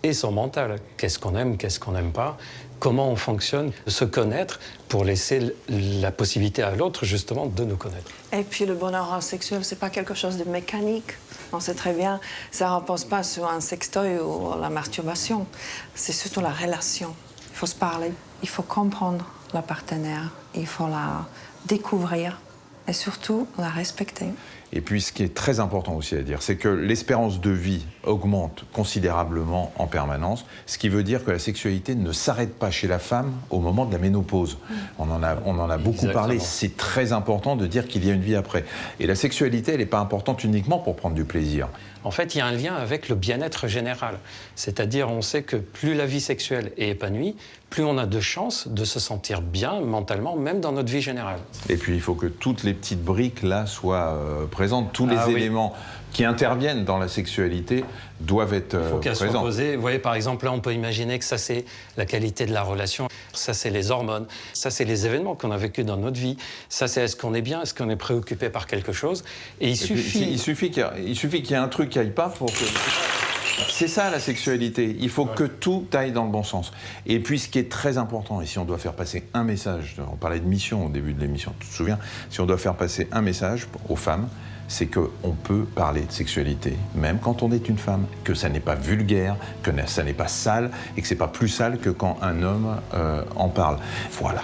et son mental. Qu'est-ce qu'on aime, qu'est-ce qu'on n'aime pas, comment on fonctionne. Se connaître pour laisser la possibilité à l'autre, justement, de nous connaître. Et puis le bonheur sexuel, c'est pas quelque chose de mécanique. On sait très bien, ça ne repose pas sur un sextoy ou la masturbation. C'est surtout la relation. Il faut se parler, il faut comprendre la partenaire, il faut la découvrir et surtout la respecter. Et puis ce qui est très important aussi à dire, c'est que l'espérance de vie augmente considérablement en permanence, ce qui veut dire que la sexualité ne s'arrête pas chez la femme au moment de la ménopause. On en a beaucoup parlé, c'est très important de dire qu'il y a une vie après. Et la sexualité, elle n'est pas importante uniquement pour prendre du plaisir. En fait, il y a un lien avec le bien-être général. C'est-à-dire, on sait que plus la vie sexuelle est épanouie, plus on a de chances de se sentir bien mentalement, même dans notre vie générale. Et puis, il faut que toutes les petites briques, là, soient présentes. Tous les éléments qui interviennent dans la sexualité doivent être présents. Il faut qu'elles soient posées. Vous voyez, par exemple, là, on peut imaginer que ça, c'est la qualité de la relation. Ça, c'est les hormones. Ça, c'est les événements qu'on a vécus dans notre vie. Ça, c'est est-ce qu'on est bien, est-ce qu'on est préoccupé par quelque chose. Et il suffit qu'il y ait un truc qui n'aille pas pour que... C'est ça la sexualité, il faut que tout aille dans le bon sens. Et puis ce qui est très important, et si on doit faire passer un message, on parlait de mission au début de l'émission, tu te souviens, si on doit faire passer un message aux femmes, c'est qu'on peut parler de sexualité, même quand on est une femme, que ça n'est pas vulgaire, que ça n'est pas sale, et que c'est pas plus sale que quand un homme en parle. Voilà.